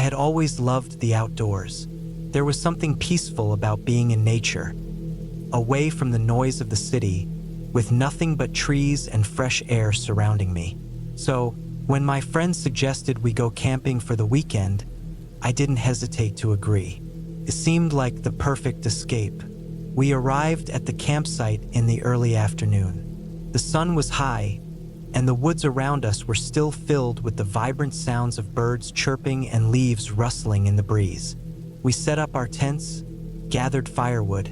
had always loved the outdoors. There was something peaceful about being in nature, away from the noise of the city, with nothing but trees and fresh air surrounding me. So, when my friends suggested we go camping for the weekend, I didn't hesitate to agree. It seemed like the perfect escape. We arrived at the campsite in the early afternoon. The sun was high, and the woods around us were still filled with the vibrant sounds of birds chirping and leaves rustling in the breeze. We set up our tents, gathered firewood,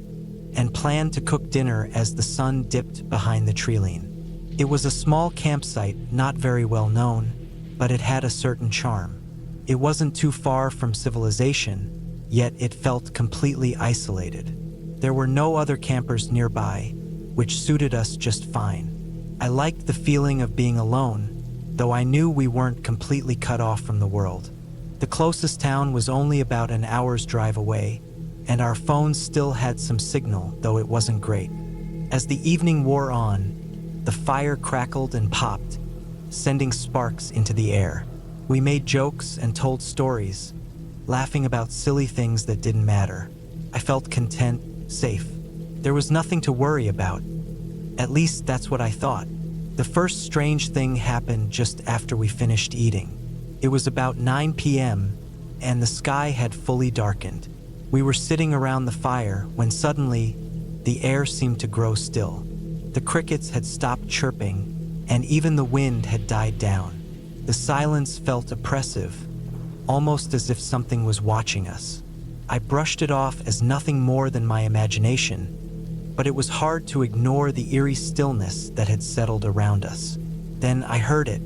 and planned to cook dinner as the sun dipped behind the treeline. It was a small campsite, not very well known, but it had a certain charm. It wasn't too far from civilization, yet it felt completely isolated. There were no other campers nearby, which suited us just fine. I liked the feeling of being alone, though I knew we weren't completely cut off from the world. The closest town was only about an hour's drive away, and our phones still had some signal, though it wasn't great. As the evening wore on, the fire crackled and popped, sending sparks into the air. We made jokes and told stories, laughing about silly things that didn't matter. I felt content, safe. There was nothing to worry about. At least that's what I thought. The first strange thing happened just after we finished eating. It was about 9 p.m., and the sky had fully darkened. We were sitting around the fire when suddenly, the air seemed to grow still. The crickets had stopped chirping, and even the wind had died down. The silence felt oppressive, almost as if something was watching us. I brushed it off as nothing more than my imagination, but it was hard to ignore the eerie stillness that had settled around us. Then I heard it,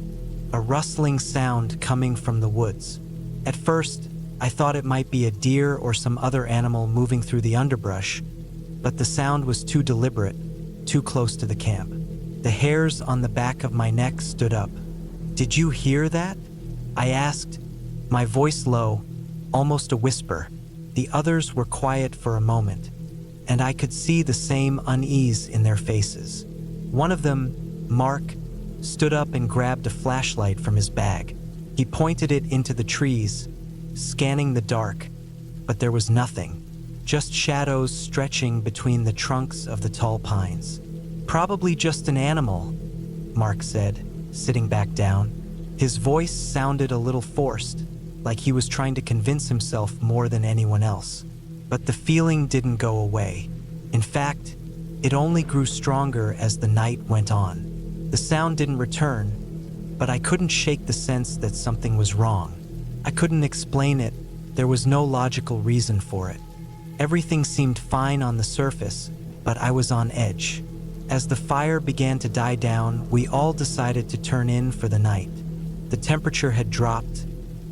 a rustling sound coming from the woods. At first, I thought it might be a deer or some other animal moving through the underbrush, but the sound was too deliberate, too close to the camp. The hairs on the back of my neck stood up. "Did you hear that?" I asked, my voice low, almost a whisper. The others were quiet for a moment, and I could see the same unease in their faces. One of them, Mark, stood up and grabbed a flashlight from his bag. He pointed it into the trees, scanning the dark, but there was nothing, just shadows stretching between the trunks of the tall pines. "Probably just an animal," Mark said, sitting back down. His voice sounded a little forced, like he was trying to convince himself more than anyone else. But the feeling didn't go away. In fact, it only grew stronger as the night went on. The sound didn't return, but I couldn't shake the sense that something was wrong. I couldn't explain it. There was no logical reason for it. Everything seemed fine on the surface, but I was on edge. As the fire began to die down, we all decided to turn in for the night. The temperature had dropped,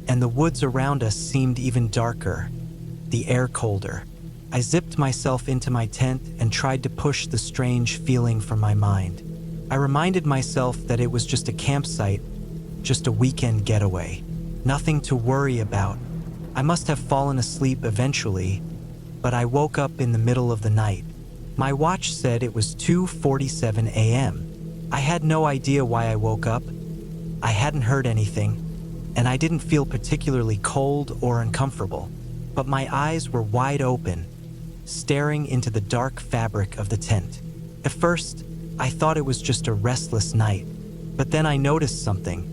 and the woods around us seemed even darker, the air colder. I zipped myself into my tent and tried to push the strange feeling from my mind. I reminded myself that it was just a campsite, just a weekend getaway. Nothing to worry about. I must have fallen asleep eventually, but I woke up in the middle of the night. My watch said it was 2:47 a.m. I had no idea why I woke up. I hadn't heard anything, and I didn't feel particularly cold or uncomfortable. But my eyes were wide open, staring into the dark fabric of the tent. At first, I thought it was just a restless night, but then I noticed something.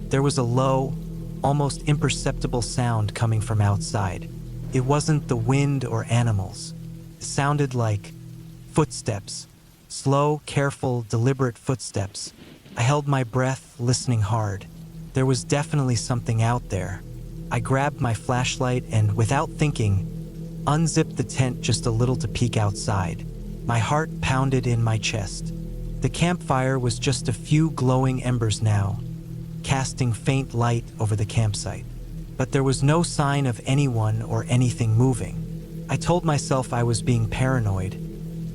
There was a low, almost imperceptible sound coming from outside. It wasn't the wind or animals. It sounded like footsteps, slow, careful, deliberate footsteps. I held my breath, listening hard. There was definitely something out there. I grabbed my flashlight and, without thinking, unzipped the tent just a little to peek outside. My heart pounded in my chest. The campfire was just a few glowing embers now, casting faint light over the campsite. But there was no sign of anyone or anything moving. I told myself I was being paranoid,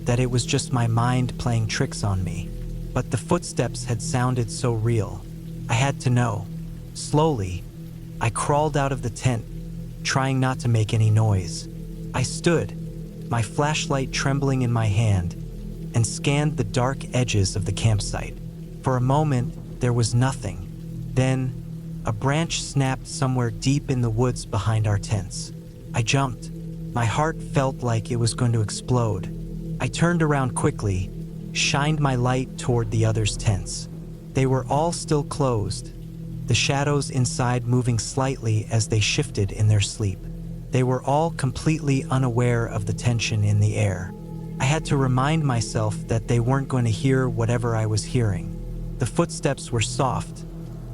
that it was just my mind playing tricks on me. But the footsteps had sounded so real. I had to know. Slowly, I crawled out of the tent, trying not to make any noise. I stood, my flashlight trembling in my hand, and scanned the dark edges of the campsite. For a moment, there was nothing. Then, A branch snapped somewhere deep in the woods behind our tents. I jumped. My heart felt like it was going to explode. I turned around quickly, shined my light toward the others' tents. They were all still closed, the shadows inside moving slightly as they shifted in their sleep. They were all completely unaware of the tension in the air. I had to remind myself that they weren't going to hear whatever I was hearing. The footsteps were soft,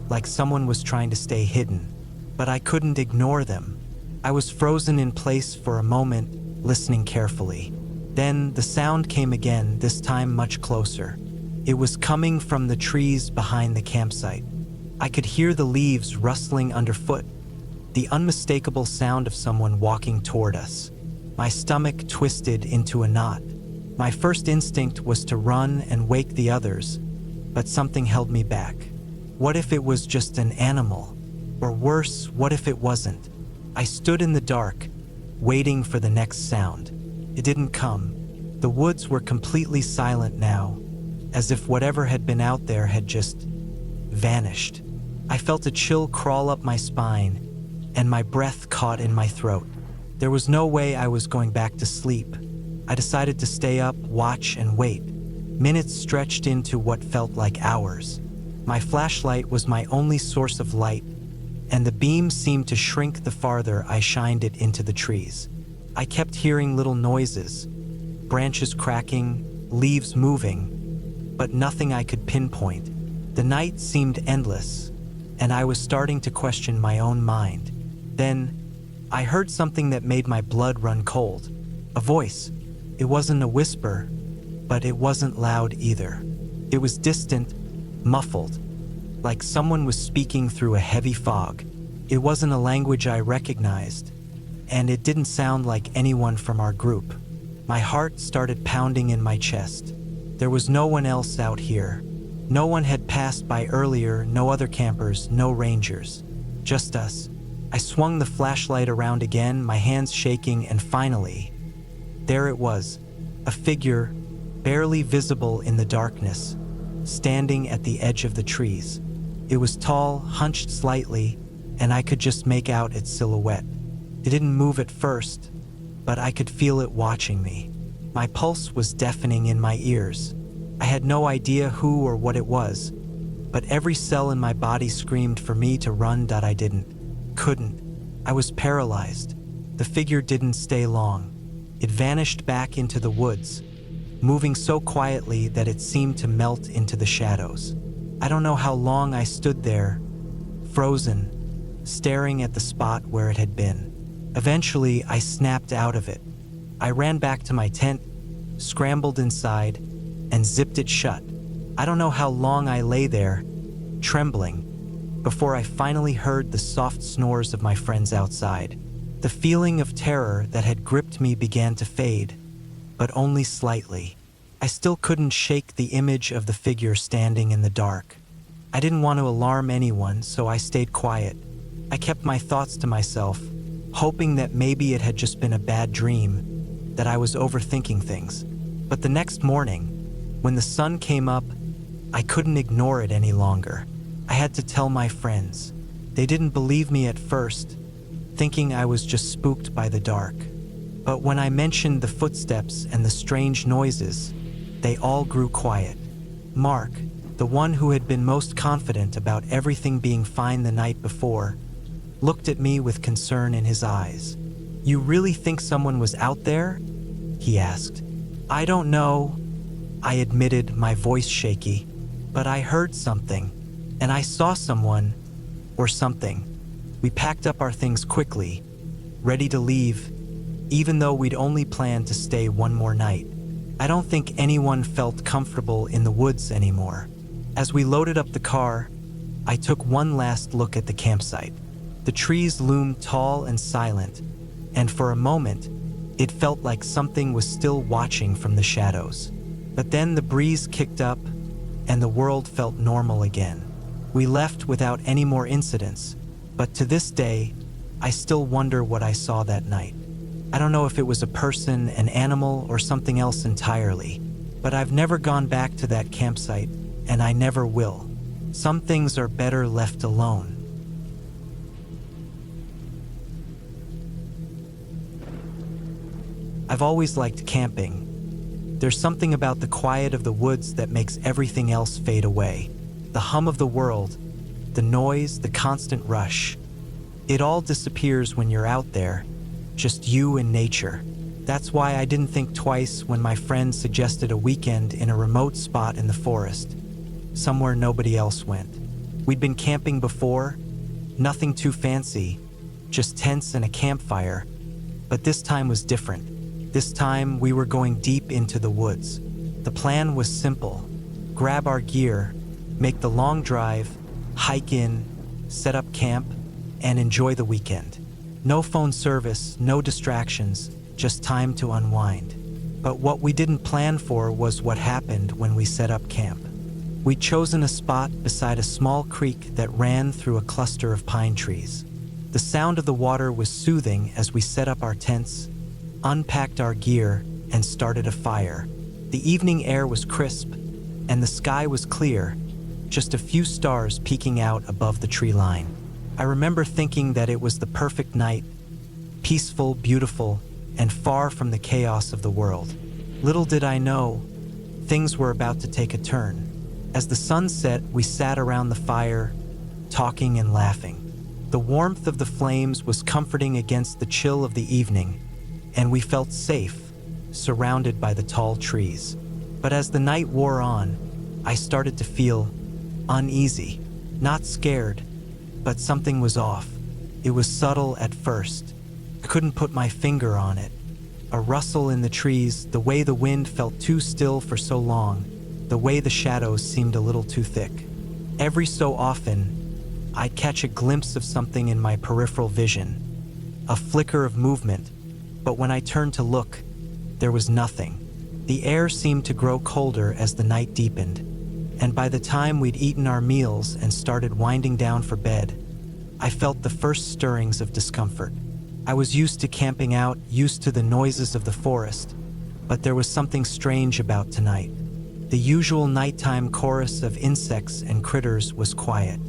like someone was trying to stay hidden, but I couldn't ignore them. I was frozen in place for a moment, listening carefully. Then the sound came again, this time much closer. It was coming from the trees behind the campsite. I could hear the leaves rustling underfoot, the unmistakable sound of someone walking toward us. My stomach twisted into a knot. My first instinct was to run and wake the others, but something held me back. What if it was just an animal? Or worse, what if it wasn't? I stood in the dark, waiting for the next sound. It didn't come. The woods were completely silent now, as if whatever had been out there had just vanished. I felt a chill crawl up my spine, and my breath caught in my throat. There was no way I was going back to sleep. I decided to stay up, watch, and wait. Minutes stretched into what felt like hours. My flashlight was my only source of light, and the beam seemed to shrink the farther I shined it into the trees. I kept hearing little noises, branches cracking, leaves moving, but nothing I could pinpoint. The night seemed endless, and I was starting to question my own mind. Then, I heard something that made my blood run cold. A voice. It wasn't a whisper, but it wasn't loud either. It was distant, muffled, like someone was speaking through a heavy fog. It wasn't a language I recognized, and it didn't sound like anyone from our group. My heart started pounding in my chest. There was no one else out here. No one had passed by earlier, no other campers, no rangers. Just us. I swung the flashlight around again, my hands shaking, and finally, there it was, a figure, barely visible in the darkness, standing at the edge of the trees. It was tall, hunched slightly, and I could just make out its silhouette. It didn't move at first, but I could feel it watching me. My pulse was deafening in my ears. I had no idea who or what it was, but every cell in my body screamed for me to run. I couldn't. I was paralyzed. The figure didn't stay long. It vanished back into the woods, moving so quietly that it seemed to melt into the shadows. I don't know how long I stood there, frozen, staring at the spot where it had been. Eventually, I snapped out of it. I ran back to my tent, scrambled inside, and zipped it shut. I don't know how long I lay there, trembling, before I finally heard the soft snores of my friends outside. The feeling of terror that had gripped me began to fade, but only slightly. I still couldn't shake the image of the figure standing in the dark. I didn't want to alarm anyone, so I stayed quiet. I kept my thoughts to myself, hoping that maybe it had just been a bad dream, that I was overthinking things. But the next morning, when the sun came up, I couldn't ignore it any longer. I had to tell my friends. They didn't believe me at first, thinking I was just spooked by the dark. But when I mentioned the footsteps and the strange noises, they all grew quiet. Mark, the one who had been most confident about everything being fine the night before, looked at me with concern in his eyes. "You really think someone was out there?" he asked. "I don't know," I admitted, my voice shaky, "but I heard something, and I saw someone, or something." We packed up our things quickly, ready to leave, even though we'd only planned to stay one more night. I don't think anyone felt comfortable in the woods anymore. As we loaded up the car, I took one last look at the campsite. The trees loomed tall and silent, and for a moment, it felt like something was still watching from the shadows. But then the breeze kicked up, and the world felt normal again. We left without any more incidents, but to this day, I still wonder what I saw that night. I don't know if it was a person, an animal, or something else entirely, but I've never gone back to that campsite, and I never will. Some things are better left alone. I've always liked camping. There's something about the quiet of the woods that makes everything else fade away. The hum of the world, the noise, the constant rush. It all disappears when you're out there, just you and nature. That's why I didn't think twice when my friend suggested a weekend in a remote spot in the forest, somewhere nobody else went. We'd been camping before, nothing too fancy, just tents and a campfire, but this time was different. This time we were going deep into the woods. The plan was simple: grab our gear, make the long drive, hike in, set up camp, and enjoy the weekend. No phone service, no distractions, just time to unwind. But what we didn't plan for was what happened when we set up camp. We'd chosen a spot beside a small creek that ran through a cluster of pine trees. The sound of the water was soothing as we set up our tents, unpacked our gear, and started a fire. The evening air was crisp, and the sky was clear, just a few stars peeking out above the tree line. I remember thinking that it was the perfect night, peaceful, beautiful, and far from the chaos of the world. Little did I know, things were about to take a turn. As the sun set, we sat around the fire, talking and laughing. The warmth of the flames was comforting against the chill of the evening, and we felt safe, surrounded by the tall trees. But as the night wore on, I started to feel uneasy, not scared, but something was off. It was subtle at first. I couldn't put my finger on it. A rustle in the trees, the way the wind felt too still for so long, the way the shadows seemed a little too thick. Every so often, I'd catch a glimpse of something in my peripheral vision, a flicker of movement, but when I turned to look, there was nothing. The air seemed to grow colder as the night deepened, and by the time we'd eaten our meals and started winding down for bed, I felt the first stirrings of discomfort. I was used to camping out, used to the noises of the forest, but there was something strange about tonight. The usual nighttime chorus of insects and critters was quiet.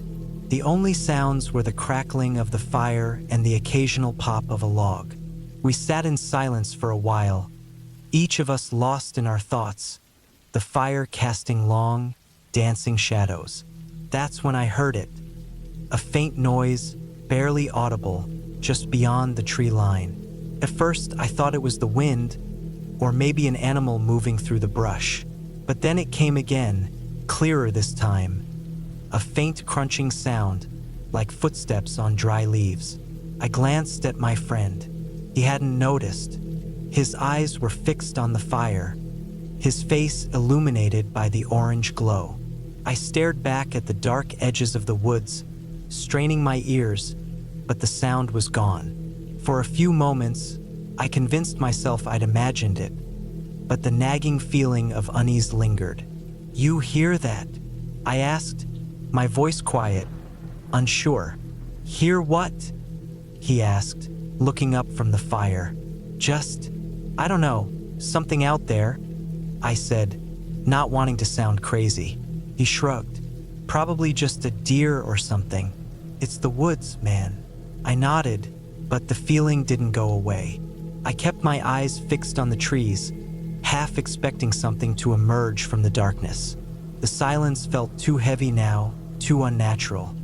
The only sounds were the crackling of the fire and the occasional pop of a log. We sat in silence for a while, each of us lost in our thoughts, the fire casting long, dancing shadows. That's when I heard it. A faint noise, barely audible, just beyond the tree line. At first, I thought it was the wind, or maybe an animal moving through the brush. But then it came again, clearer this time. A faint crunching sound, like footsteps on dry leaves. I glanced at my friend. He hadn't noticed. His eyes were fixed on the fire, his face illuminated by the orange glow. I stared back at the dark edges of the woods, straining my ears, but the sound was gone. For a few moments, I convinced myself I'd imagined it, but the nagging feeling of unease lingered. "You hear that?" I asked, my voice quiet, unsure. "Hear what?" he asked, looking up from the fire. "Just, I don't know, something out there," I said, not wanting to sound crazy. He shrugged. "Probably just a deer or something. It's the woods, man." I nodded, but the feeling didn't go away. I kept my eyes fixed on the trees, half expecting something to emerge from the darkness. The silence felt too heavy now, too unnatural.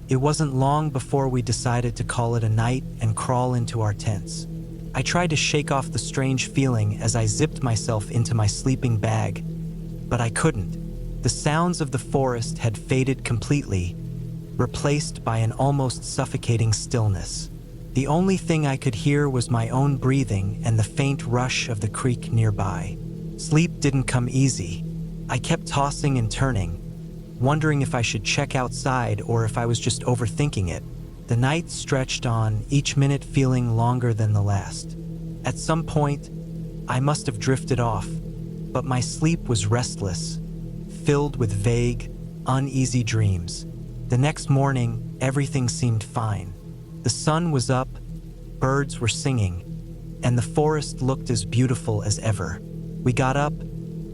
It wasn't long before we decided to call it a night and crawl into our tents. I tried to shake off the strange feeling as I zipped myself into my sleeping bag, but I couldn't. The sounds of the forest had faded completely, replaced by an almost suffocating stillness. The only thing I could hear was my own breathing and the faint rush of the creek nearby. Sleep didn't come easy. I kept tossing and turning, wondering if I should check outside or if I was just overthinking it. The night stretched on, each minute feeling longer than the last. At some point, I must have drifted off, but my sleep was restless, filled with vague, uneasy dreams. The next morning, everything seemed fine. The sun was up, birds were singing, and the forest looked as beautiful as ever. We got up,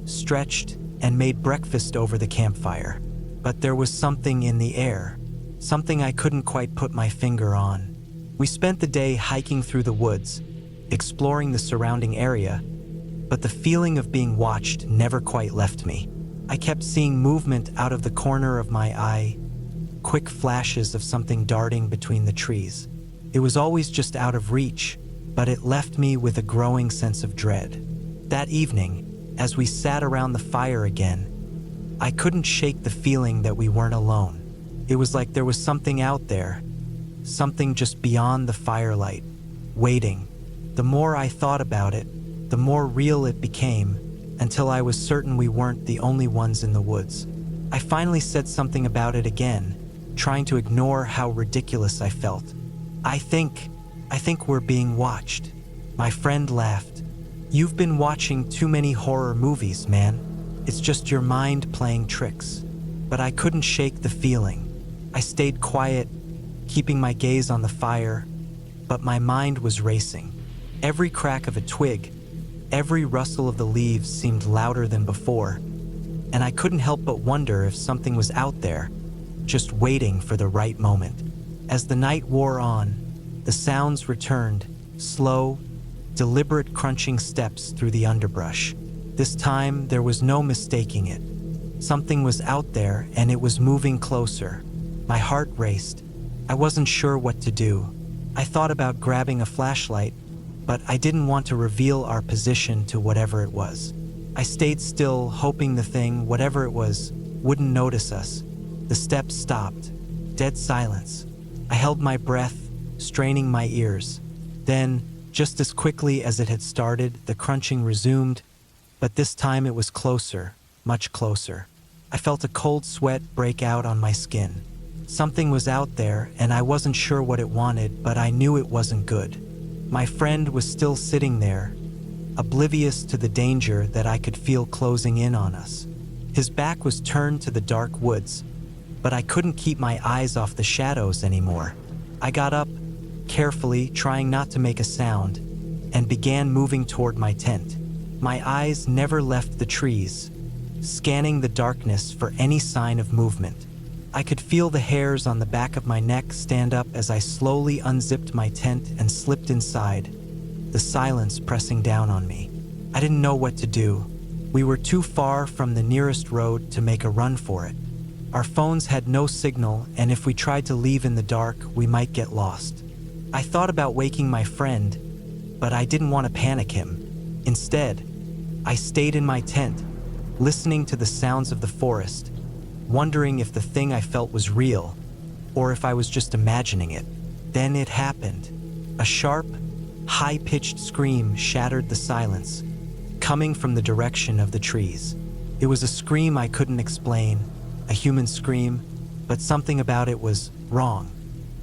stretched, and made breakfast over the campfire. But there was something in the air, something I couldn't quite put my finger on. We spent the day hiking through the woods, exploring the surrounding area, but the feeling of being watched never quite left me. I kept seeing movement out of the corner of my eye, quick flashes of something darting between the trees. It was always just out of reach, but it left me with a growing sense of dread. That evening, as we sat around the fire again, I couldn't shake the feeling that we weren't alone. It was like there was something out there, something just beyond the firelight, waiting. The more I thought about it, the more real it became, until I was certain we weren't the only ones in the woods. I finally said something about it again, trying to ignore how ridiculous I felt. I think we're being watched." My friend laughed. "You've been watching too many horror movies, man. It's just your mind playing tricks." But I couldn't shake the feeling. I stayed quiet, keeping my gaze on the fire, but my mind was racing. Every crack of a twig, every rustle of the leaves seemed louder than before, and I couldn't help but wonder if something was out there, just waiting for the right moment. As the night wore on, the sounds returned, slow, deliberate crunching steps through the underbrush. This time, there was no mistaking it. Something was out there, and it was moving closer. My heart raced. I wasn't sure what to do. I thought about grabbing a flashlight, but I didn't want to reveal our position to whatever it was. I stayed still, hoping the thing, whatever it was, wouldn't notice us. The steps stopped. Dead silence. I held my breath, straining my ears. Then, just as quickly as it had started, the crunching resumed, but this time it was closer, much closer. I felt a cold sweat break out on my skin. Something was out there, and I wasn't sure what it wanted, but I knew it wasn't good. My friend was still sitting there, oblivious to the danger that I could feel closing in on us. His back was turned to the dark woods, but I couldn't keep my eyes off the shadows anymore. I got up, carefully, trying not to make a sound, and began moving toward my tent. My eyes never left the trees, scanning the darkness for any sign of movement. I could feel the hairs on the back of my neck stand up as I slowly unzipped my tent and slipped inside, the silence pressing down on me. I didn't know what to do. We were too far from the nearest road to make a run for it. Our phones had no signal, and if we tried to leave in the dark, we might get lost. I thought about waking my friend, but I didn't want to panic him. Instead, I stayed in my tent, listening to the sounds of the forest, wondering if the thing I felt was real, or if I was just imagining it. Then it happened. A sharp, high-pitched scream shattered the silence, coming from the direction of the trees. It was a scream I couldn't explain, a human scream, but something about it was wrong.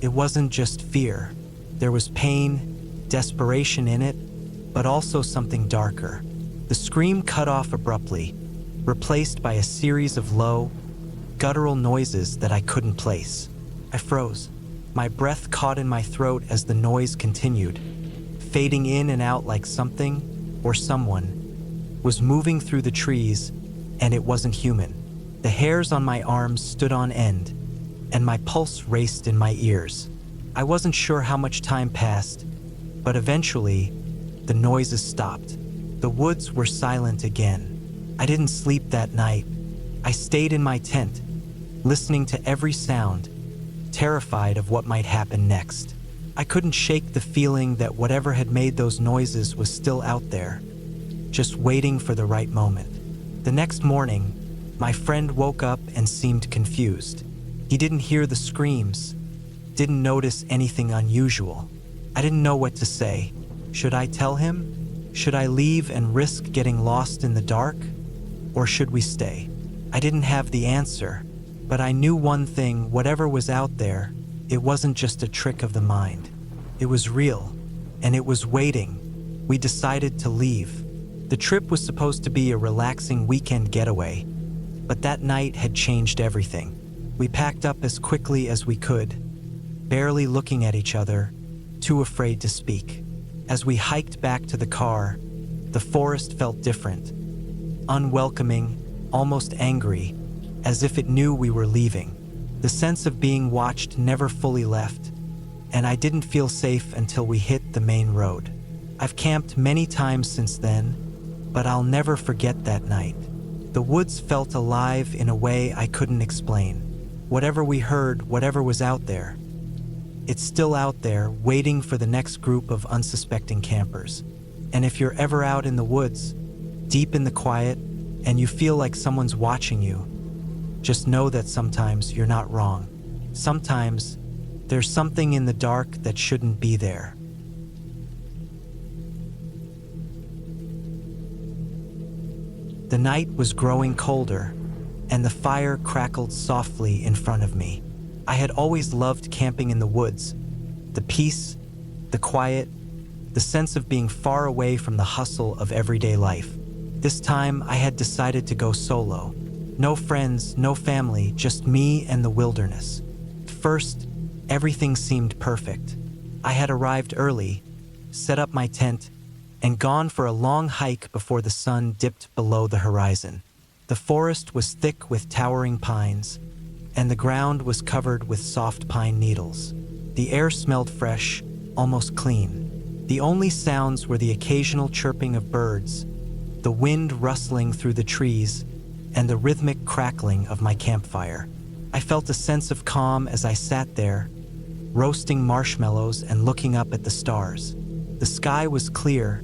It wasn't just fear. There was pain, desperation in it, but also something darker. The scream cut off abruptly, replaced by a series of low, guttural noises that I couldn't place. I froze. My breath caught in my throat as the noise continued, fading in and out like something, or someone, was moving through the trees, and it wasn't human. The hairs on my arms stood on end, and my pulse raced in my ears. I wasn't sure how much time passed, but eventually, the noises stopped. The woods were silent again. I didn't sleep that night. I stayed in my tent, listening to every sound, terrified of what might happen next. I couldn't shake the feeling that whatever had made those noises was still out there, just waiting for the right moment. The next morning, my friend woke up and seemed confused. He didn't hear the screams, didn't notice anything unusual. I didn't know what to say. Should I tell him? Should I leave and risk getting lost in the dark? Or should we stay? I didn't have the answer, but I knew one thing: whatever was out there, it wasn't just a trick of the mind. It was real, and it was waiting. We decided to leave. The trip was supposed to be a relaxing weekend getaway, but that night had changed everything. We packed up as quickly as we could, barely looking at each other, too afraid to speak. As we hiked back to the car, the forest felt different, unwelcoming, almost angry, as if it knew we were leaving. The sense of being watched never fully left, and I didn't feel safe until we hit the main road. I've camped many times since then, but I'll never forget that night. The woods felt alive in a way I couldn't explain. Whatever we heard, whatever was out there, it's still out there, waiting for the next group of unsuspecting campers. And if you're ever out in the woods, deep in the quiet, and you feel like someone's watching you, just know that sometimes you're not wrong. Sometimes there's something in the dark that shouldn't be there. The night was growing colder, and the fire crackled softly in front of me. I had always loved camping in the woods. The peace, the quiet, the sense of being far away from the hustle of everyday life. This time, I had decided to go solo. No friends, no family, just me and the wilderness. At first, everything seemed perfect. I had arrived early, set up my tent, and gone for a long hike before the sun dipped below the horizon. The forest was thick with towering pines, and the ground was covered with soft pine needles. The air smelled fresh, almost clean. The only sounds were the occasional chirping of birds, the wind rustling through the trees, and the rhythmic crackling of my campfire. I felt a sense of calm as I sat there, roasting marshmallows and looking up at the stars. The sky was clear,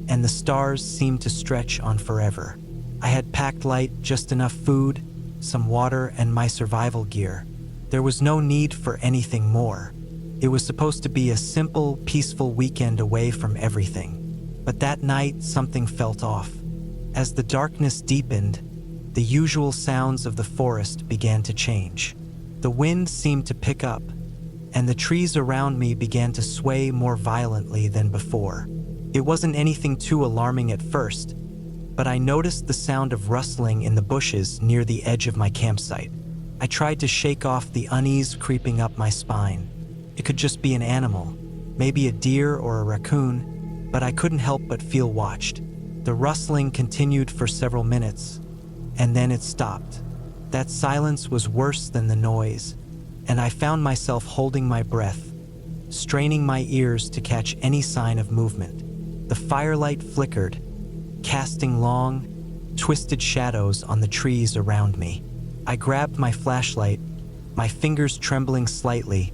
and the stars seemed to stretch on forever. I had packed light, just enough food, some water, and my survival gear. There was no need for anything more. It was supposed to be a simple, peaceful weekend away from everything. But that night, something felt off. As the darkness deepened, the usual sounds of the forest began to change. The wind seemed to pick up, and the trees around me began to sway more violently than before. It wasn't anything too alarming at first, but I noticed the sound of rustling in the bushes near the edge of my campsite. I tried to shake off the unease creeping up my spine. It could just be an animal, maybe a deer or a raccoon, but I couldn't help but feel watched. The rustling continued for several minutes, and then it stopped. That silence was worse than the noise, and I found myself holding my breath, straining my ears to catch any sign of movement. The firelight flickered, casting long, twisted shadows on the trees around me. I grabbed my flashlight, my fingers trembling slightly,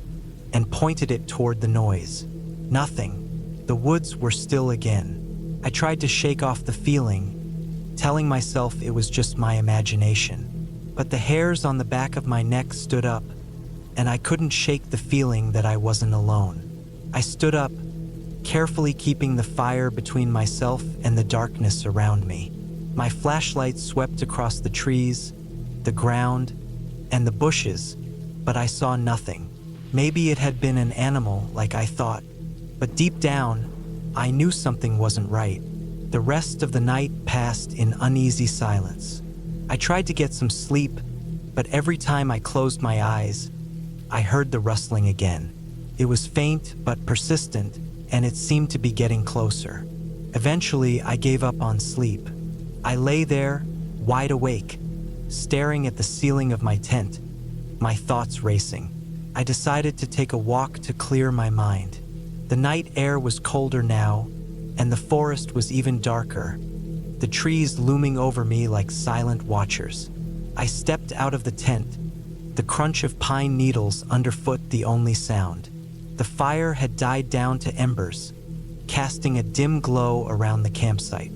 and pointed it toward the noise. Nothing. The woods were still again. I tried to shake off the feeling, telling myself it was just my imagination. But the hairs on the back of my neck stood up, and I couldn't shake the feeling that I wasn't alone. I stood up, carefully keeping the fire between myself and the darkness around me. My flashlight swept across the trees, the ground, and the bushes, but I saw nothing. Maybe it had been an animal like I thought, but deep down, I knew something wasn't right. The rest of the night passed in uneasy silence. I tried to get some sleep, but every time I closed my eyes, I heard the rustling again. It was faint but persistent, and it seemed to be getting closer. Eventually, I gave up on sleep. I lay there, wide awake, staring at the ceiling of my tent, my thoughts racing. I decided to take a walk to clear my mind. The night air was colder now, and the forest was even darker, the trees looming over me like silent watchers. I stepped out of the tent, the crunch of pine needles underfoot the only sound. The fire had died down to embers, casting a dim glow around the campsite.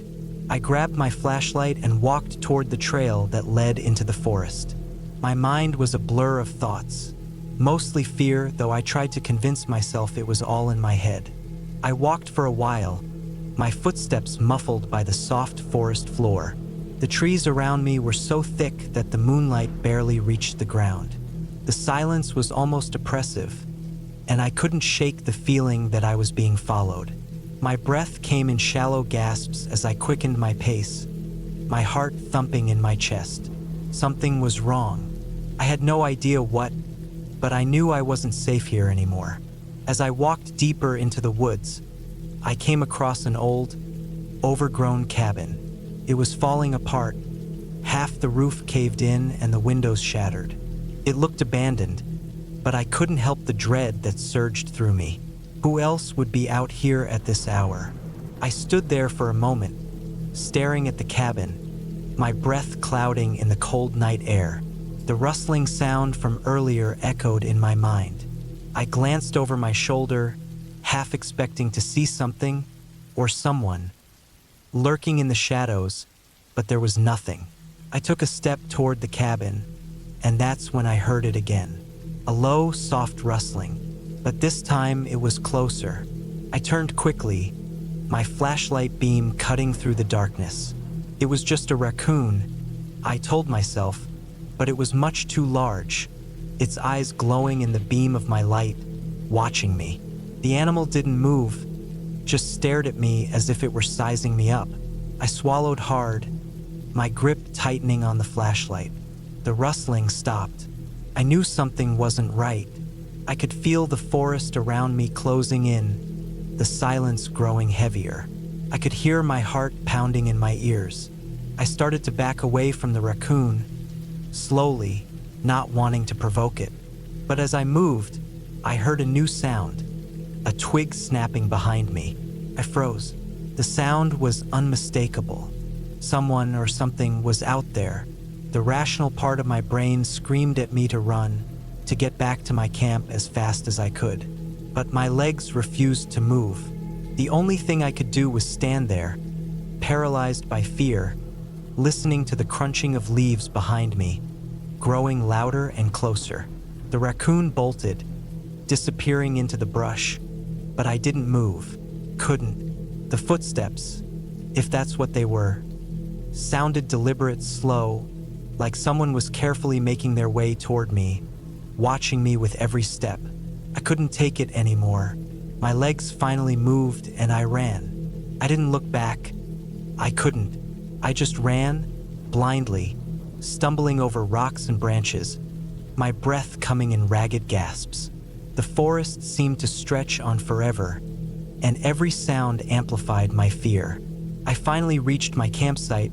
I grabbed my flashlight and walked toward the trail that led into the forest. My mind was a blur of thoughts, mostly fear, though I tried to convince myself it was all in my head. I walked for a while, my footsteps muffled by the soft forest floor. The trees around me were so thick that the moonlight barely reached the ground. The silence was almost oppressive, and I couldn't shake the feeling that I was being followed. My breath came in shallow gasps as I quickened my pace, my heart thumping in my chest. Something was wrong. I had no idea what, but I knew I wasn't safe here anymore. As I walked deeper into the woods, I came across an old, overgrown cabin. It was falling apart, half the roof caved in and the windows shattered. It looked abandoned, but I couldn't help the dread that surged through me. Who else would be out here at this hour? I stood there for a moment, staring at the cabin, my breath clouding in the cold night air. The rustling sound from earlier echoed in my mind. I glanced over my shoulder, half expecting to see something or someone lurking in the shadows, but there was nothing. I took a step toward the cabin, and that's when I heard it again. A low, soft rustling, but this time it was closer. I turned quickly, my flashlight beam cutting through the darkness. It was just a raccoon, I told myself, but it was much too large, its eyes glowing in the beam of my light, watching me. The animal didn't move, just stared at me as if it were sizing me up. I swallowed hard, my grip tightening on the flashlight. The rustling stopped. I knew something wasn't right. I could feel the forest around me closing in, the silence growing heavier. I could hear my heart pounding in my ears. I started to back away from the raccoon, slowly, not wanting to provoke it. But as I moved, I heard a new sound, a twig snapping behind me. I froze. The sound was unmistakable. Someone or something was out there. The rational part of my brain screamed at me to run, to get back to my camp as fast as I could. But my legs refused to move. The only thing I could do was stand there, paralyzed by fear, listening to the crunching of leaves behind me, growing louder and closer. The raccoon bolted, disappearing into the brush, but I didn't move, couldn't. The footsteps, if that's what they were, sounded deliberate, slow, like someone was carefully making their way toward me, watching me with every step. I couldn't take it anymore. My legs finally moved and I ran. I didn't look back. I couldn't. I just ran, blindly, stumbling over rocks and branches, my breath coming in ragged gasps. The forest seemed to stretch on forever, and every sound amplified my fear. I finally reached my campsite,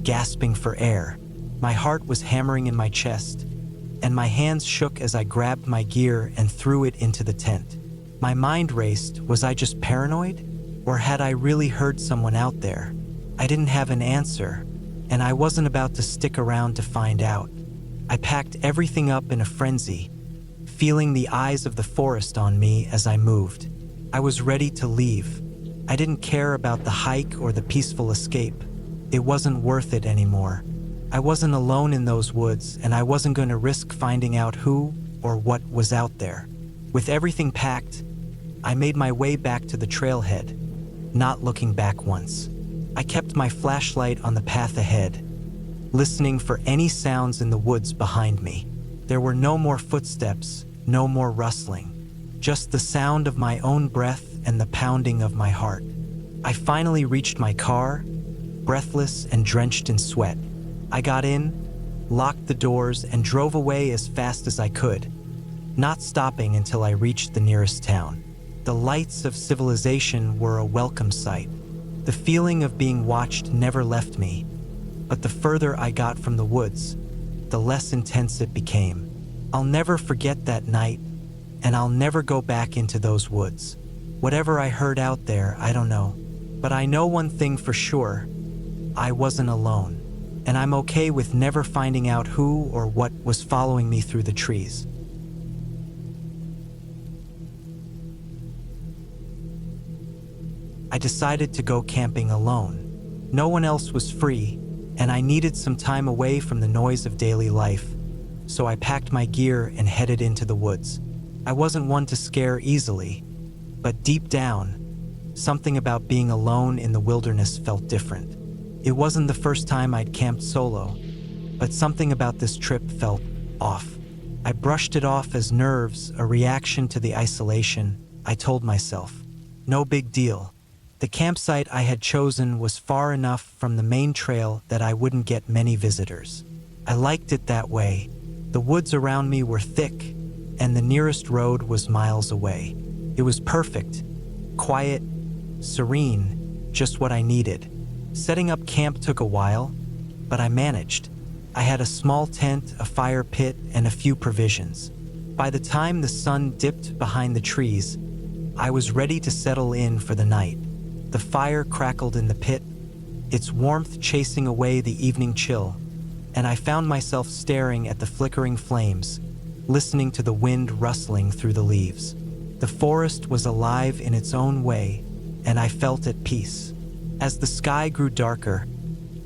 gasping for air. My heart was hammering in my chest, and my hands shook as I grabbed my gear and threw it into the tent. My mind raced. Was I just paranoid? Or had I really heard someone out there? I didn't have an answer, and I wasn't about to stick around to find out. I packed everything up in a frenzy, feeling the eyes of the forest on me as I moved. I was ready to leave. I didn't care about the hike or the peaceful escape. It wasn't worth it anymore. I wasn't alone in those woods, and I wasn't going to risk finding out who or what was out there. With everything packed, I made my way back to the trailhead, not looking back once. I kept my flashlight on the path ahead, listening for any sounds in the woods behind me. There were no more footsteps, no more rustling, just the sound of my own breath and the pounding of my heart. I finally reached my car, breathless and drenched in sweat. I got in, locked the doors, and drove away as fast as I could, not stopping until I reached the nearest town. The lights of civilization were a welcome sight. The feeling of being watched never left me, but the further I got from the woods, the less intense it became. I'll never forget that night, and I'll never go back into those woods. Whatever I heard out there, I don't know. But I know one thing for sure: I wasn't alone, and I'm okay with never finding out who or what was following me through the trees. I decided to go camping alone. No one else was free, and I needed some time away from the noise of daily life, so I packed my gear and headed into the woods. I wasn't one to scare easily, but deep down, something about being alone in the wilderness felt different. It wasn't the first time I'd camped solo, but something about this trip felt off. I brushed it off as nerves, a reaction to the isolation. I told myself, no big deal. The campsite I had chosen was far enough from the main trail that I wouldn't get many visitors. I liked it that way. The woods around me were thick, and the nearest road was miles away. It was perfect, quiet, serene, just what I needed. Setting up camp took a while, but I managed. I had a small tent, a fire pit, and a few provisions. By the time the sun dipped behind the trees, I was ready to settle in for the night. The fire crackled in the pit, its warmth chasing away the evening chill, and I found myself staring at the flickering flames, listening to the wind rustling through the leaves. The forest was alive in its own way, and I felt at peace. As the sky grew darker,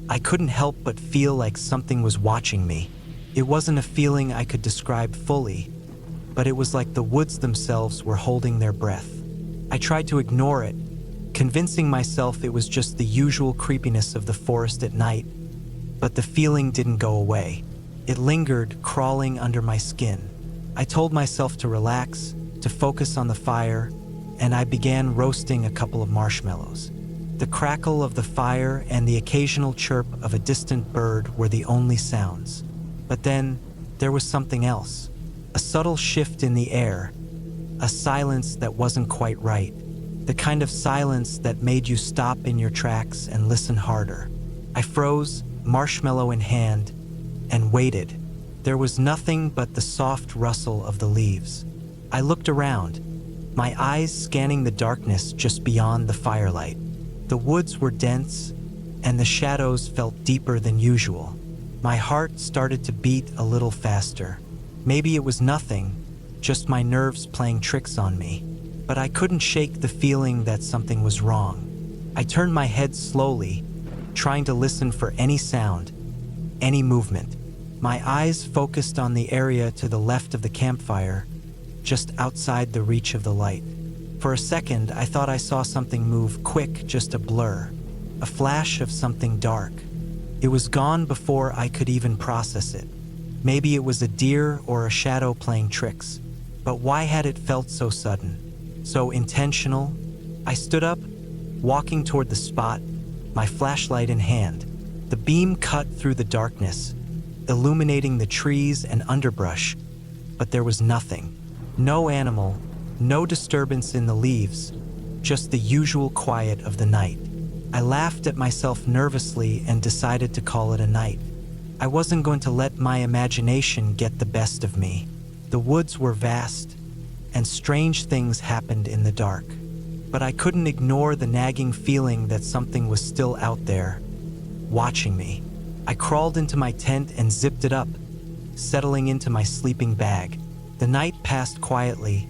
I couldn't help but feel like something was watching me. It wasn't a feeling I could describe fully, but it was like the woods themselves were holding their breath. I tried to ignore it, convincing myself it was just the usual creepiness of the forest at night, but the feeling didn't go away. It lingered, crawling under my skin. I told myself to relax, to focus on the fire, and I began roasting a couple of marshmallows. The crackle of the fire and the occasional chirp of a distant bird were the only sounds. But then, there was something else. A subtle shift in the air, a silence that wasn't quite right. The kind of silence that made you stop in your tracks and listen harder. I froze, marshmallow in hand, and waited. There was nothing but the soft rustle of the leaves. I looked around, my eyes scanning the darkness just beyond the firelight. The woods were dense, and the shadows felt deeper than usual. My heart started to beat a little faster. Maybe it was nothing, just my nerves playing tricks on me. But I couldn't shake the feeling that something was wrong. I turned my head slowly, trying to listen for any sound, any movement. My eyes focused on the area to the left of the campfire, just outside the reach of the light. For a second, I thought I saw something move quick, just a blur, a flash of something dark. It was gone before I could even process it. Maybe it was a deer or a shadow playing tricks, but why had it felt so sudden, so intentional? I stood up, walking toward the spot, my flashlight in hand. The beam cut through the darkness, illuminating the trees and underbrush, but there was nothing. No animal, no disturbance in the leaves, just the usual quiet of the night. I laughed at myself nervously and decided to call it a night. I wasn't going to let my imagination get the best of me. The woods were vast, and strange things happened in the dark. But I couldn't ignore the nagging feeling that something was still out there, watching me. I crawled into my tent and zipped it up, settling into my sleeping bag. The night passed quietly,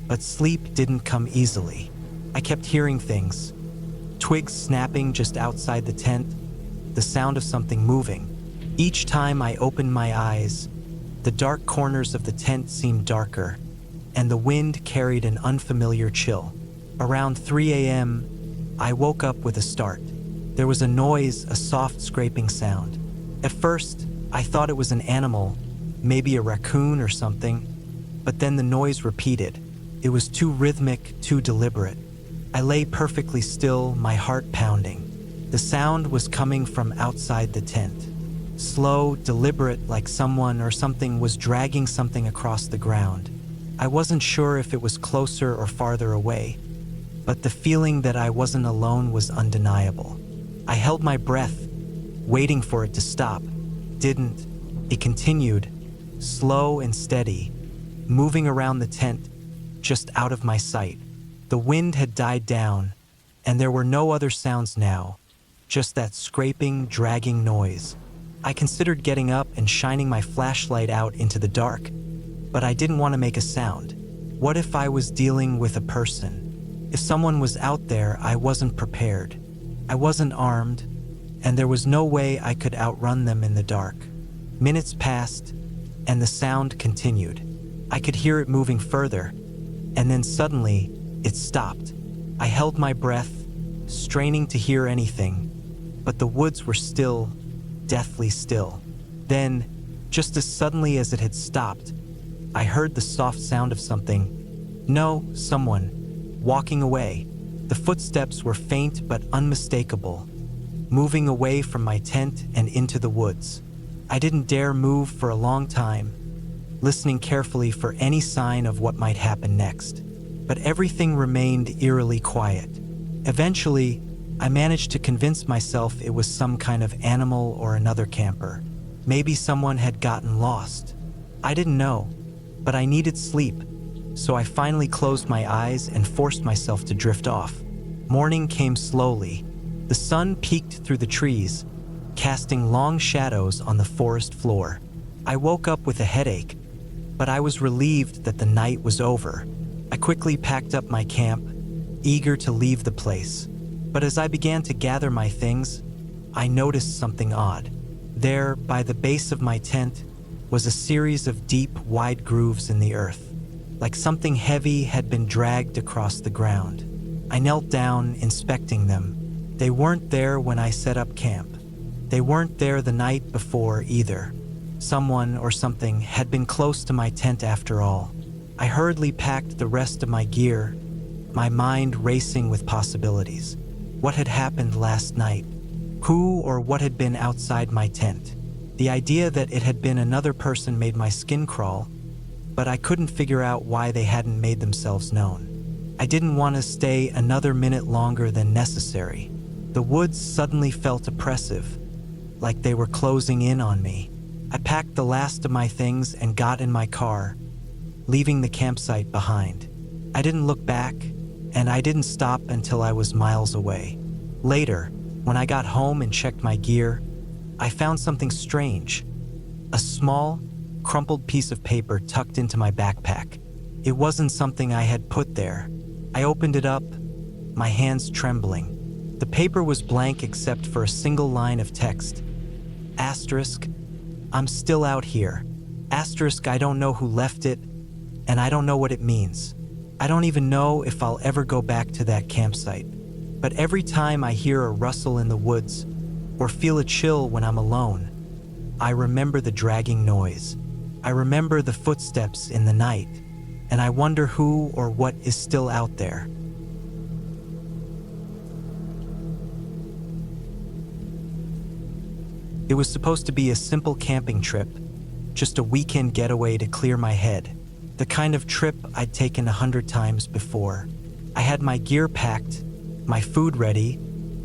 but sleep didn't come easily. I kept hearing things. Twigs snapping just outside the tent, the sound of something moving. Each time I opened my eyes, the dark corners of the tent seemed darker, and the wind carried an unfamiliar chill. Around 3 a.m., I woke up with a start. There was a noise, a soft scraping sound. At first, I thought it was an animal, maybe a raccoon or something, but then the noise repeated. It was too rhythmic, too deliberate. I lay perfectly still, my heart pounding. The sound was coming from outside the tent. Slow, deliberate, like someone or something was dragging something across the ground. I wasn't sure if it was closer or farther away, but the feeling that I wasn't alone was undeniable. I held my breath, waiting for it to stop. Didn't. It continued, slow and steady, moving around the tent, just out of my sight. The wind had died down, and there were no other sounds now, just that scraping, dragging noise. I considered getting up and shining my flashlight out into the dark, but I didn't want to make a sound. What if I was dealing with a person? If someone was out there, I wasn't prepared. I wasn't armed, and there was no way I could outrun them in the dark. Minutes passed, and the sound continued. I could hear it moving further, and then suddenly, it stopped. I held my breath, straining to hear anything, but the woods were still, deathly still. Then, just as suddenly as it had stopped, I heard the soft sound of something. No, someone, walking away. The footsteps were faint but unmistakable, moving away from my tent and into the woods. I didn't dare move for a long time, listening carefully for any sign of what might happen next. But everything remained eerily quiet. Eventually, I managed to convince myself it was some kind of animal or another camper. Maybe someone had gotten lost. I didn't know, but I needed sleep, so I finally closed my eyes and forced myself to drift off. Morning came slowly. The sun peeked through the trees, casting long shadows on the forest floor. I woke up with a headache, but I was relieved that the night was over. I quickly packed up my camp, eager to leave the place. But as I began to gather my things, I noticed something odd. There, by the base of my tent, was a series of deep, wide grooves in the earth, like something heavy had been dragged across the ground. I knelt down, inspecting them. They weren't there when I set up camp. They weren't there the night before either. Someone or something had been close to my tent after all. I hurriedly packed the rest of my gear, my mind racing with possibilities. What had happened last night? Who or what had been outside my tent? The idea that it had been another person made my skin crawl, but I couldn't figure out why they hadn't made themselves known. I didn't want to stay another minute longer than necessary. The woods suddenly felt oppressive, like they were closing in on me. I packed the last of my things and got in my car, leaving the campsite behind. I didn't look back, and I didn't stop until I was miles away. Later, when I got home and checked my gear, I found something strange. A small, crumpled piece of paper tucked into my backpack. It wasn't something I had put there. I opened it up, my hands trembling. The paper was blank except for a single line of text. Asterisk, I'm still out here. Asterisk, I don't know who left it, and I don't know what it means. I don't even know if I'll ever go back to that campsite. But every time I hear a rustle in the woods, or feel a chill when I'm alone, I remember the dragging noise. I remember the footsteps in the night, and I wonder who or what is still out there. It was supposed to be a simple camping trip, just a weekend getaway to clear my head, the kind of trip I'd taken 100 times before. I had my gear packed, my food ready,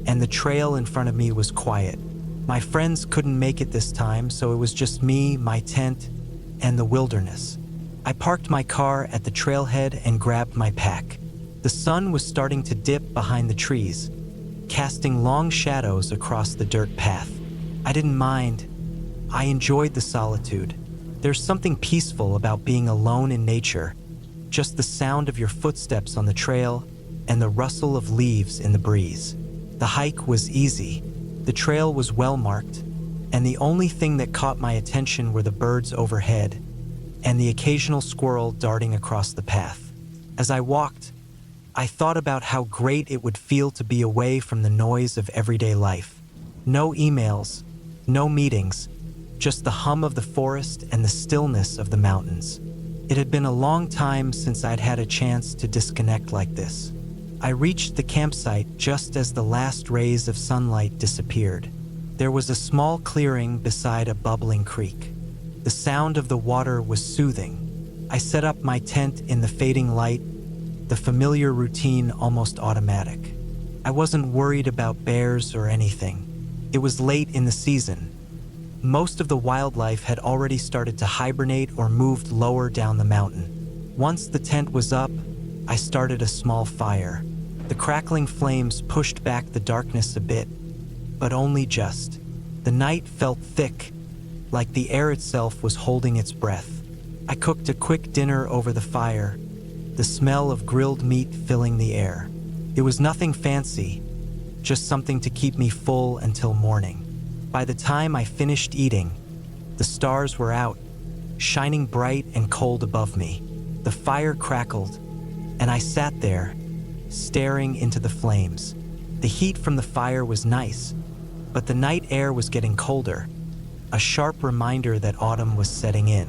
and the trail in front of me was quiet. My friends couldn't make it this time, so it was just me, my tent, and the wilderness. I parked my car at the trailhead and grabbed my pack. The sun was starting to dip behind the trees, casting long shadows across the dirt path. I didn't mind. I enjoyed the solitude. There's something peaceful about being alone in nature, just the sound of your footsteps on the trail and the rustle of leaves in the breeze. The hike was easy. The trail was well marked, and the only thing that caught my attention were the birds overhead and the occasional squirrel darting across the path. As I walked, I thought about how great it would feel to be away from the noise of everyday life. No emails, no meetings, just the hum of the forest and the stillness of the mountains. It had been a long time since I'd had a chance to disconnect like this. I reached the campsite just as the last rays of sunlight disappeared. There was a small clearing beside a bubbling creek. The sound of the water was soothing. I set up my tent in the fading light, the familiar routine almost automatic. I wasn't worried about bears or anything. It was late in the season. Most of the wildlife had already started to hibernate or moved lower down the mountain. Once the tent was up, I started a small fire. The crackling flames pushed back the darkness a bit, but only just. The night felt thick, like the air itself was holding its breath. I cooked a quick dinner over the fire, the smell of grilled meat filling the air. It was nothing fancy, just something to keep me full until morning. By the time I finished eating, the stars were out, shining bright and cold above me. The fire crackled, and I sat there, staring into the flames. The heat from the fire was nice, but the night air was getting colder, a sharp reminder that autumn was setting in.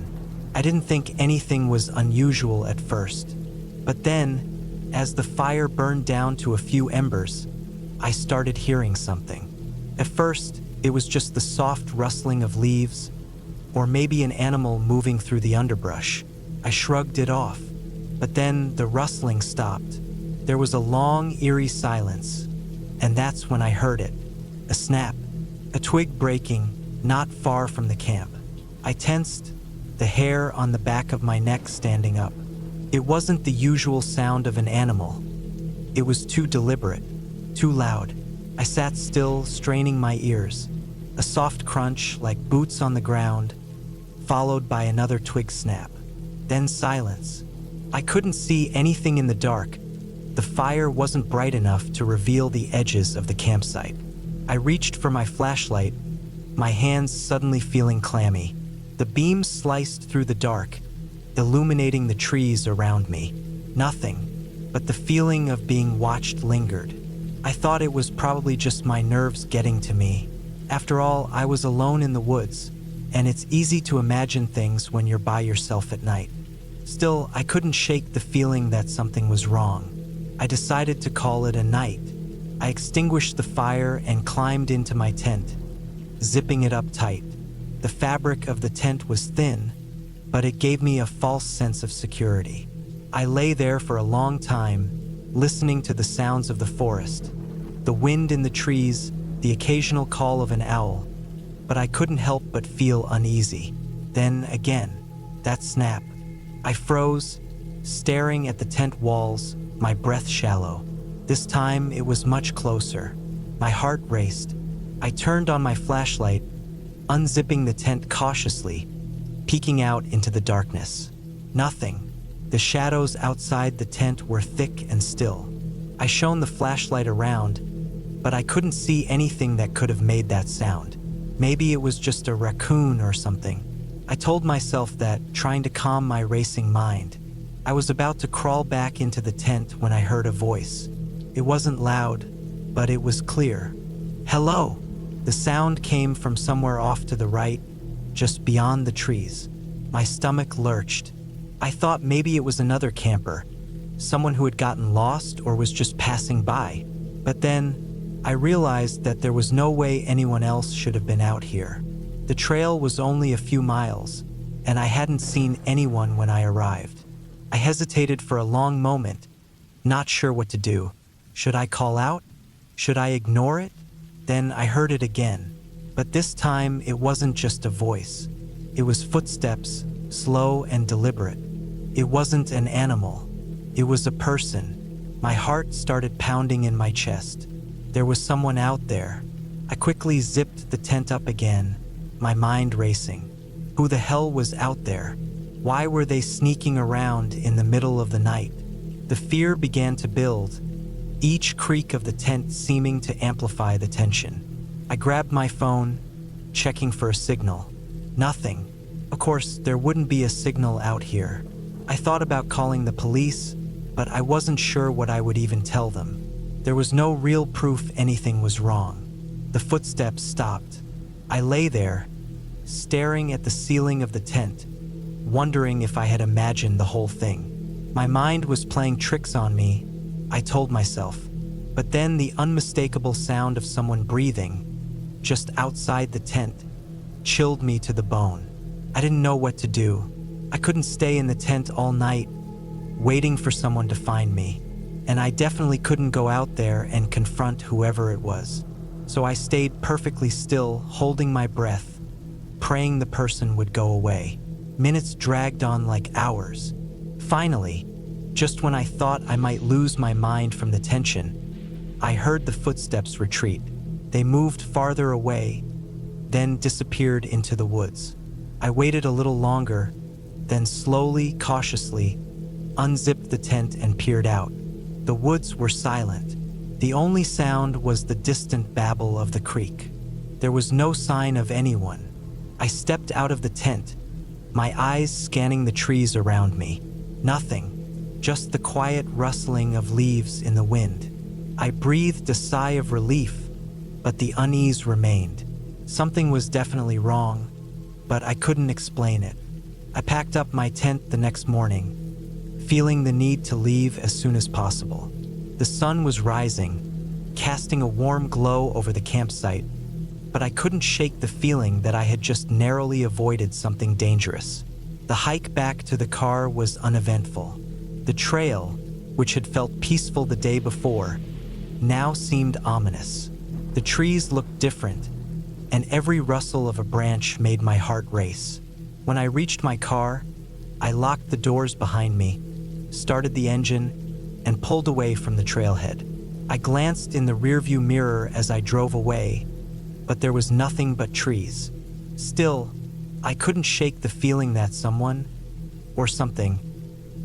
I didn't think anything was unusual at first, but then, as the fire burned down to a few embers, I started hearing something. At first, it was just the soft rustling of leaves, or maybe an animal moving through the underbrush. I shrugged it off, but then the rustling stopped. There was a long, eerie silence, and that's when I heard it. A snap, a twig breaking, not far from the camp. I tensed, the hair on the back of my neck standing up. It wasn't the usual sound of an animal. It was too deliberate. Too loud. I sat still, straining my ears. A soft crunch, like boots on the ground, followed by another twig snap. Then silence. I couldn't see anything in the dark. The fire wasn't bright enough to reveal the edges of the campsite. I reached for my flashlight, my hands suddenly feeling clammy. The beam sliced through the dark, illuminating the trees around me. Nothing, but the feeling of being watched lingered. I thought it was probably just my nerves getting to me. After all, I was alone in the woods, and it's easy to imagine things when you're by yourself at night. Still, I couldn't shake the feeling that something was wrong. I decided to call it a night. I extinguished the fire and climbed into my tent, zipping it up tight. The fabric of the tent was thin, but it gave me a false sense of security. I lay there for a long time, listening to the sounds of the forest, the wind in the trees, the occasional call of an owl, but I couldn't help but feel uneasy. Then again, that snap. I froze, staring at the tent walls, my breath shallow. This time it was much closer. My heart raced. I turned on my flashlight, unzipping the tent cautiously, peeking out into the darkness. Nothing. The shadows outside the tent were thick and still. I shone the flashlight around, but I couldn't see anything that could have made that sound. Maybe it was just a raccoon or something. I told myself that, trying to calm my racing mind. I was about to crawl back into the tent when I heard a voice. It wasn't loud, but it was clear. "Hello!" The sound came from somewhere off to the right, just beyond the trees. My stomach lurched. I thought maybe it was another camper, someone who had gotten lost or was just passing by. But then, I realized that there was no way anyone else should have been out here. The trail was only a few miles, and I hadn't seen anyone when I arrived. I hesitated for a long moment, not sure what to do. Should I call out? Should I ignore it? Then I heard it again, but this time it wasn't just a voice. It was footsteps, slow and deliberate. It wasn't an animal. It was a person. My heart started pounding in my chest. There was someone out there. I quickly zipped the tent up again, my mind racing. Who the hell was out there? Why were they sneaking around in the middle of the night? The fear began to build, each creak of the tent seeming to amplify the tension. I grabbed my phone, checking for a signal. Nothing. Of course, there wouldn't be a signal out here. I thought about calling the police, but I wasn't sure what I would even tell them. There was no real proof anything was wrong. The footsteps stopped. I lay there, staring at the ceiling of the tent, wondering if I had imagined the whole thing. My mind was playing tricks on me, I told myself. But then the unmistakable sound of someone breathing, just outside the tent, chilled me to the bone. I didn't know what to do. I couldn't stay in the tent all night, waiting for someone to find me. And I definitely couldn't go out there and confront whoever it was. So I stayed perfectly still, holding my breath, praying the person would go away. Minutes dragged on like hours. Finally, just when I thought I might lose my mind from the tension, I heard the footsteps retreat. They moved farther away, then disappeared into the woods. I waited a little longer, then slowly, cautiously, unzipped the tent and peered out. The woods were silent. The only sound was the distant babble of the creek. There was no sign of anyone. I stepped out of the tent, my eyes scanning the trees around me. Nothing, just the quiet rustling of leaves in the wind. I breathed a sigh of relief, but the unease remained. Something was definitely wrong, but I couldn't explain it. I packed up my tent the next morning, feeling the need to leave as soon as possible. The sun was rising, casting a warm glow over the campsite, but I couldn't shake the feeling that I had just narrowly avoided something dangerous. The hike back to the car was uneventful. The trail, which had felt peaceful the day before, now seemed ominous. The trees looked different, and every rustle of a branch made my heart race. When I reached my car, I locked the doors behind me, started the engine, and pulled away from the trailhead. I glanced in the rearview mirror as I drove away, but there was nothing but trees. Still, I couldn't shake the feeling that someone, or something,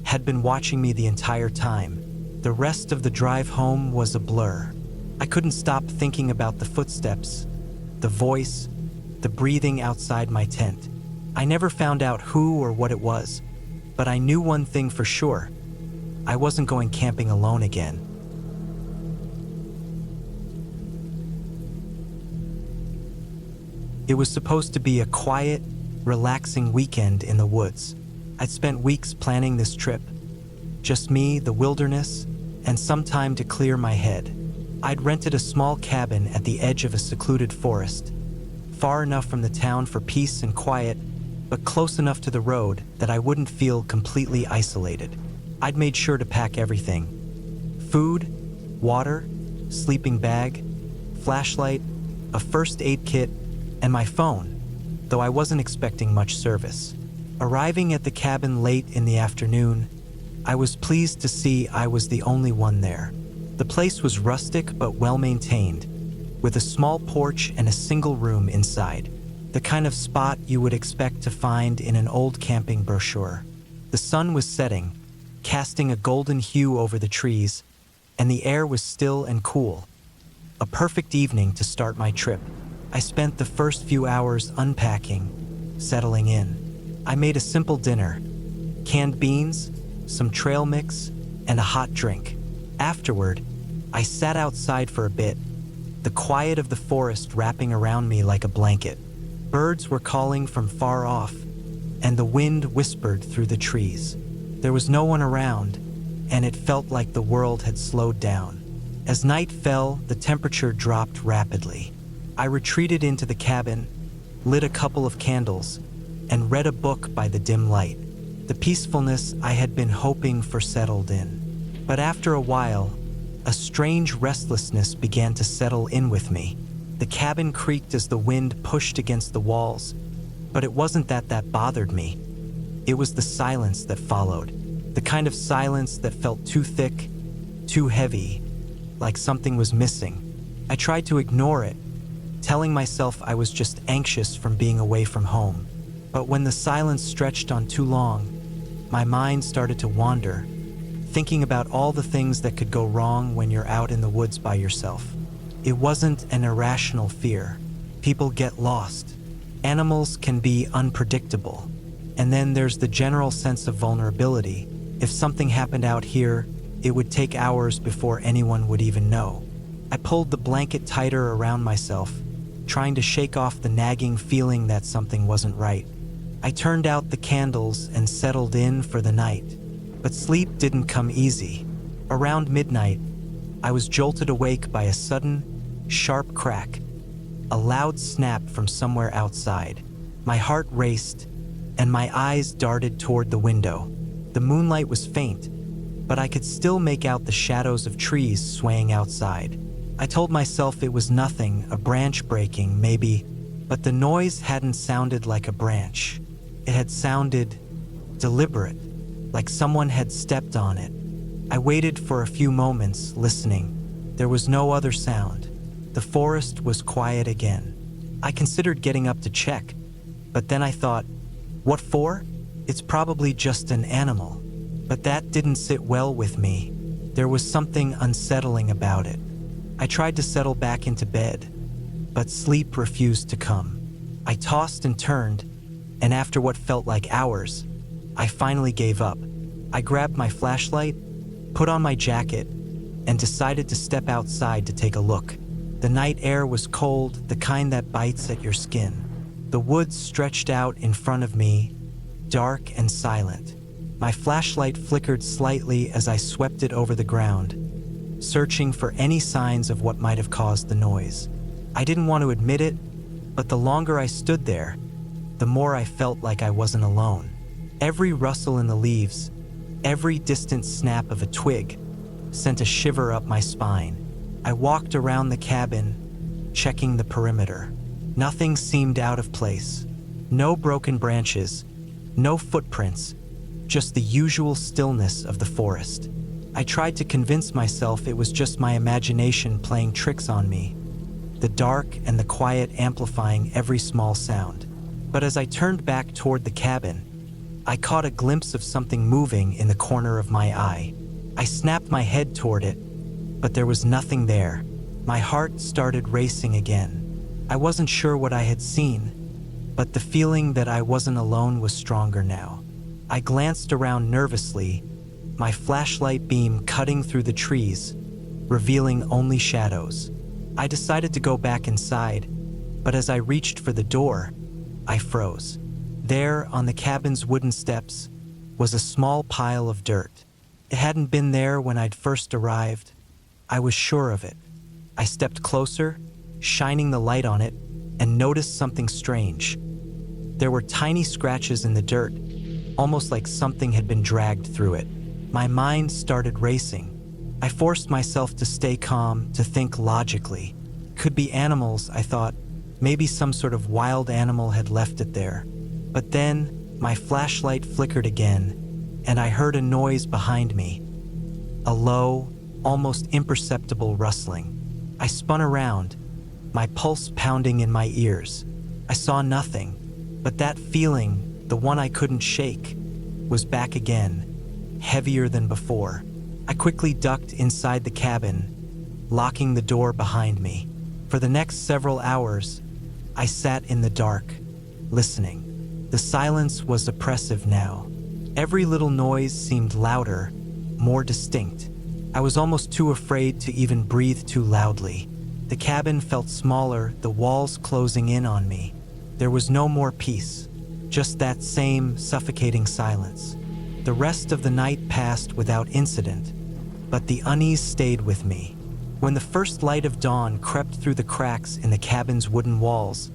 had been watching me the entire time. The rest of the drive home was a blur. I couldn't stop thinking about the footsteps, the voice, the breathing outside my tent. I never found out who or what it was, but I knew one thing for sure. I wasn't going camping alone again. It was supposed to be a quiet, relaxing weekend in the woods. I'd spent weeks planning this trip. Just me, the wilderness, and some time to clear my head. I'd rented a small cabin at the edge of a secluded forest, far enough from the town for peace and quiet, but close enough to the road that I wouldn't feel completely isolated. I'd made sure to pack everything: food, water, sleeping bag, flashlight, a first aid kit, and my phone, though I wasn't expecting much service. Arriving at the cabin late in the afternoon, I was pleased to see I was the only one there. The place was rustic but well-maintained, with a small porch and a single room inside, the kind of spot you would expect to find in an old camping brochure. The sun was setting, casting a golden hue over the trees, and the air was still and cool. A perfect evening to start my trip. I spent the first few hours unpacking, settling in. I made a simple dinner: canned beans, some trail mix, and a hot drink. Afterward, I sat outside for a bit, the quiet of the forest wrapping around me like a blanket. Birds were calling from far off, and the wind whispered through the trees. There was no one around, and it felt like the world had slowed down. As night fell, the temperature dropped rapidly. I retreated into the cabin, lit a couple of candles, and read a book by the dim light. The peacefulness I had been hoping for settled in. But after a while, a strange restlessness began to settle in with me. The cabin creaked as the wind pushed against the walls, but it wasn't that bothered me. It was the silence that followed, the kind of silence that felt too thick, too heavy, like something was missing. I tried to ignore it, telling myself I was just anxious from being away from home. But when the silence stretched on too long, my mind started to wander, thinking about all the things that could go wrong when you're out in the woods by yourself. It wasn't an irrational fear. People get lost. Animals can be unpredictable. And then there's the general sense of vulnerability. If something happened out here, it would take hours before anyone would even know. I pulled the blanket tighter around myself, trying to shake off the nagging feeling that something wasn't right. I turned out the candles and settled in for the night. But sleep didn't come easy. Around midnight, I was jolted awake by a sudden, sharp crack, a loud snap from somewhere outside. My heart raced, and my eyes darted toward the window. The moonlight was faint, but I could still make out the shadows of trees swaying outside. I told myself it was nothing, a branch breaking, maybe, but the noise hadn't sounded like a branch. It had sounded deliberate, like someone had stepped on it. I waited for a few moments, listening. There was no other sound. The forest was quiet again. I considered getting up to check, but then I thought, what for? It's probably just an animal. But that didn't sit well with me. There was something unsettling about it. I tried to settle back into bed, but sleep refused to come. I tossed and turned, and after what felt like hours, I finally gave up. I grabbed my flashlight, put on my jacket, and decided to step outside to take a look. The night air was cold, the kind that bites at your skin. The woods stretched out in front of me, dark and silent. My flashlight flickered slightly as I swept it over the ground, searching for any signs of what might have caused the noise. I didn't want to admit it, but the longer I stood there, the more I felt like I wasn't alone. Every rustle in the leaves, every distant snap of a twig, sent a shiver up my spine. I walked around the cabin, checking the perimeter. Nothing seemed out of place. No broken branches, no footprints, just the usual stillness of the forest. I tried to convince myself it was just my imagination playing tricks on me, the dark and the quiet amplifying every small sound. But as I turned back toward the cabin, I caught a glimpse of something moving in the corner of my eye. I snapped my head toward it, but there was nothing there. My heart started racing again. I wasn't sure what I had seen, but the feeling that I wasn't alone was stronger now. I glanced around nervously, my flashlight beam cutting through the trees, revealing only shadows. I decided to go back inside, but as I reached for the door, I froze. There, on the cabin's wooden steps, was a small pile of dirt. It hadn't been there when I'd first arrived. I was sure of it. I stepped closer, shining the light on it, and noticed something strange. There were tiny scratches in the dirt, almost like something had been dragged through it. My mind started racing. I forced myself to stay calm, to think logically. Could be animals, I thought. Maybe some sort of wild animal had left it there. But then, my flashlight flickered again, and I heard a noise behind me. A low, almost imperceptible rustling. I spun around, my pulse pounding in my ears. I saw nothing, but that feeling, the one I couldn't shake, was back again, heavier than before. I quickly ducked inside the cabin, locking the door behind me. For the next several hours, I sat in the dark, listening. The silence was oppressive now. Every little noise seemed louder, more distinct. I was almost too afraid to even breathe too loudly. The cabin felt smaller, the walls closing in on me. There was no more peace, just that same suffocating silence. The rest of the night passed without incident, but the unease stayed with me. When the first light of dawn crept through the cracks in the cabin's wooden walls,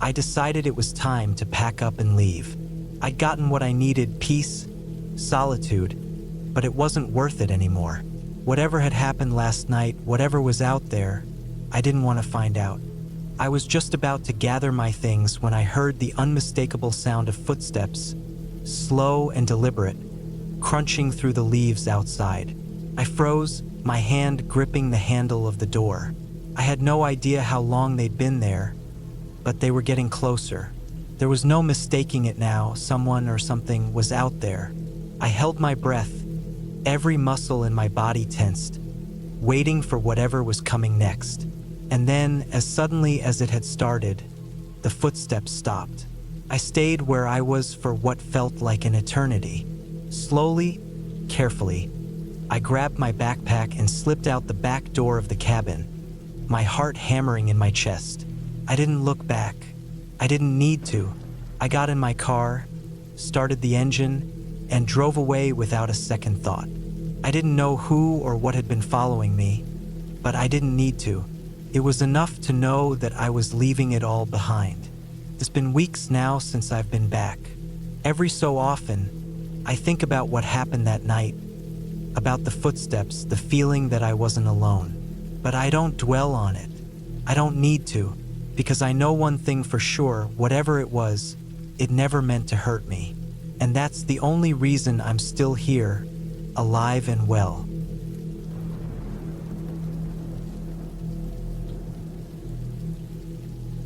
I decided it was time to pack up and leave. I'd gotten what I needed, peace, solitude, but it wasn't worth it anymore. Whatever had happened last night, whatever was out there, I didn't want to find out. I was just about to gather my things when I heard the unmistakable sound of footsteps, slow and deliberate, crunching through the leaves outside. I froze, my hand gripping the handle of the door. I had no idea how long they'd been there, but they were getting closer. There was no mistaking it now. Someone or something was out there. I held my breath, every muscle in my body tensed, waiting for whatever was coming next. And then, as suddenly as it had started, the footsteps stopped. I stayed where I was for what felt like an eternity. Slowly, carefully, I grabbed my backpack and slipped out the back door of the cabin, my heart hammering in my chest. I didn't look back. I didn't need to. I got in my car, started the engine, and drove away without a second thought. I didn't know who or what had been following me, but I didn't need to. It was enough to know that I was leaving it all behind. It's been weeks now since I've been back. Every so often, I think about what happened that night, about the footsteps, the feeling that I wasn't alone. But I don't dwell on it. I don't need to, because I know one thing for sure, whatever it was, it never meant to hurt me. And that's the only reason I'm still here, alive and well.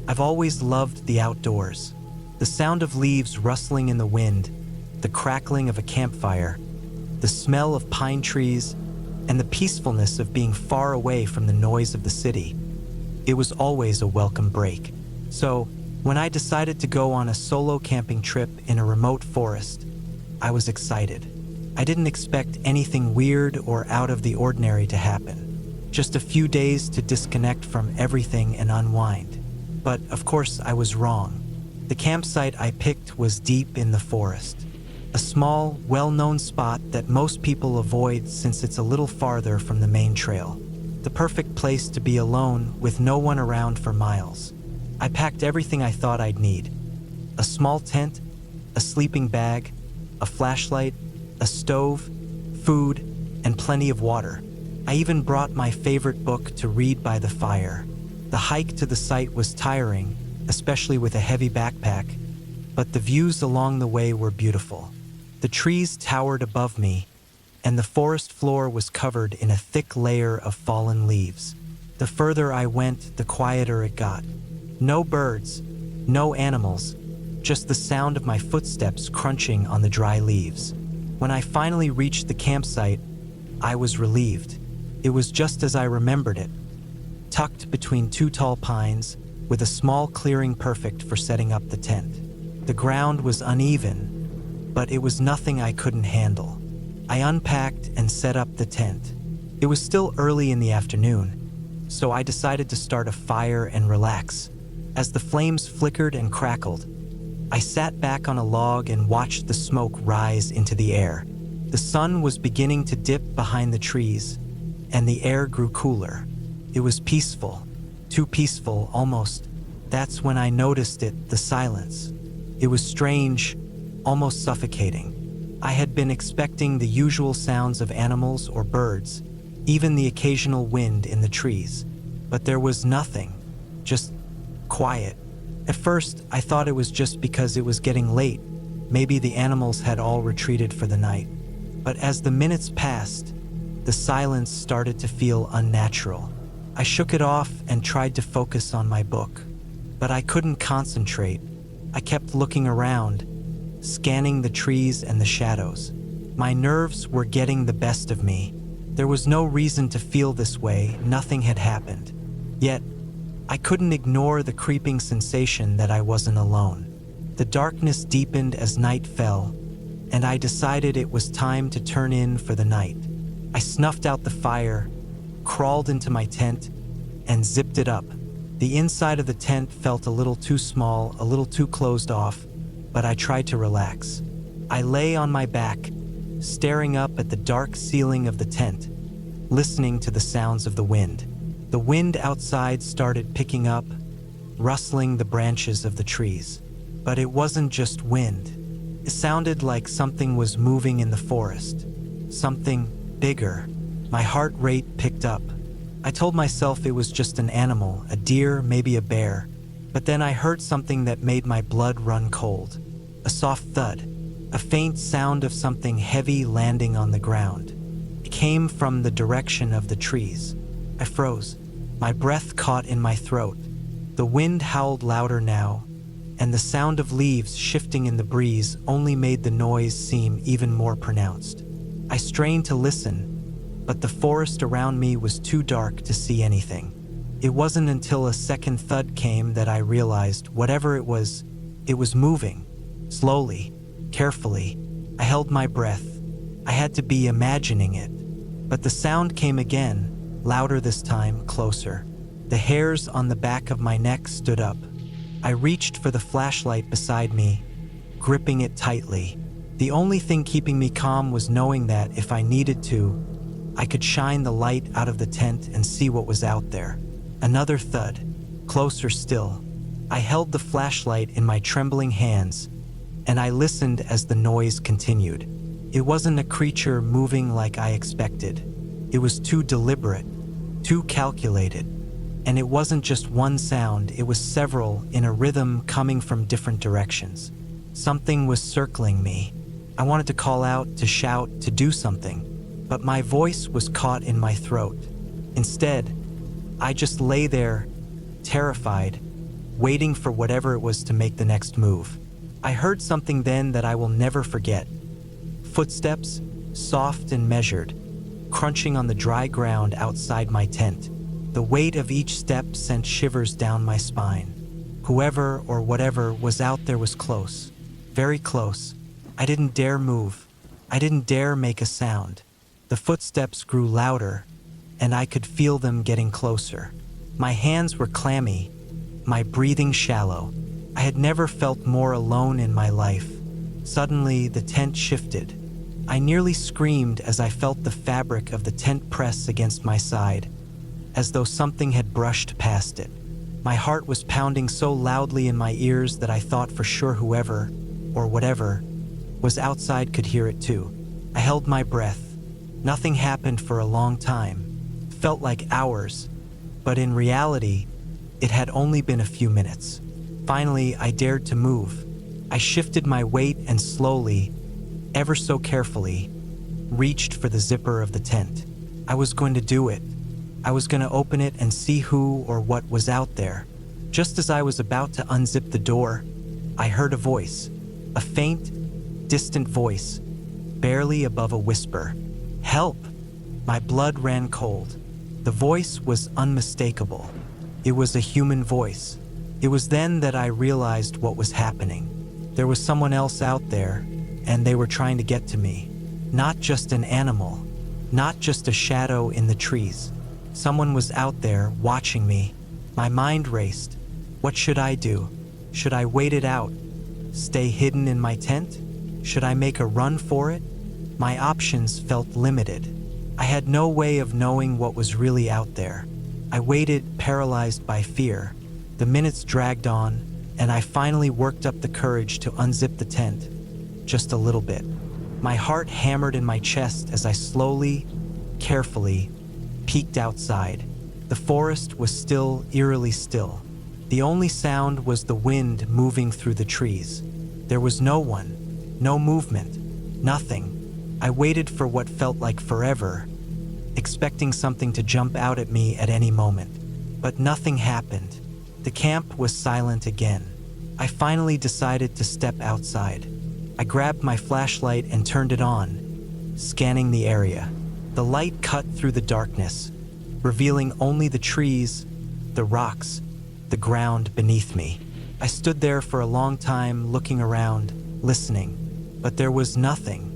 I've always loved the outdoors. The sound of leaves rustling in the wind, the crackling of a campfire, the smell of pine trees, and the peacefulness of being far away from the noise of the city. It was always a welcome break. So, when I decided to go on a solo camping trip in a remote forest, I was excited. I didn't expect anything weird or out of the ordinary to happen. Just a few days to disconnect from everything and unwind. But, of course, I was wrong. The campsite I picked was deep in the forest. A small, well-known spot that most people avoid since it's a little farther from the main trail. The perfect place to be alone with no one around for miles. I packed everything I thought I'd need. A small tent, a sleeping bag, a flashlight, a stove, food, and plenty of water. I even brought my favorite book to read by the fire. The hike to the site was tiring, especially with a heavy backpack, but the views along the way were beautiful. The trees towered above me, and the forest floor was covered in a thick layer of fallen leaves. The further I went, the quieter it got. No birds, no animals, just the sound of my footsteps crunching on the dry leaves. When I finally reached the campsite, I was relieved. It was just as I remembered it, tucked between two tall pines, with a small clearing perfect for setting up the tent. The ground was uneven, but it was nothing I couldn't handle. I unpacked and set up the tent. It was still early in the afternoon, so I decided to start a fire and relax. As the flames flickered and crackled, I sat back on a log and watched the smoke rise into the air. The sun was beginning to dip behind the trees, and the air grew cooler. It was peaceful, too peaceful almost. That's when I noticed it, the silence. It was strange, almost suffocating. I had been expecting the usual sounds of animals or birds, even the occasional wind in the trees. But there was nothing, just quiet. At first, I thought it was just because it was getting late. Maybe the animals had all retreated for the night. But as the minutes passed, the silence started to feel unnatural. I shook it off and tried to focus on my book, but I couldn't concentrate. I kept looking around, scanning the trees and the shadows. My nerves were getting the best of me. There was no reason to feel this way, nothing had happened. Yet, I couldn't ignore the creeping sensation that I wasn't alone. The darkness deepened as night fell, and I decided it was time to turn in for the night. I snuffed out the fire, crawled into my tent, and zipped it up. The inside of the tent felt a little too small, a little too closed off, but I tried to relax. I lay on my back, staring up at the dark ceiling of the tent, listening to the sounds of the wind. The wind outside started picking up, rustling the branches of the trees. But it wasn't just wind. It sounded like something was moving in the forest. Something bigger. My heart rate picked up. I told myself it was just an animal, a deer, maybe a bear. But then I heard something that made my blood run cold. A soft thud, a faint sound of something heavy landing on the ground. It came from the direction of the trees. I froze. My breath caught in my throat. The wind howled louder now, and the sound of leaves shifting in the breeze only made the noise seem even more pronounced. I strained to listen, but the forest around me was too dark to see anything. It wasn't until a second thud came that I realized whatever it was moving. Slowly, carefully. I held my breath. I had to be imagining it. But the sound came again, louder this time, closer. The hairs on the back of my neck stood up. I reached for the flashlight beside me, gripping it tightly. The only thing keeping me calm was knowing that if I needed to, I could shine the light out of the tent and see what was out there. Another thud, closer still. I held the flashlight in my trembling hands, and I listened as the noise continued. It wasn't a creature moving like I expected. It was too deliberate, too calculated. And it wasn't just one sound, it was several in a rhythm coming from different directions. Something was circling me. I wanted to call out, to shout, to do something, but my voice was caught in my throat. Instead, I just lay there, terrified, waiting for whatever it was to make the next move. I heard something then that I will never forget. Footsteps, soft and measured, crunching on the dry ground outside my tent. The weight of each step sent shivers down my spine. Whoever or whatever was out there was close, very close. I didn't dare move. I didn't dare make a sound. The footsteps grew louder, and I could feel them getting closer. My hands were clammy, my breathing shallow. I had never felt more alone in my life. Suddenly, the tent shifted. I nearly screamed as I felt the fabric of the tent press against my side, as though something had brushed past it. My heart was pounding so loudly in my ears that I thought for sure whoever, or whatever, was outside could hear it too. I held my breath. Nothing happened for a long time. It felt like hours, but in reality, it had only been a few minutes. Finally, I dared to move. I shifted my weight and slowly, ever so carefully, reached for the zipper of the tent. I was going to do it. I was going to open it and see who or what was out there. Just as I was about to unzip the door, I heard a voice, a faint, distant voice, barely above a whisper. Help! My blood ran cold. The voice was unmistakable. It was a human voice. It was then that I realized what was happening. There was someone else out there, and they were trying to get to me. Not just an animal, not just a shadow in the trees. Someone was out there watching me. My mind raced. What should I do? Should I wait it out? Stay hidden in my tent? Should I make a run for it? My options felt limited. I had no way of knowing what was really out there. I waited, paralyzed by fear. The minutes dragged on, and I finally worked up the courage to unzip the tent. Just a little bit. My heart hammered in my chest as I slowly, carefully, peeked outside. The forest was still, eerily still. The only sound was the wind moving through the trees. There was no one, no movement, nothing. I waited for what felt like forever, expecting something to jump out at me at any moment. But nothing happened. The camp was silent again. I finally decided to step outside. I grabbed my flashlight and turned it on, scanning the area. The light cut through the darkness, revealing only the trees, the rocks, the ground beneath me. I stood there for a long time, looking around, listening, but there was nothing.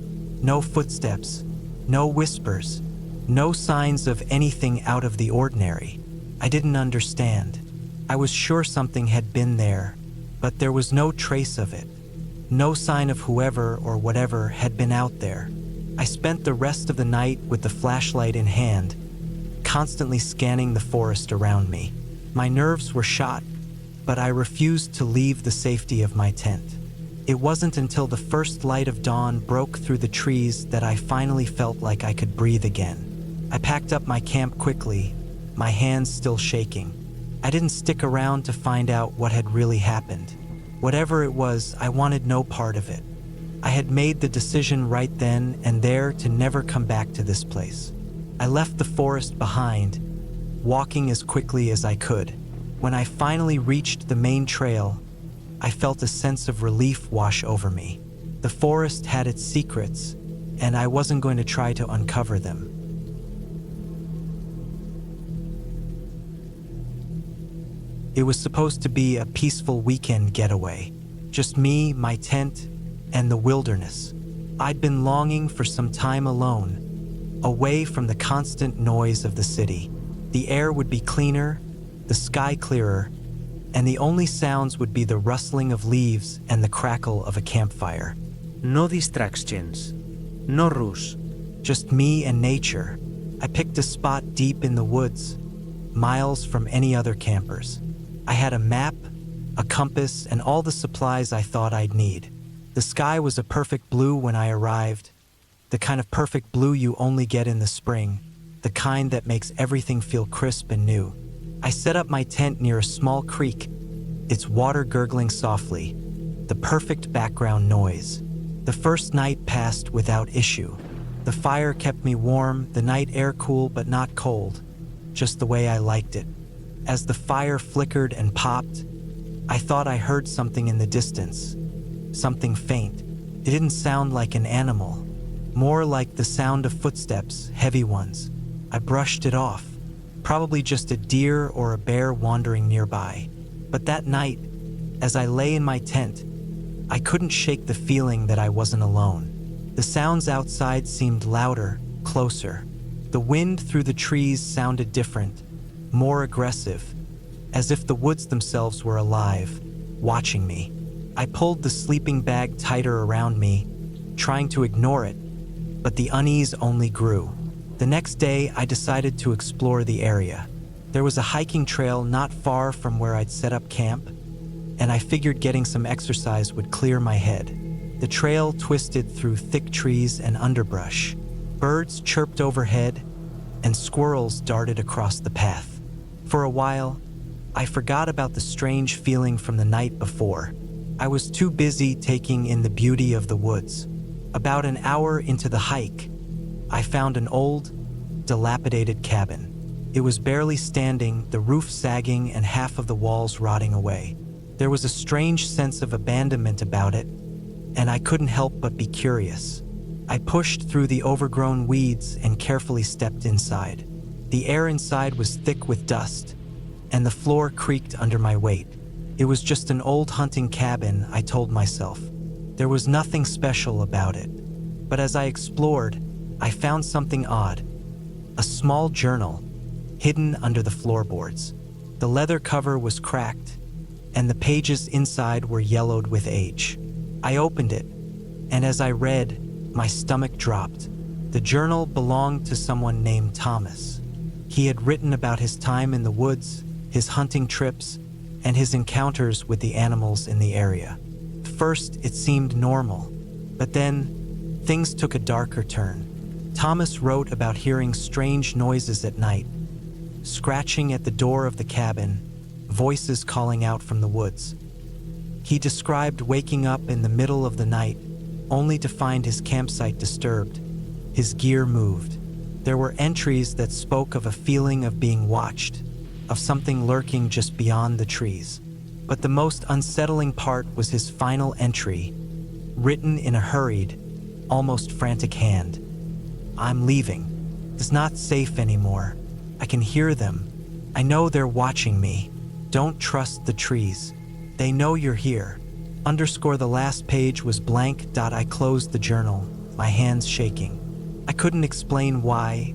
No footsteps, no whispers, no signs of anything out of the ordinary. I didn't understand. I was sure something had been there, but there was no trace of it. No sign of whoever or whatever had been out there. I spent the rest of the night with the flashlight in hand, constantly scanning the forest around me. My nerves were shot, but I refused to leave the safety of my tent. It wasn't until the first light of dawn broke through the trees that I finally felt like I could breathe again. I packed up my camp quickly, my hands still shaking. I didn't stick around to find out what had really happened. Whatever it was, I wanted no part of it. I had made the decision right then and there to never come back to this place. I left the forest behind, walking as quickly as I could. When I finally reached the main trail, I felt a sense of relief wash over me. The forest had its secrets, and I wasn't going to try to uncover them. It was supposed to be a peaceful weekend getaway. Just me, my tent, and the wilderness. I'd been longing for some time alone, away from the constant noise of the city. The air would be cleaner, the sky clearer, and the only sounds would be the rustling of leaves and the crackle of a campfire. No distractions. No rush. Just me and nature. I picked a spot deep in the woods, miles from any other campers. I had a map, a compass, and all the supplies I thought I'd need. The sky was a perfect blue when I arrived, the kind of perfect blue you only get in the spring, the kind that makes everything feel crisp and new. I set up my tent near a small creek, its water gurgling softly, the perfect background noise. The first night passed without issue. The fire kept me warm, the night air cool but not cold, just the way I liked it. As the fire flickered and popped, I thought I heard something in the distance, something faint. It didn't sound like an animal, more like the sound of footsteps, heavy ones. I brushed it off, probably just a deer or a bear wandering nearby. But that night, as I lay in my tent, I couldn't shake the feeling that I wasn't alone. The sounds outside seemed louder, closer. The wind through the trees sounded different, more aggressive, as if the woods themselves were alive, watching me. I pulled the sleeping bag tighter around me, trying to ignore it, but the unease only grew. The next day, I decided to explore the area. There was a hiking trail not far from where I'd set up camp, and I figured getting some exercise would clear my head. The trail twisted through thick trees and underbrush. Birds chirped overhead, and squirrels darted across the path. For a while, I forgot about the strange feeling from the night before. I was too busy taking in the beauty of the woods. About an hour into the hike, I found an old, dilapidated cabin. It was barely standing, the roof sagging and half of the walls rotting away. There was a strange sense of abandonment about it, and I couldn't help but be curious. I pushed through the overgrown weeds and carefully stepped inside. The air inside was thick with dust, and the floor creaked under my weight. It was just an old hunting cabin, I told myself. There was nothing special about it. But as I explored, I found something odd. A small journal, hidden under the floorboards. The leather cover was cracked, and the pages inside were yellowed with age. I opened it, and as I read, my stomach dropped. The journal belonged to someone named Thomas. He had written about his time in the woods, his hunting trips, and his encounters with the animals in the area. At first, it seemed normal, but then things took a darker turn. Thomas wrote about hearing strange noises at night, scratching at the door of the cabin, voices calling out from the woods. He described waking up in the middle of the night, only to find his campsite disturbed, his gear moved. There were entries that spoke of a feeling of being watched, of something lurking just beyond the trees. But the most unsettling part was his final entry, written in a hurried, almost frantic hand. "I'm leaving. It's not safe anymore. I can hear them. I know they're watching me. Don't trust the trees. They know you're here." Underscore the last page was blank. I closed the journal, my hands shaking. I couldn't explain why,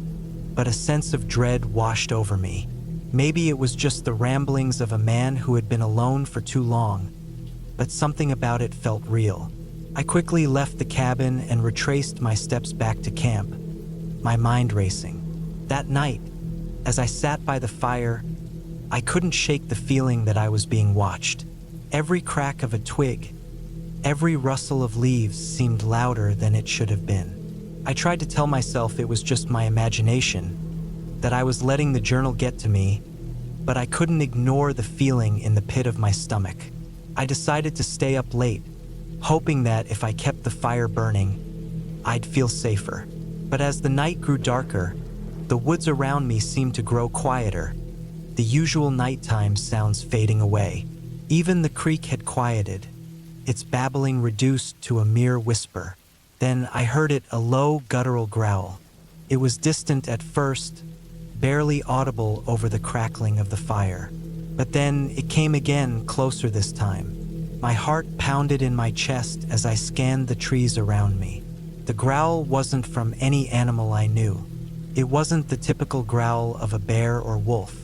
but a sense of dread washed over me. Maybe it was just the ramblings of a man who had been alone for too long, but something about it felt real. I quickly left the cabin and retraced my steps back to camp, my mind racing. That night, as I sat by the fire, I couldn't shake the feeling that I was being watched. Every crack of a twig, every rustle of leaves seemed louder than it should have been. I tried to tell myself it was just my imagination, that I was letting the journal get to me, but I couldn't ignore the feeling in the pit of my stomach. I decided to stay up late, hoping that if I kept the fire burning, I'd feel safer. But as the night grew darker, the woods around me seemed to grow quieter, the usual nighttime sounds fading away. Even the creek had quieted, its babbling reduced to a mere whisper. Then I heard it, a low, guttural growl. It was distant at first, barely audible over the crackling of the fire. But then it came again, closer this time. My heart pounded in my chest as I scanned the trees around me. The growl wasn't from any animal I knew. It wasn't the typical growl of a bear or wolf.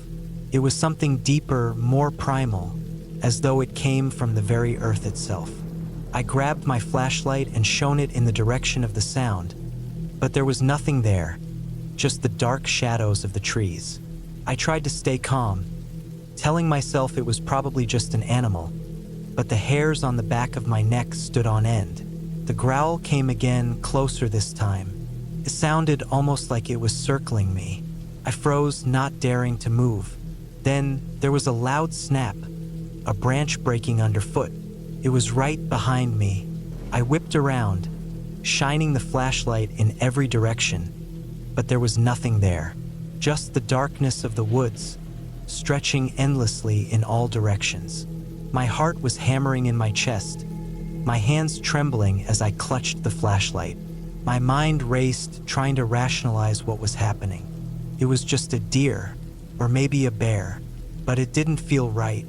It was something deeper, more primal, as though it came from the very earth itself. I grabbed my flashlight and shone it in the direction of the sound, but there was nothing there, just the dark shadows of the trees. I tried to stay calm, telling myself it was probably just an animal, but the hairs on the back of my neck stood on end. The growl came again, closer this time. It sounded almost like it was circling me. I froze, not daring to move. Then there was a loud snap, a branch breaking underfoot. It was right behind me. I whipped around, shining the flashlight in every direction, but there was nothing there. Just the darkness of the woods, stretching endlessly in all directions. My heart was hammering in my chest, my hands trembling as I clutched the flashlight. My mind raced, trying to rationalize what was happening. It was just a deer, or maybe a bear, but it didn't feel right.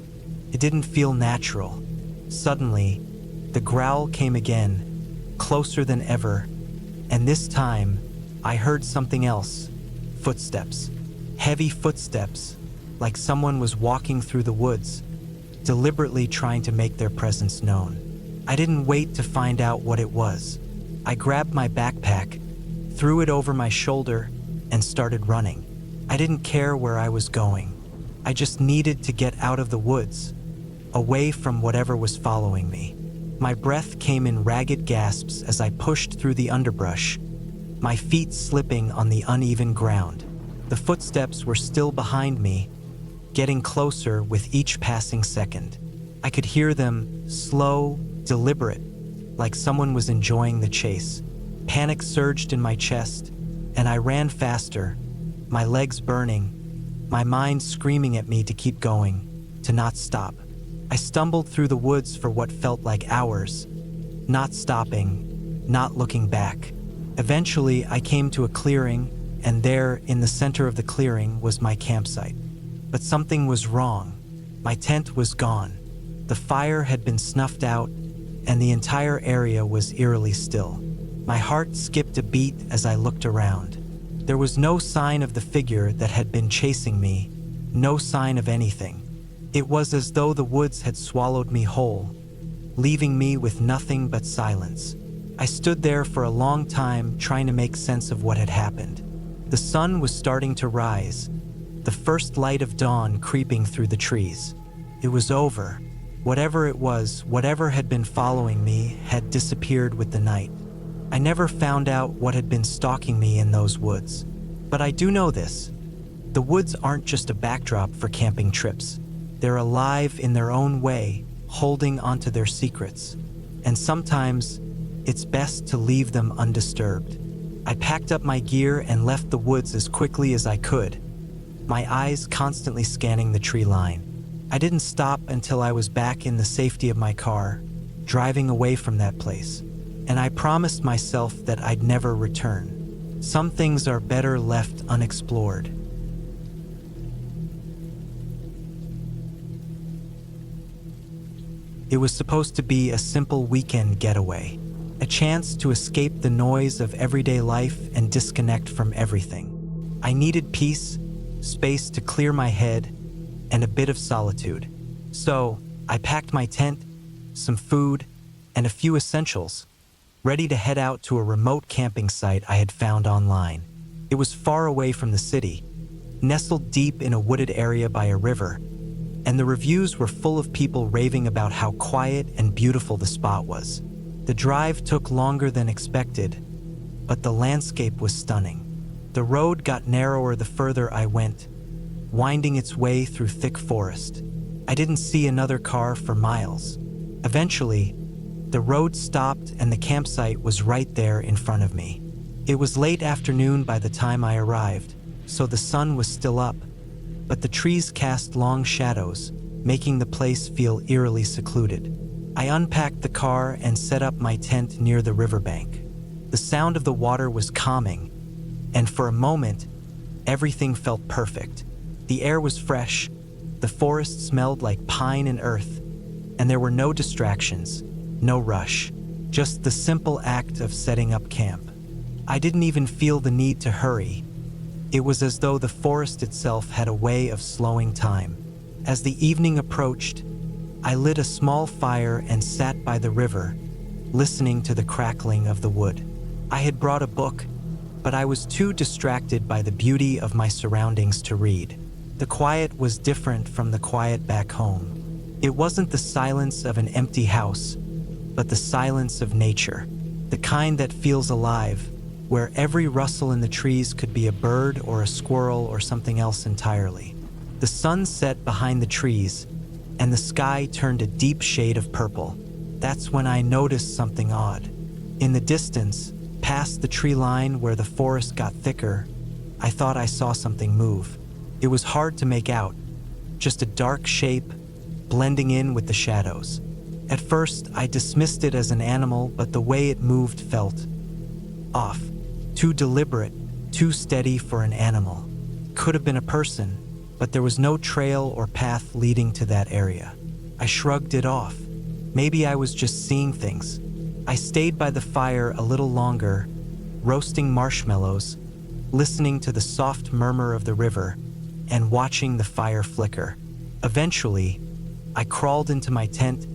It didn't feel natural. Suddenly, the growl came again, closer than ever, and this time, I heard something else. Footsteps. Heavy footsteps, like someone was walking through the woods, deliberately trying to make their presence known. I didn't wait to find out what it was. I grabbed my backpack, threw it over my shoulder, and started running. I didn't care where I was going. I just needed to get out of the woods, away from whatever was following me. My breath came in ragged gasps as I pushed through the underbrush, my feet slipping on the uneven ground. The footsteps were still behind me, getting closer with each passing second. I could hear them, slow, deliberate, like someone was enjoying the chase. Panic surged in my chest, and I ran faster, my legs burning, my mind screaming at me to keep going, to not stop. I stumbled through the woods for what felt like hours, not stopping, not looking back. Eventually, I came to a clearing, and there, in the center of the clearing, was my campsite. But something was wrong. My tent was gone. The fire had been snuffed out, and the entire area was eerily still. My heart skipped a beat as I looked around. There was no sign of the figure that had been chasing me, no sign of anything. It was as though the woods had swallowed me whole, leaving me with nothing but silence. I stood there for a long time trying to make sense of what had happened. The sun was starting to rise, the first light of dawn creeping through the trees. It was over. Whatever it was, whatever had been following me, had disappeared with the night. I never found out what had been stalking me in those woods. But I do know this. The woods aren't just a backdrop for camping trips. They're alive in their own way, holding onto their secrets. And sometimes, it's best to leave them undisturbed. I packed up my gear and left the woods as quickly as I could, my eyes constantly scanning the tree line. I didn't stop until I was back in the safety of my car, driving away from that place. And I promised myself that I'd never return. Some things are better left unexplored. It was supposed to be a simple weekend getaway, a chance to escape the noise of everyday life and disconnect from everything. I needed peace, space to clear my head, and a bit of solitude. So, I packed my tent, some food, and a few essentials, ready to head out to a remote camping site I had found online. It was far away from the city, nestled deep in a wooded area by a river, and the reviews were full of people raving about how quiet and beautiful the spot was. The drive took longer than expected, but the landscape was stunning. The road got narrower the further I went, winding its way through thick forest. I didn't see another car for miles. Eventually, the road stopped and the campsite was right there in front of me. It was late afternoon by the time I arrived, so the sun was still up, but the trees cast long shadows, making the place feel eerily secluded. I unpacked the car and set up my tent near the riverbank. The sound of the water was calming, and for a moment, everything felt perfect. The air was fresh, the forest smelled like pine and earth, and there were no distractions, no rush, just the simple act of setting up camp. I didn't even feel the need to hurry. It was as though the forest itself had a way of slowing time. As the evening approached, I lit a small fire and sat by the river, listening to the crackling of the wood. I had brought a book, but I was too distracted by the beauty of my surroundings to read. The quiet was different from the quiet back home. It wasn't the silence of an empty house, but the silence of nature, the kind that feels alive, where every rustle in the trees could be a bird or a squirrel or something else entirely. The sun set behind the trees, and the sky turned a deep shade of purple. That's when I noticed something odd. In the distance, past the tree line where the forest got thicker, I thought I saw something move. It was hard to make out, just a dark shape blending in with the shadows. At first, I dismissed it as an animal, but the way it moved felt off. Too deliberate, too steady for an animal. Could have been a person, but there was no trail or path leading to that area. I shrugged it off. Maybe I was just seeing things. I stayed by the fire a little longer, roasting marshmallows, listening to the soft murmur of the river, and watching the fire flicker. Eventually, I crawled into my tent,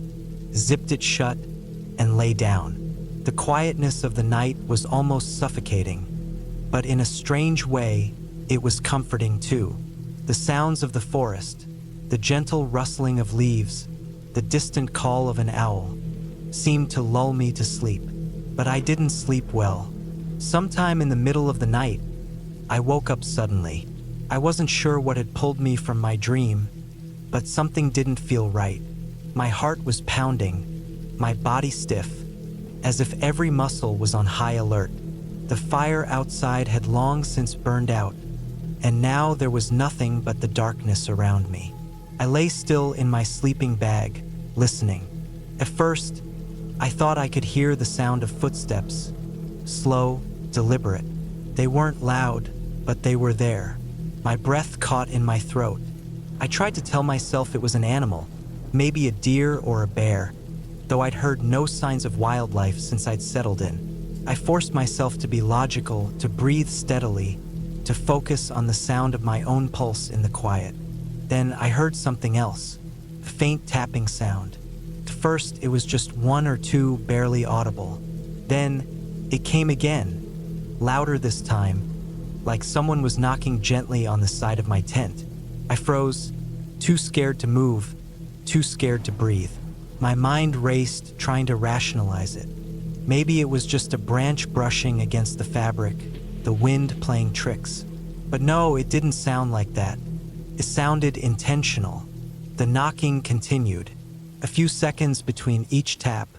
zipped it shut, and lay down. The quietness of the night was almost suffocating, but in a strange way, it was comforting too. The sounds of the forest, the gentle rustling of leaves, the distant call of an owl, seemed to lull me to sleep. But I didn't sleep well. Sometime in the middle of the night, I woke up suddenly. I wasn't sure what had pulled me from my dream, but something didn't feel right. My heart was pounding, my body stiff, as if every muscle was on high alert. The fire outside had long since burned out, and now there was nothing but the darkness around me. I lay still in my sleeping bag, listening. At first, I thought I could hear the sound of footsteps, slow, deliberate. They weren't loud, but they were there. My breath caught in my throat. I tried to tell myself it was an animal, maybe a deer or a bear, though I'd heard no signs of wildlife since I'd settled in. I forced myself to be logical, to breathe steadily, to focus on the sound of my own pulse in the quiet. Then I heard something else, a faint tapping sound. At first, it was just one or two, barely audible. Then it came again, louder this time, like someone was knocking gently on the side of my tent. I froze, too scared to move, too scared to breathe. My mind raced, trying to rationalize it. Maybe it was just a branch brushing against the fabric, the wind playing tricks. But no, it didn't sound like that. It sounded intentional. The knocking continued, a few seconds between each tap,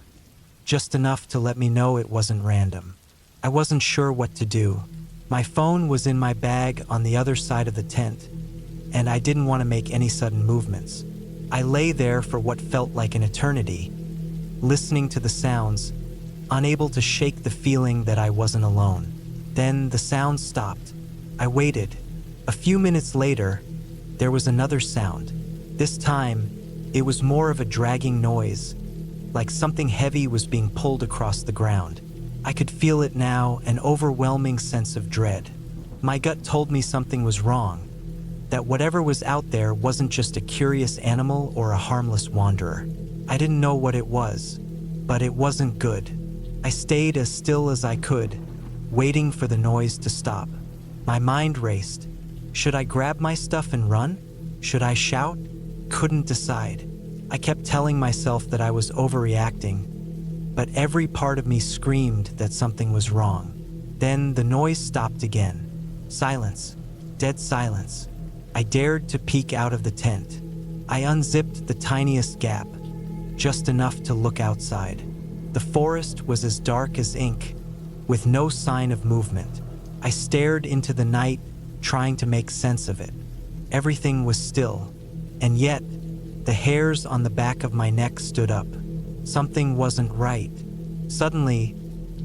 just enough to let me know it wasn't random. I wasn't sure what to do. My phone was in my bag on the other side of the tent, and I didn't want to make any sudden movements. I lay there for what felt like an eternity, listening to the sounds, unable to shake the feeling that I wasn't alone. Then the sound stopped. I waited. A few minutes later, there was another sound. This time, it was more of a dragging noise, like something heavy was being pulled across the ground. I could feel it now, an overwhelming sense of dread. My gut told me something was wrong, that whatever was out there wasn't just a curious animal or a harmless wanderer. I didn't know what it was, but it wasn't good. I stayed as still as I could, waiting for the noise to stop. My mind raced. Should I grab my stuff and run? Should I shout? Couldn't decide. I kept telling myself that I was overreacting, but every part of me screamed that something was wrong. Then the noise stopped again. Silence. Dead silence. I dared to peek out of the tent. I unzipped the tiniest gap, just enough to look outside. The forest was as dark as ink, with no sign of movement. I stared into the night, trying to make sense of it. Everything was still, and yet, the hairs on the back of my neck stood up. Something wasn't right. Suddenly,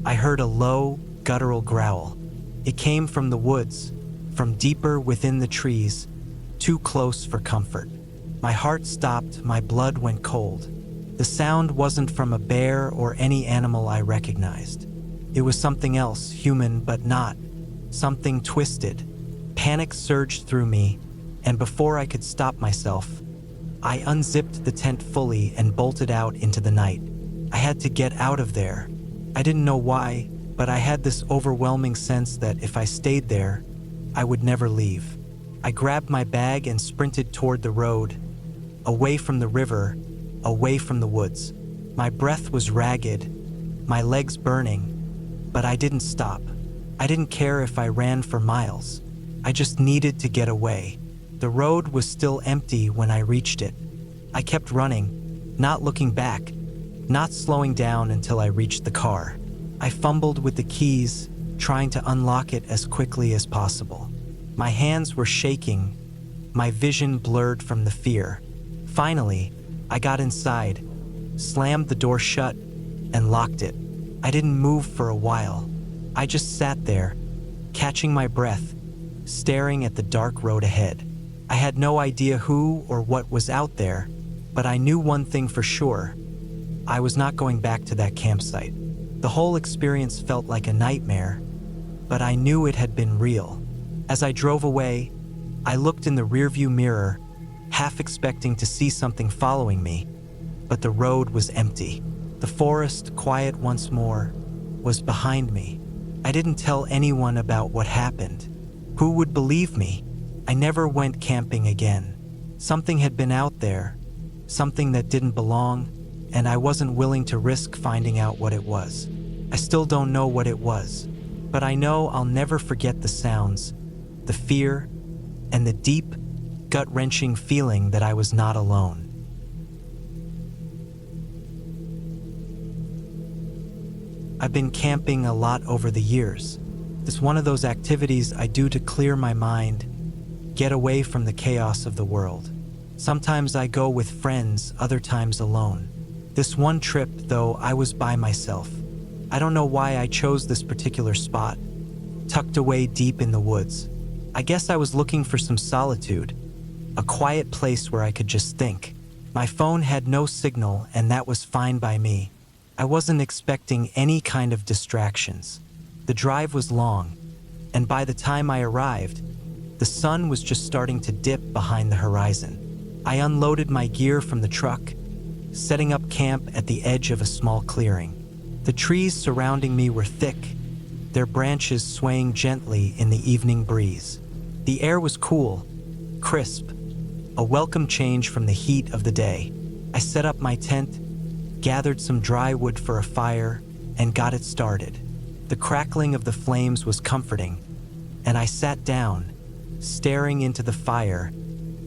I heard a low, guttural growl. It came from the woods, from deeper within the trees, too close for comfort. My heart stopped, my blood went cold. The sound wasn't from a bear or any animal I recognized. It was something else, human but not. Something twisted. Panic surged through me, and before I could stop myself, I unzipped the tent fully and bolted out into the night. I had to get out of there. I didn't know why, but I had this overwhelming sense that if I stayed there, I would never leave. I grabbed my bag and sprinted toward the road, away from the river, away from the woods. My breath was ragged, my legs burning, but I didn't stop. I didn't care if I ran for miles. I just needed to get away. The road was still empty when I reached it. I kept running, not looking back, not slowing down until I reached the car. I fumbled with the keys, trying to unlock it as quickly as possible. My hands were shaking, my vision blurred from the fear. Finally, I got inside, slammed the door shut, and locked it. I didn't move for a while. I just sat there, catching my breath, staring at the dark road ahead. I had no idea who or what was out there, but I knew one thing for sure. I was not going back to that campsite. The whole experience felt like a nightmare, but I knew it had been real. As I drove away, I looked in the rearview mirror, half expecting to see something following me, but the road was empty. The forest, quiet once more, was behind me. I didn't tell anyone about what happened. Who would believe me? I never went camping again. Something had been out there, something that didn't belong, and I wasn't willing to risk finding out what it was. I still don't know what it was, but I know I'll never forget the sounds, the fear, and the deep, gut-wrenching feeling that I was not alone. I've been camping a lot over the years. It's one of those activities I do to clear my mind, get away from the chaos of the world. Sometimes I go with friends, other times alone. This one trip, though, I was by myself. I don't know why I chose this particular spot, tucked away deep in the woods. I guess I was looking for some solitude, a quiet place where I could just think. My phone had no signal, and that was fine by me. I wasn't expecting any kind of distractions. The drive was long, and by the time I arrived, the sun was just starting to dip behind the horizon. I unloaded my gear from the truck, setting up camp at the edge of a small clearing. The trees surrounding me were thick, their branches swaying gently in the evening breeze. The air was cool, crisp, a welcome change from the heat of the day. I set up my tent, gathered some dry wood for a fire, and got it started. The crackling of the flames was comforting, and I sat down, staring into the fire,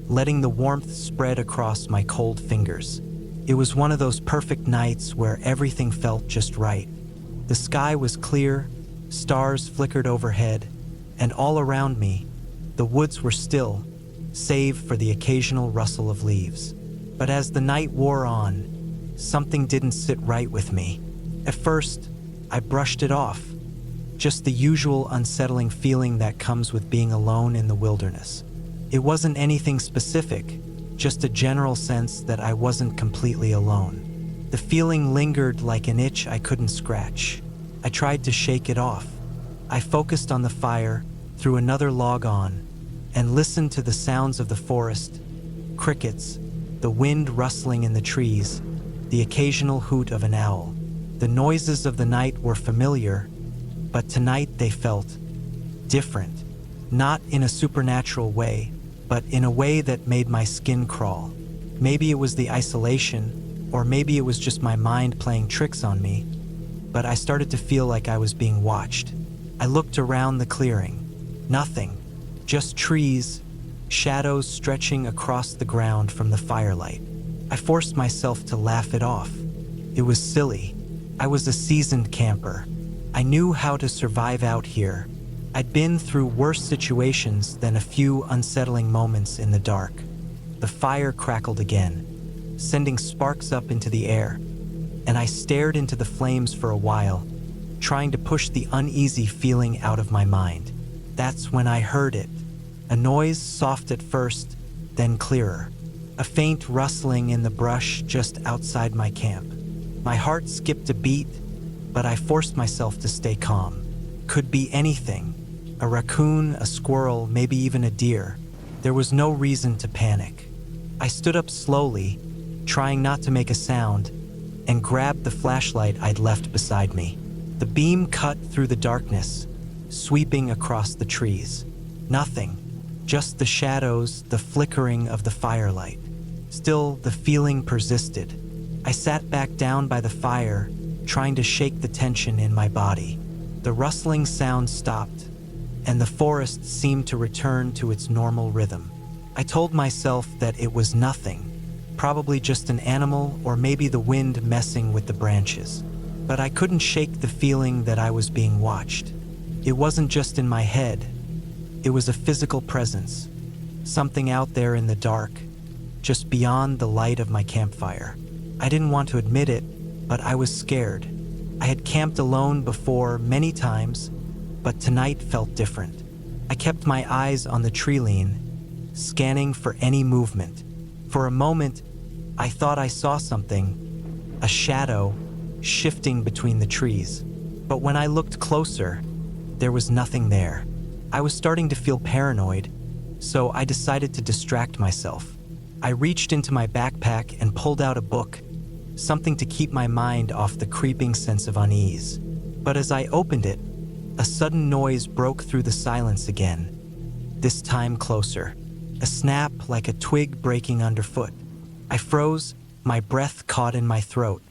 letting the warmth spread across my cold fingers. It was one of those perfect nights where everything felt just right. The sky was clear, stars flickered overhead, and all around me, the woods were still, save for the occasional rustle of leaves. But as the night wore on, something didn't sit right with me. At first, I brushed it off, just the usual unsettling feeling that comes with being alone in the wilderness. It wasn't anything specific, just a general sense that I wasn't completely alone. The feeling lingered like an itch I couldn't scratch. I tried to shake it off. I focused on the fire, threw another log on, and listened to the sounds of the forest, crickets, the wind rustling in the trees, the occasional hoot of an owl. The noises of the night were familiar, but tonight they felt different. Not in a supernatural way, but in a way that made my skin crawl. Maybe it was the isolation, or maybe it was just my mind playing tricks on me, but I started to feel like I was being watched. I looked around the clearing. Nothing, just trees, shadows stretching across the ground from the firelight. I forced myself to laugh it off. It was silly. I was a seasoned camper. I knew how to survive out here. I'd been through worse situations than a few unsettling moments in the dark. The fire crackled again, sending sparks up into the air, and I stared into the flames for a while, trying to push the uneasy feeling out of my mind. That's when I heard it. A noise, soft at first, then clearer. A faint rustling in the brush just outside my camp. My heart skipped a beat, but I forced myself to stay calm. Could be anything. A raccoon, a squirrel, maybe even a deer. There was no reason to panic. I stood up slowly, trying not to make a sound, and grabbed the flashlight I'd left beside me. The beam cut through the darkness, sweeping across the trees. Nothing, just the shadows, the flickering of the firelight. Still, the feeling persisted. I sat back down by the fire, trying to shake the tension in my body. The rustling sound stopped, and the forest seemed to return to its normal rhythm. I told myself that it was nothing, probably just an animal or maybe the wind messing with the branches. But I couldn't shake the feeling that I was being watched. It wasn't just in my head. It was a physical presence, something out there in the dark, just beyond the light of my campfire. I didn't want to admit it, but I was scared. I had camped alone before many times, but tonight felt different. I kept my eyes on the tree line, scanning for any movement. For a moment, I thought I saw something, a shadow, shifting between the trees. But when I looked closer, there was nothing there. I was starting to feel paranoid, so I decided to distract myself. I reached into my backpack and pulled out a book, something to keep my mind off the creeping sense of unease. But as I opened it, a sudden noise broke through the silence again, this time closer. A snap like a twig breaking underfoot. I froze, my breath caught in my throat.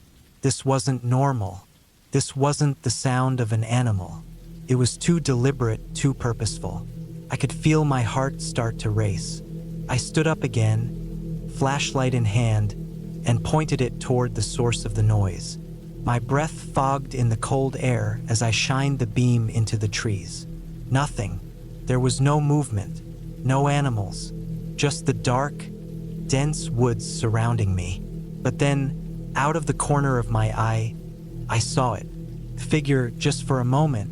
This wasn't normal. This wasn't the sound of an animal. It was too deliberate, too purposeful. I could feel my heart start to race. I stood up again, flashlight in hand, and pointed it toward the source of the noise. My breath fogged in the cold air as I shined the beam into the trees. Nothing. There was no movement, no animals, just the dark, dense woods surrounding me. But then, out of the corner of my eye, I saw it. The figure just for a moment,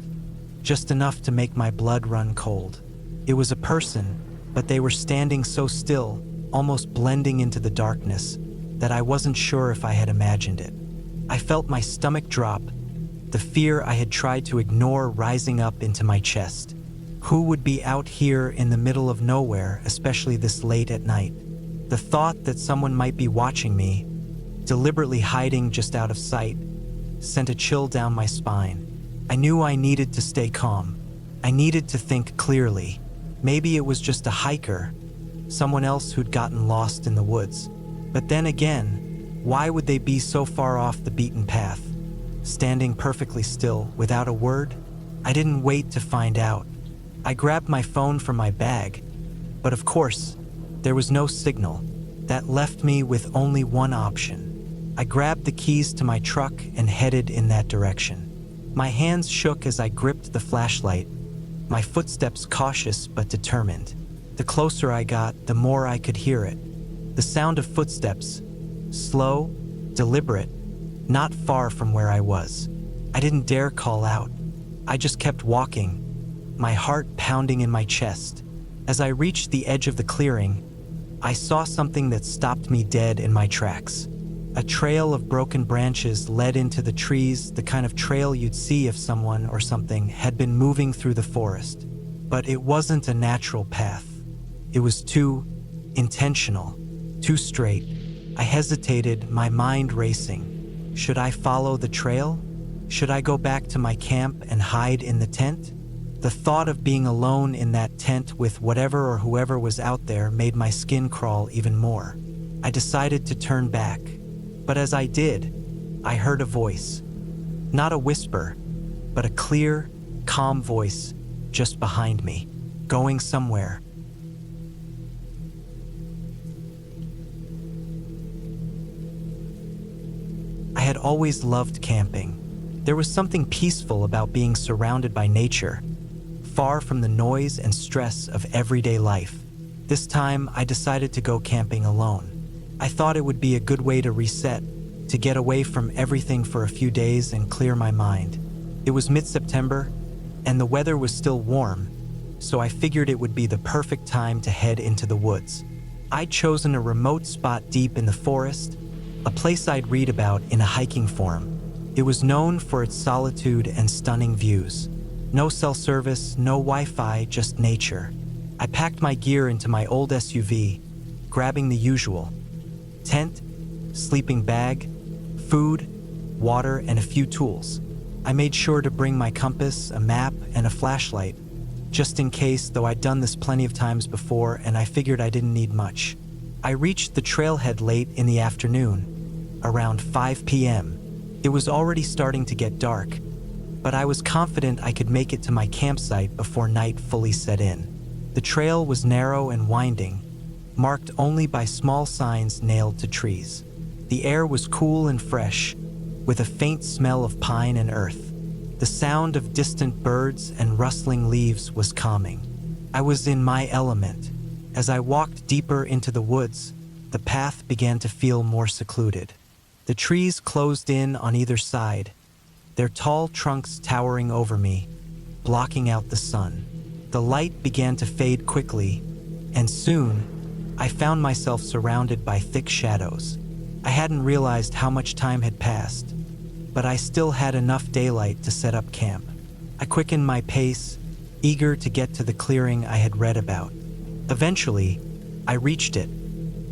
just enough to make my blood run cold. It was a person, but they were standing so still, almost blending into the darkness, that I wasn't sure if I had imagined it. I felt my stomach drop, the fear I had tried to ignore rising up into my chest. Who would be out here in the middle of nowhere, especially this late at night? The thought that someone might be watching me, deliberately hiding just out of sight, sent a chill down my spine. I knew I needed to stay calm. I needed to think clearly. Maybe it was just a hiker, someone else who'd gotten lost in the woods. But then again, why would they be so far off the beaten path, standing perfectly still, without a word? I didn't wait to find out. I grabbed my phone from my bag, but of course, there was no signal. That left me with only one option. I grabbed the keys to my truck and headed in that direction. My hands shook as I gripped the flashlight, my footsteps cautious but determined. The closer I got, the more I could hear it. The sound of footsteps, slow, deliberate, not far from where I was. I didn't dare call out. I just kept walking, my heart pounding in my chest. As I reached the edge of the clearing, I saw something that stopped me dead in my tracks. A trail of broken branches led into the trees, the kind of trail you'd see if someone or something had been moving through the forest. But it wasn't a natural path. It was too intentional, too straight. I hesitated, my mind racing. Should I follow the trail? Should I go back to my camp and hide in the tent? The thought of being alone in that tent with whatever or whoever was out there made my skin crawl even more. I decided to turn back. But as I did, I heard a voice. Not a whisper, but a clear, calm voice just behind me, going somewhere. I had always loved camping. There was something peaceful about being surrounded by nature, far from the noise and stress of everyday life. This time, I decided to go camping alone. I thought it would be a good way to reset, to get away from everything for a few days and clear my mind. It was mid-September, and the weather was still warm, so I figured it would be the perfect time to head into the woods. I'd chosen a remote spot deep in the forest, a place I'd read about in a hiking forum. It was known for its solitude and stunning views. No cell service, no Wi-Fi, just nature. I packed my gear into my old SUV, grabbing the usual: tent, sleeping bag, food, water, and a few tools. I made sure to bring my compass, a map, and a flashlight, just in case, though I'd done this plenty of times before and I figured I didn't need much. I reached the trailhead late in the afternoon, around 5 p.m. It was already starting to get dark, but I was confident I could make it to my campsite before night fully set in. The trail was narrow and winding, marked only by small signs nailed to trees. The air was cool and fresh, with a faint smell of pine and earth. The sound of distant birds and rustling leaves was calming. I was in my element. As I walked deeper into the woods, the path began to feel more secluded. The trees closed in on either side, their tall trunks towering over me, blocking out the sun. The light began to fade quickly, and soon, I found myself surrounded by thick shadows. I hadn't realized how much time had passed, but I still had enough daylight to set up camp. I quickened my pace, eager to get to the clearing I had read about. Eventually, I reached it,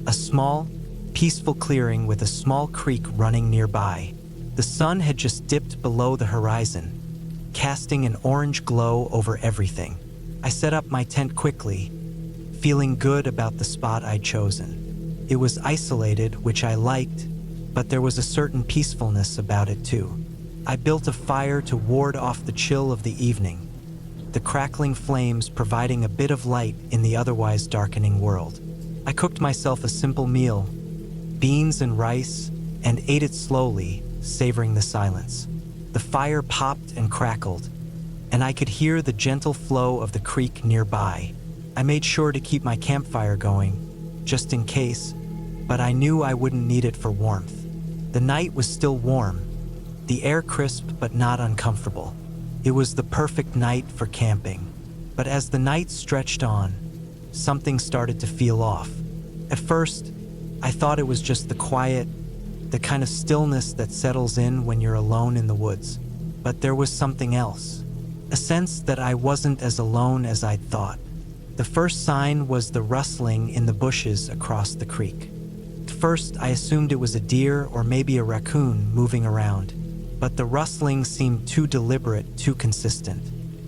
a small, peaceful clearing with a small creek running nearby. The sun had just dipped below the horizon, casting an orange glow over everything. I set up my tent quickly, feeling good about the spot I'd chosen. It was isolated, which I liked, but there was a certain peacefulness about it too. I built a fire to ward off the chill of the evening, the crackling flames providing a bit of light in the otherwise darkening world. I cooked myself a simple meal, beans and rice, and ate it slowly, savoring the silence. The fire popped and crackled, and I could hear the gentle flow of the creek nearby. I made sure to keep my campfire going, just in case, but I knew I wouldn't need it for warmth. The night was still warm, the air crisp but not uncomfortable. It was the perfect night for camping. But as the night stretched on, something started to feel off. At first, I thought it was just the quiet, the kind of stillness that settles in when you're alone in the woods. But there was something else, a sense that I wasn't as alone as I'd thought. The first sign was the rustling in the bushes across the creek. At first, I assumed it was a deer or maybe a raccoon moving around, but the rustling seemed too deliberate, too consistent.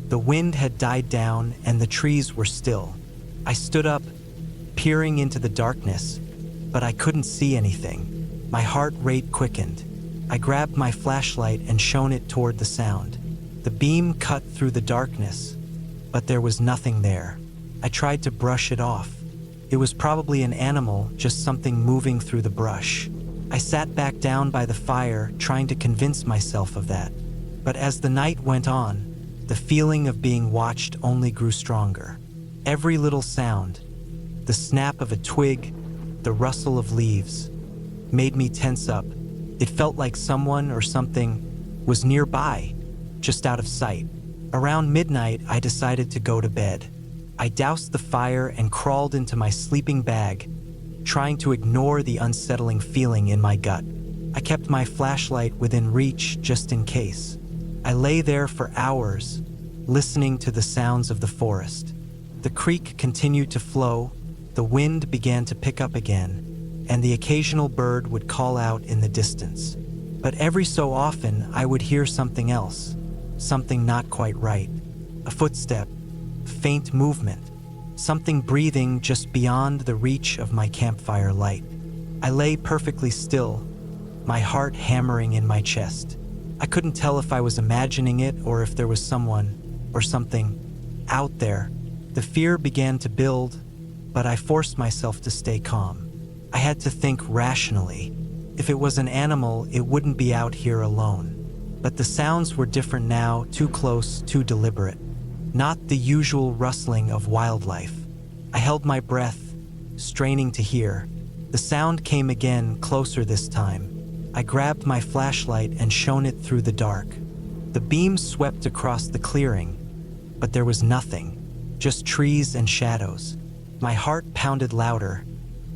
The wind had died down and the trees were still. I stood up, peering into the darkness, but I couldn't see anything. My heart rate quickened. I grabbed my flashlight and shone it toward the sound. The beam cut through the darkness, but there was nothing there. I tried to brush it off. It was probably an animal, just something moving through the brush. I sat back down by the fire, trying to convince myself of that. But as the night went on, the feeling of being watched only grew stronger. Every little sound, the snap of a twig, the rustle of leaves, made me tense up. It felt like someone or something was nearby, just out of sight. Around midnight, I decided to go to bed. I doused the fire and crawled into my sleeping bag, trying to ignore the unsettling feeling in my gut. I kept my flashlight within reach just in case. I lay there for hours, listening to the sounds of the forest. The creek continued to flow, the wind began to pick up again, and the occasional bird would call out in the distance. But every so often, I would hear something else, something not quite right. A footstep, faint movement, something breathing just beyond the reach of my campfire light. I lay perfectly still, my heart hammering in my chest. I couldn't tell if I was imagining it or if there was someone or something out there. The fear began to build, but I forced myself to stay calm. I had to think rationally. If it was an animal, it wouldn't be out here alone. But the sounds were different now, too close, too deliberate. Not the usual rustling of wildlife. I held my breath, straining to hear. The sound came again, closer this time. I grabbed my flashlight and shone it through the dark. The beam swept across the clearing, but there was nothing, just trees and shadows. My heart pounded louder,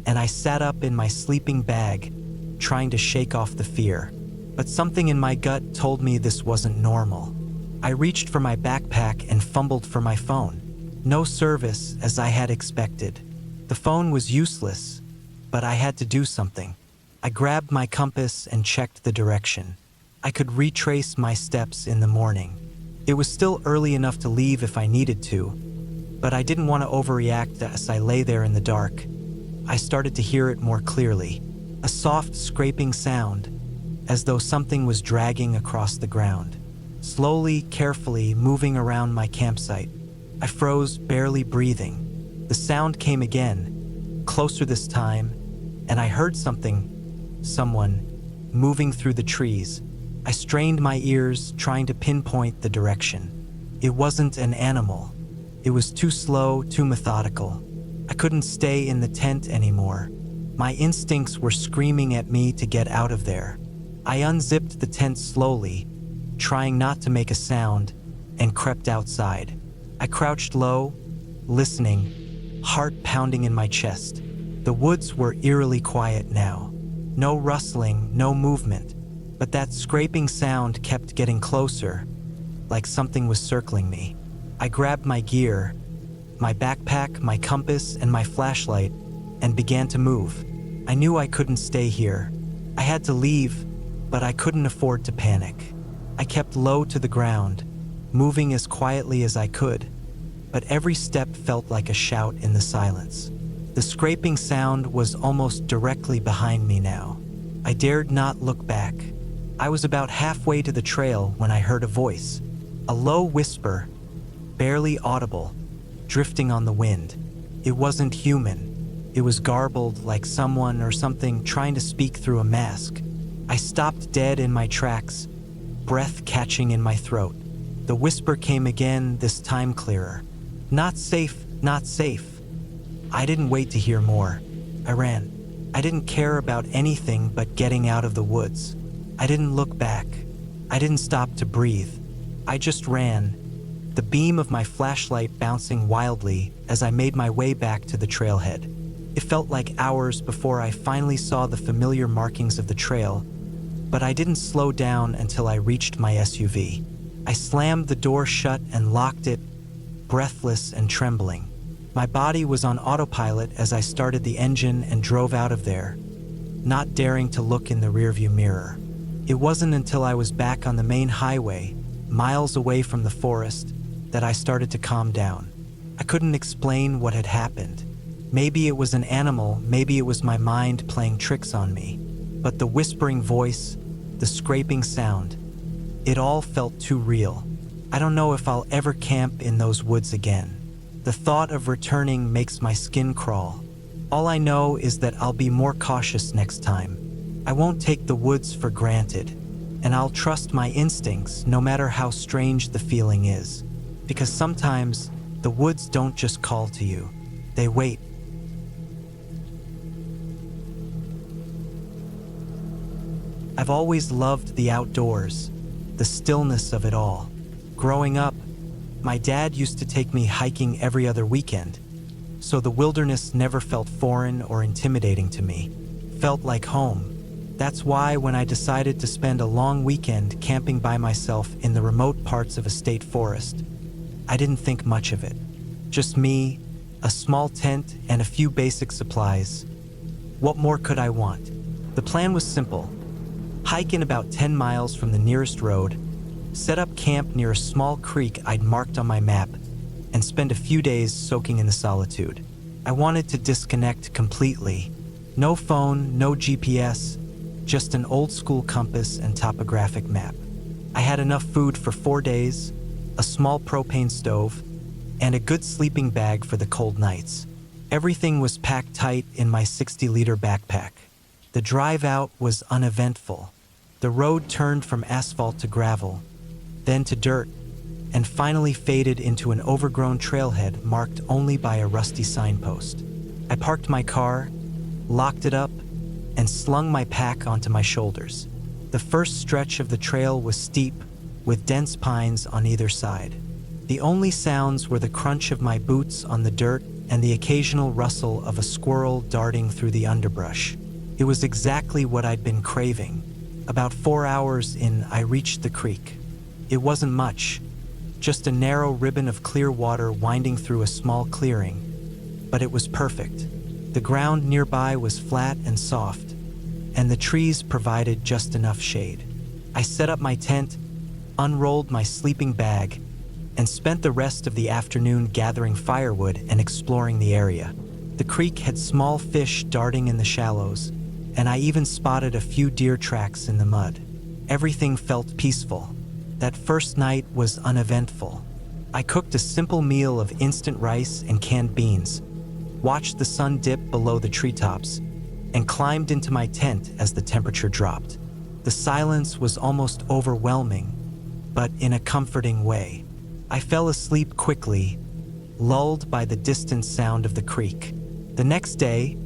and I sat up in my sleeping bag, trying to shake off the fear. But something in my gut told me this wasn't normal. I reached for my backpack and fumbled for my phone. No service, as I had expected. The phone was useless, but I had to do something. I grabbed my compass and checked the direction. I could retrace my steps in the morning. It was still early enough to leave if I needed to, but I didn't want to overreact as I lay there in the dark. I started to hear it more clearly, a soft scraping sound, as though something was dragging across the ground. Slowly, carefully moving around my campsite, I froze, barely breathing. The sound came again, closer this time, and I heard someone, moving through the trees. I strained my ears, trying to pinpoint the direction. It wasn't an animal. It was too slow, too methodical. I couldn't stay in the tent anymore. My instincts were screaming at me to get out of there. I unzipped the tent slowly, trying not to make a sound, and crept outside. I crouched low, listening, heart pounding in my chest. The woods were eerily quiet now. No rustling, no movement, but that scraping sound kept getting closer, like something was circling me. I grabbed my gear, my backpack, my compass, and my flashlight, and began to move. I knew I couldn't stay here. I had to leave, but I couldn't afford to panic. I kept low to the ground, moving as quietly as I could, but every step felt like a shout in the silence. The scraping sound was almost directly behind me now. I dared not look back. I was about halfway to the trail when I heard a voice, a low whisper, barely audible, drifting on the wind. It wasn't human. It was garbled, like someone or something trying to speak through a mask. I stopped dead in my tracks, breath catching in my throat. The whisper came again, this time clearer. Not safe, not safe. I didn't wait to hear more. I ran. I didn't care about anything but getting out of the woods. I didn't look back. I didn't stop to breathe. I just ran, the beam of my flashlight bouncing wildly as I made my way back to the trailhead. It felt like hours before I finally saw the familiar markings of the trail, but I didn't slow down until I reached my SUV. I slammed the door shut and locked it, breathless and trembling. My body was on autopilot as I started the engine and drove out of there, not daring to look in the rearview mirror. It wasn't until I was back on the main highway, miles away from the forest, that I started to calm down. I couldn't explain what had happened. Maybe it was an animal, maybe it was my mind playing tricks on me. But the whispering voice, the scraping sound, it all felt too real. I don't know if I'll ever camp in those woods again. The thought of returning makes my skin crawl. All I know is that I'll be more cautious next time. I won't take the woods for granted, and I'll trust my instincts no matter how strange the feeling is. Because sometimes the woods don't just call to you, they wait. I've always loved the outdoors, the stillness of it all. Growing up, my dad used to take me hiking every other weekend, so the wilderness never felt foreign or intimidating to me. Felt like home. That's why when I decided to spend a long weekend camping by myself in the remote parts of a state forest, I didn't think much of it. Just me, a small tent, and a few basic supplies. What more could I want? The plan was simple. Hike in about 10 miles from the nearest road, set up camp near a small creek I'd marked on my map, and spend a few days soaking in the solitude. I wanted to disconnect completely. No phone, no GPS, just an old-school compass and topographic map. I had enough food for 4 days, a small propane stove, and a good sleeping bag for the cold nights. Everything was packed tight in my 60-liter backpack. The drive out was uneventful. The road turned from asphalt to gravel, then to dirt, and finally faded into an overgrown trailhead marked only by a rusty signpost. I parked my car, locked it up, and slung my pack onto my shoulders. The first stretch of the trail was steep, with dense pines on either side. The only sounds were the crunch of my boots on the dirt and the occasional rustle of a squirrel darting through the underbrush. It was exactly what I'd been craving. About 4 hours in, I reached the creek. It wasn't much, just a narrow ribbon of clear water winding through a small clearing, but it was perfect. The ground nearby was flat and soft, and the trees provided just enough shade. I set up my tent, unrolled my sleeping bag, and spent the rest of the afternoon gathering firewood and exploring the area. The creek had small fish darting in the shallows, and I even spotted a few deer tracks in the mud. Everything felt peaceful. That first night was uneventful. I cooked a simple meal of instant rice and canned beans, watched the sun dip below the treetops, and climbed into my tent as the temperature dropped. The silence was almost overwhelming, but in a comforting way. I fell asleep quickly, lulled by the distant sound of the creek. The next day,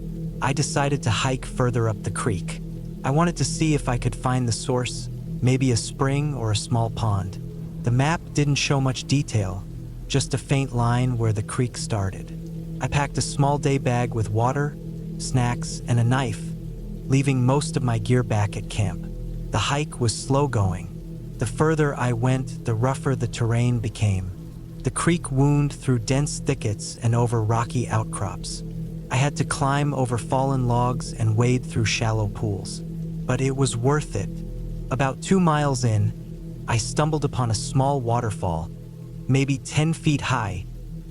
I decided to hike further up the creek. I wanted to see if I could find the source, maybe a spring or a small pond. The map didn't show much detail, just a faint line where the creek started. I packed a small day bag with water, snacks, and a knife, leaving most of my gear back at camp. The hike was slow going. The further I went, the rougher the terrain became. The creek wound through dense thickets and over rocky outcrops. I had to climb over fallen logs and wade through shallow pools. But it was worth it. About 2 miles in, I stumbled upon a small waterfall, maybe 10 feet high,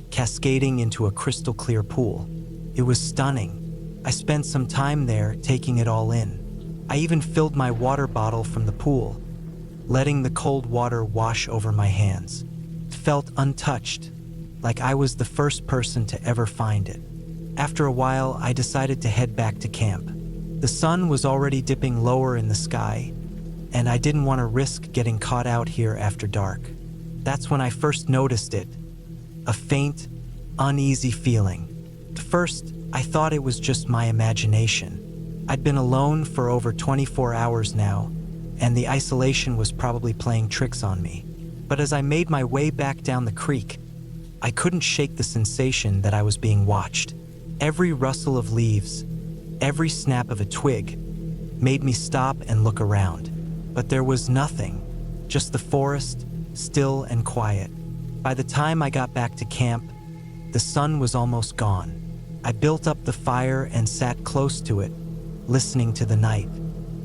cascading into a crystal clear pool. It was stunning. I spent some time there taking it all in. I even filled my water bottle from the pool, letting the cold water wash over my hands. It felt untouched, like I was the first person to ever find it. After a while, I decided to head back to camp. The sun was already dipping lower in the sky, and I didn't want to risk getting caught out here after dark. That's when I first noticed it, a faint, uneasy feeling. At first, I thought it was just my imagination. I'd been alone for over 24 hours now, and the isolation was probably playing tricks on me. But as I made my way back down the creek, I couldn't shake the sensation that I was being watched. Every rustle of leaves, every snap of a twig, made me stop and look around. But there was nothing, just the forest, still and quiet. By the time I got back to camp, the sun was almost gone. I built up the fire and sat close to it, listening to the night.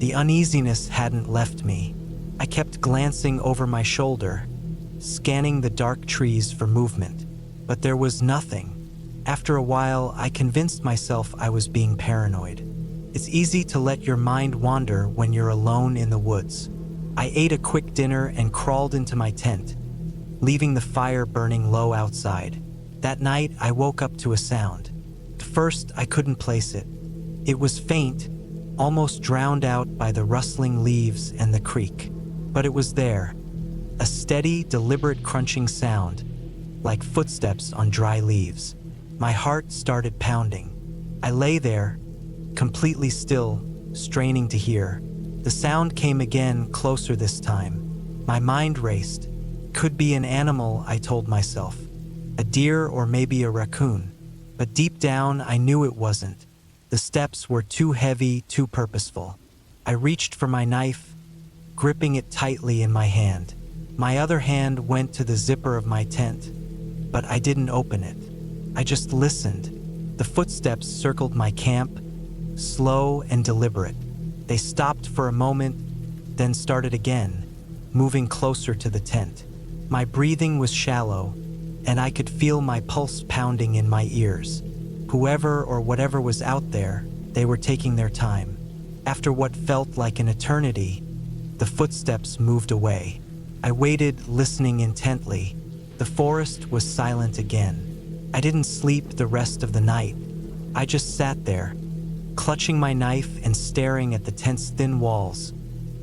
The uneasiness hadn't left me. I kept glancing over my shoulder, scanning the dark trees for movement, but there was nothing. After a while, I convinced myself I was being paranoid. It's easy to let your mind wander when you're alone in the woods. I ate a quick dinner and crawled into my tent, leaving the fire burning low outside. That night, I woke up to a sound. At first, I couldn't place it. It was faint, almost drowned out by the rustling leaves and the creek. But it was there, a steady, deliberate crunching sound, like footsteps on dry leaves. My heart started pounding. I lay there, completely still, straining to hear. The sound came again, closer this time. My mind raced. Could be an animal, I told myself. A deer or maybe a raccoon. But deep down, I knew it wasn't. The steps were too heavy, too purposeful. I reached for my knife, gripping it tightly in my hand. My other hand went to the zipper of my tent, but I didn't open it. I just listened. The footsteps circled my camp, slow and deliberate. They stopped for a moment, then started again, moving closer to the tent. My breathing was shallow, and I could feel my pulse pounding in my ears. Whoever or whatever was out there, they were taking their time. After what felt like an eternity, the footsteps moved away. I waited, listening intently. The forest was silent again. I didn't sleep the rest of the night. I just sat there, clutching my knife and staring at the tent's thin walls,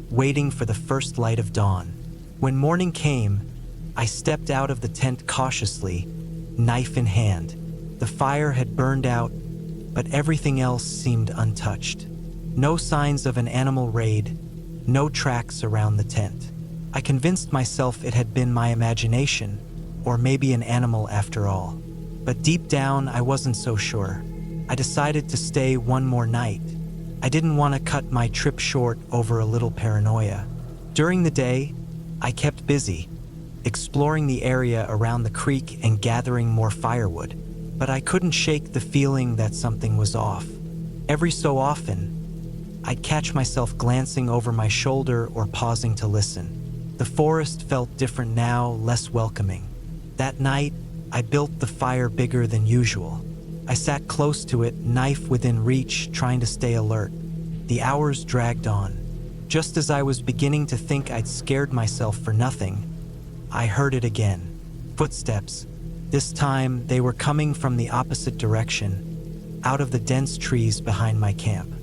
waiting for the first light of dawn. When morning came, I stepped out of the tent cautiously, knife in hand. The fire had burned out, but everything else seemed untouched. No signs of an animal raid, no tracks around the tent. I convinced myself it had been my imagination, or maybe an animal after all. But deep down, I wasn't so sure. I decided to stay one more night. I didn't want to cut my trip short over a little paranoia. During the day, I kept busy, exploring the area around the creek and gathering more firewood. But I couldn't shake the feeling that something was off. Every so often, I'd catch myself glancing over my shoulder or pausing to listen. The forest felt different now, less welcoming. That night, I built the fire bigger than usual. I sat close to it, knife within reach, trying to stay alert. The hours dragged on. Just as I was beginning to think I'd scared myself for nothing, I heard it again. Footsteps. This time, they were coming from the opposite direction, out of the dense trees behind my camp.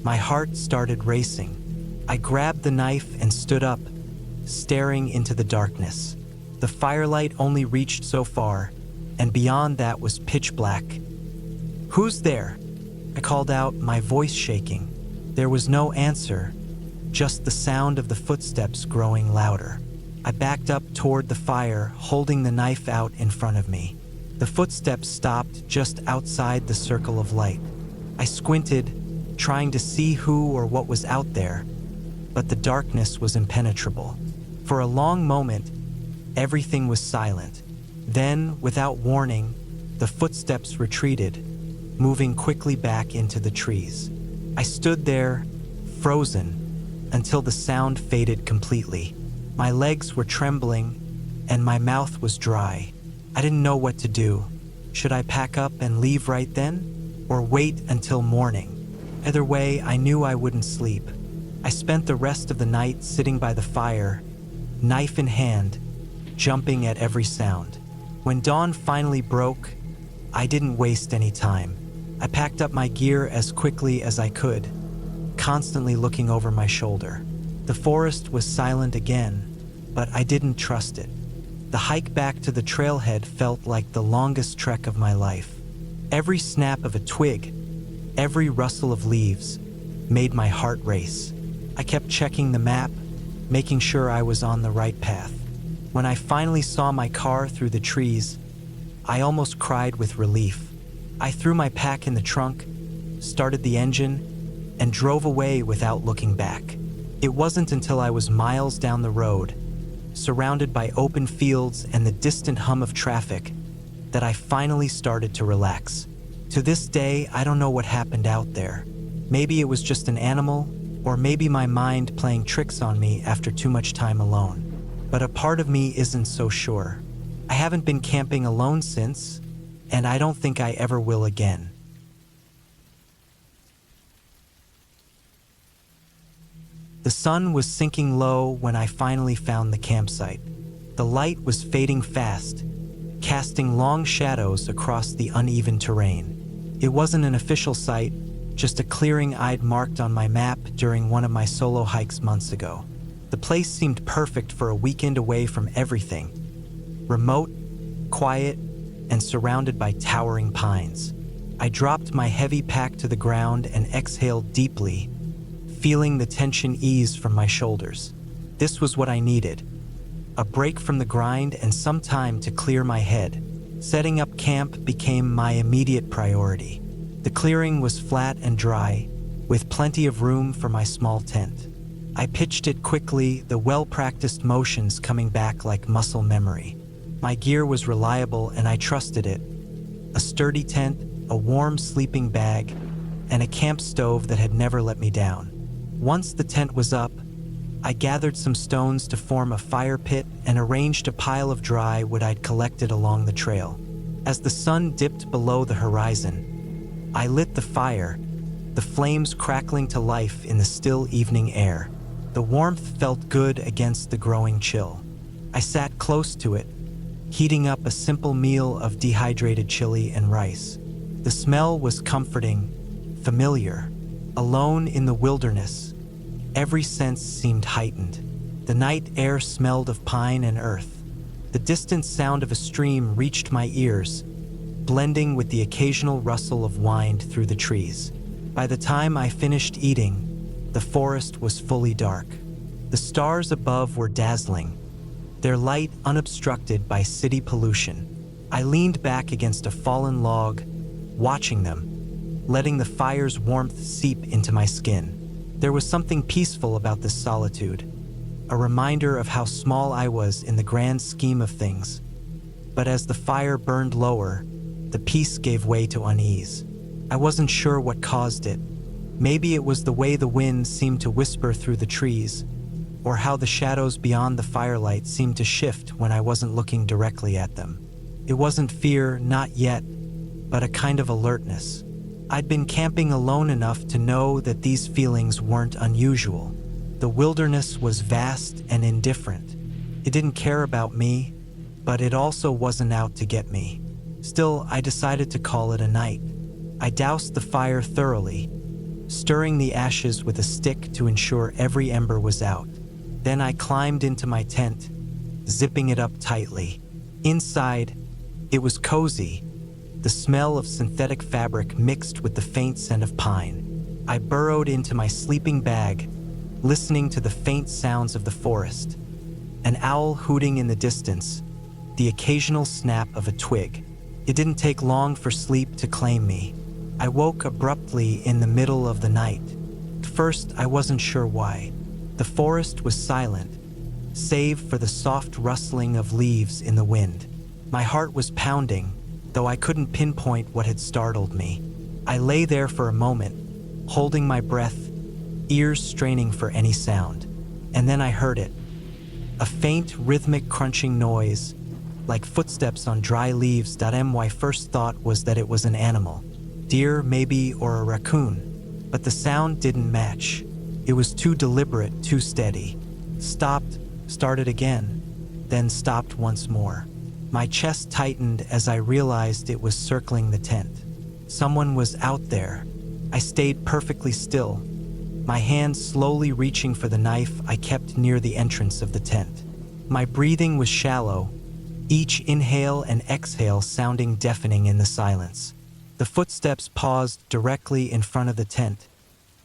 My heart started racing. I grabbed the knife and stood up, staring into the darkness. The firelight only reached so far, and beyond that was pitch black. "Who's there?" I called out, my voice shaking. There was no answer, just the sound of the footsteps growing louder. I backed up toward the fire, holding the knife out in front of me. The footsteps stopped just outside the circle of light. I squinted, trying to see who or what was out there, but the darkness was impenetrable. For a long moment, everything was silent. Then, without warning, the footsteps retreated, moving quickly back into the trees. I stood there, frozen, until the sound faded completely. My legs were trembling, and my mouth was dry. I didn't know what to do. Should I pack up and leave right then, or wait until morning? Either way, I knew I wouldn't sleep. I spent the rest of the night sitting by the fire, knife in hand, jumping at every sound. When dawn finally broke, I didn't waste any time. I packed up my gear as quickly as I could, constantly looking over my shoulder. The forest was silent again, but I didn't trust it. The hike back to the trailhead felt like the longest trek of my life. Every snap of a twig, every rustle of leaves, made my heart race. I kept checking the map, making sure I was on the right path. When I finally saw my car through the trees, I almost cried with relief. I threw my pack in the trunk, started the engine, and drove away without looking back. It wasn't until I was miles down the road, surrounded by open fields and the distant hum of traffic, that I finally started to relax. To this day, I don't know what happened out there. Maybe it was just an animal, or maybe my mind playing tricks on me after too much time alone. But a part of me isn't so sure. I haven't been camping alone since, and I don't think I ever will again. The sun was sinking low when I finally found the campsite. The light was fading fast, casting long shadows across the uneven terrain. It wasn't an official site, just a clearing I'd marked on my map during one of my solo hikes months ago. The place seemed perfect for a weekend away from everything. Remote, quiet, and surrounded by towering pines. I dropped my heavy pack to the ground and exhaled deeply, feeling the tension ease from my shoulders. This was what I needed. A break from the grind and some time to clear my head. Setting up camp became my immediate priority. The clearing was flat and dry, with plenty of room for my small tent. I pitched it quickly, the well-practiced motions coming back like muscle memory. My gear was reliable and I trusted it. A sturdy tent, a warm sleeping bag, and a camp stove that had never let me down. Once the tent was up, I gathered some stones to form a fire pit and arranged a pile of dry wood I'd collected along the trail. As the sun dipped below the horizon, I lit the fire, the flames crackling to life in the still evening air. The warmth felt good against the growing chill. I sat close to it, heating up a simple meal of dehydrated chili and rice. The smell was comforting, familiar. Alone in the wilderness, every sense seemed heightened. The night air smelled of pine and earth. The distant sound of a stream reached my ears, blending with the occasional rustle of wind through the trees. By the time I finished eating, the forest was fully dark. The stars above were dazzling, their light unobstructed by city pollution. I leaned back against a fallen log, watching them, letting the fire's warmth seep into my skin. There was something peaceful about this solitude, a reminder of how small I was in the grand scheme of things. But as the fire burned lower, the peace gave way to unease. I wasn't sure what caused it. Maybe it was the way the wind seemed to whisper through the trees, or how the shadows beyond the firelight seemed to shift when I wasn't looking directly at them. It wasn't fear, not yet, but a kind of alertness. I'd been camping alone enough to know that these feelings weren't unusual. The wilderness was vast and indifferent. It didn't care about me, but it also wasn't out to get me. Still, I decided to call it a night. I doused the fire thoroughly, stirring the ashes with a stick to ensure every ember was out. Then I climbed into my tent, zipping it up tightly. Inside, it was cozy, the smell of synthetic fabric mixed with the faint scent of pine. I burrowed into my sleeping bag, listening to the faint sounds of the forest. An owl hooting in the distance, the occasional snap of a twig. It didn't take long for sleep to claim me. I woke abruptly in the middle of the night. At first, I wasn't sure why. The forest was silent, save for the soft rustling of leaves in the wind. My heart was pounding, though I couldn't pinpoint what had startled me. I lay there for a moment, holding my breath, ears straining for any sound. And then I heard it. A faint, rhythmic crunching noise, like footsteps on dry leaves. My first thought was that it was an animal. Deer, maybe, or a raccoon. But the sound didn't match. It was too deliberate, too steady. Stopped, started again, then stopped once more. My chest tightened as I realized it was circling the tent. Someone was out there. I stayed perfectly still, my hand slowly reaching for the knife I kept near the entrance of the tent. My breathing was shallow, each inhale and exhale sounding deafening in the silence. The footsteps paused directly in front of the tent,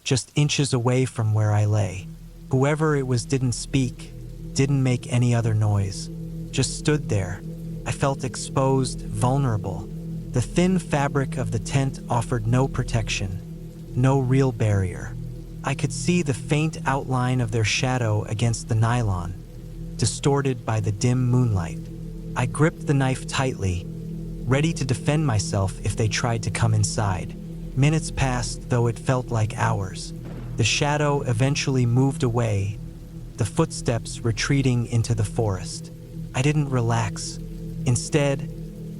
just inches away from where I lay. Whoever it was didn't speak, didn't make any other noise, just stood there. I felt exposed, vulnerable. The thin fabric of the tent offered no protection, no real barrier. I could see the faint outline of their shadow against the nylon, distorted by the dim moonlight. I gripped the knife tightly, ready to defend myself if they tried to come inside. Minutes passed, though it felt like hours. The shadow eventually moved away, the footsteps retreating into the forest. I didn't relax. Instead,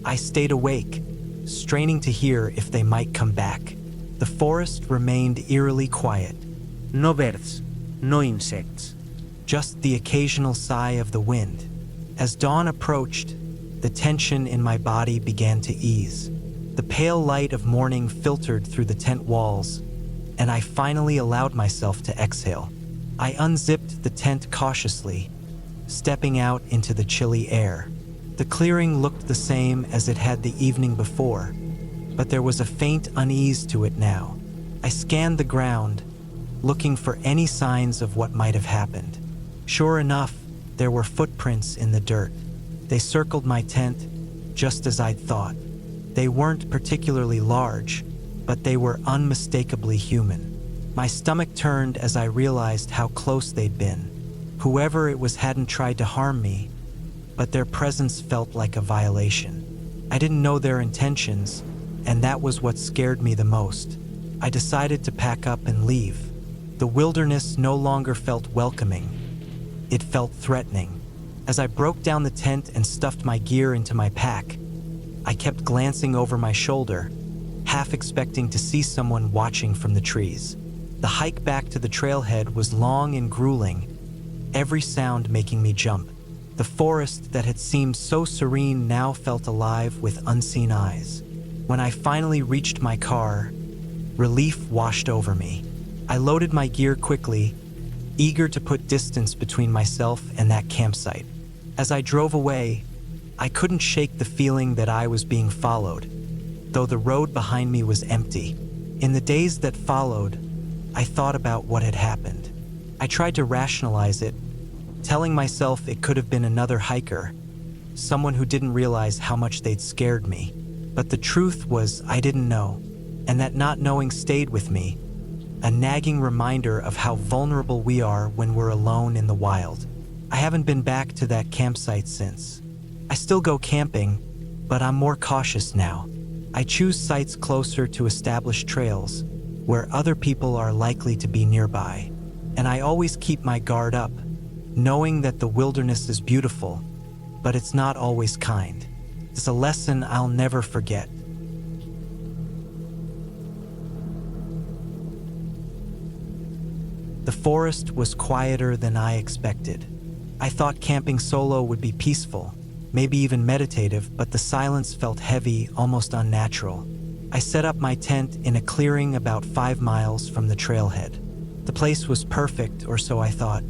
I stayed awake, straining to hear if they might come back. The forest remained eerily quiet. No birds, no insects. Just the occasional sigh of the wind. As dawn approached, the tension in my body began to ease. The pale light of morning filtered through the tent walls, and I finally allowed myself to exhale. I unzipped the tent cautiously, stepping out into the chilly air. The clearing looked the same as it had the evening before, but there was a faint unease to it now. I scanned the ground, looking for any signs of what might have happened. Sure enough, there were footprints in the dirt. They circled my tent, just as I'd thought. They weren't particularly large, but they were unmistakably human. My stomach turned as I realized how close they'd been. Whoever it was hadn't tried to harm me, but their presence felt like a violation. I didn't know their intentions, and that was what scared me the most. I decided to pack up and leave. The wilderness no longer felt welcoming. It felt threatening. As I broke down the tent and stuffed my gear into my pack, I kept glancing over my shoulder, half expecting to see someone watching from the trees. The hike back to the trailhead was long and grueling, every sound making me jump. The forest that had seemed so serene now felt alive with unseen eyes. When I finally reached my car, relief washed over me. I loaded my gear quickly, eager to put distance between myself and that campsite. As I drove away, I couldn't shake the feeling that I was being followed, though the road behind me was empty. In the days that followed, I thought about what had happened. I tried to rationalize it, telling myself it could have been another hiker, someone who didn't realize how much they'd scared me. But the truth was I didn't know, and that not knowing stayed with me, a nagging reminder of how vulnerable we are when we're alone in the wild. I haven't been back to that campsite since. I still go camping, but I'm more cautious now. I choose sites closer to established trails, where other people are likely to be nearby. And I always keep my guard up, knowing that the wilderness is beautiful, but it's not always kind. It's a lesson I'll never forget. The forest was quieter than I expected. I thought camping solo would be peaceful, maybe even meditative, but the silence felt heavy, almost unnatural. I set up my tent in a clearing about 5 miles from the trailhead. The place was perfect, or so I thought.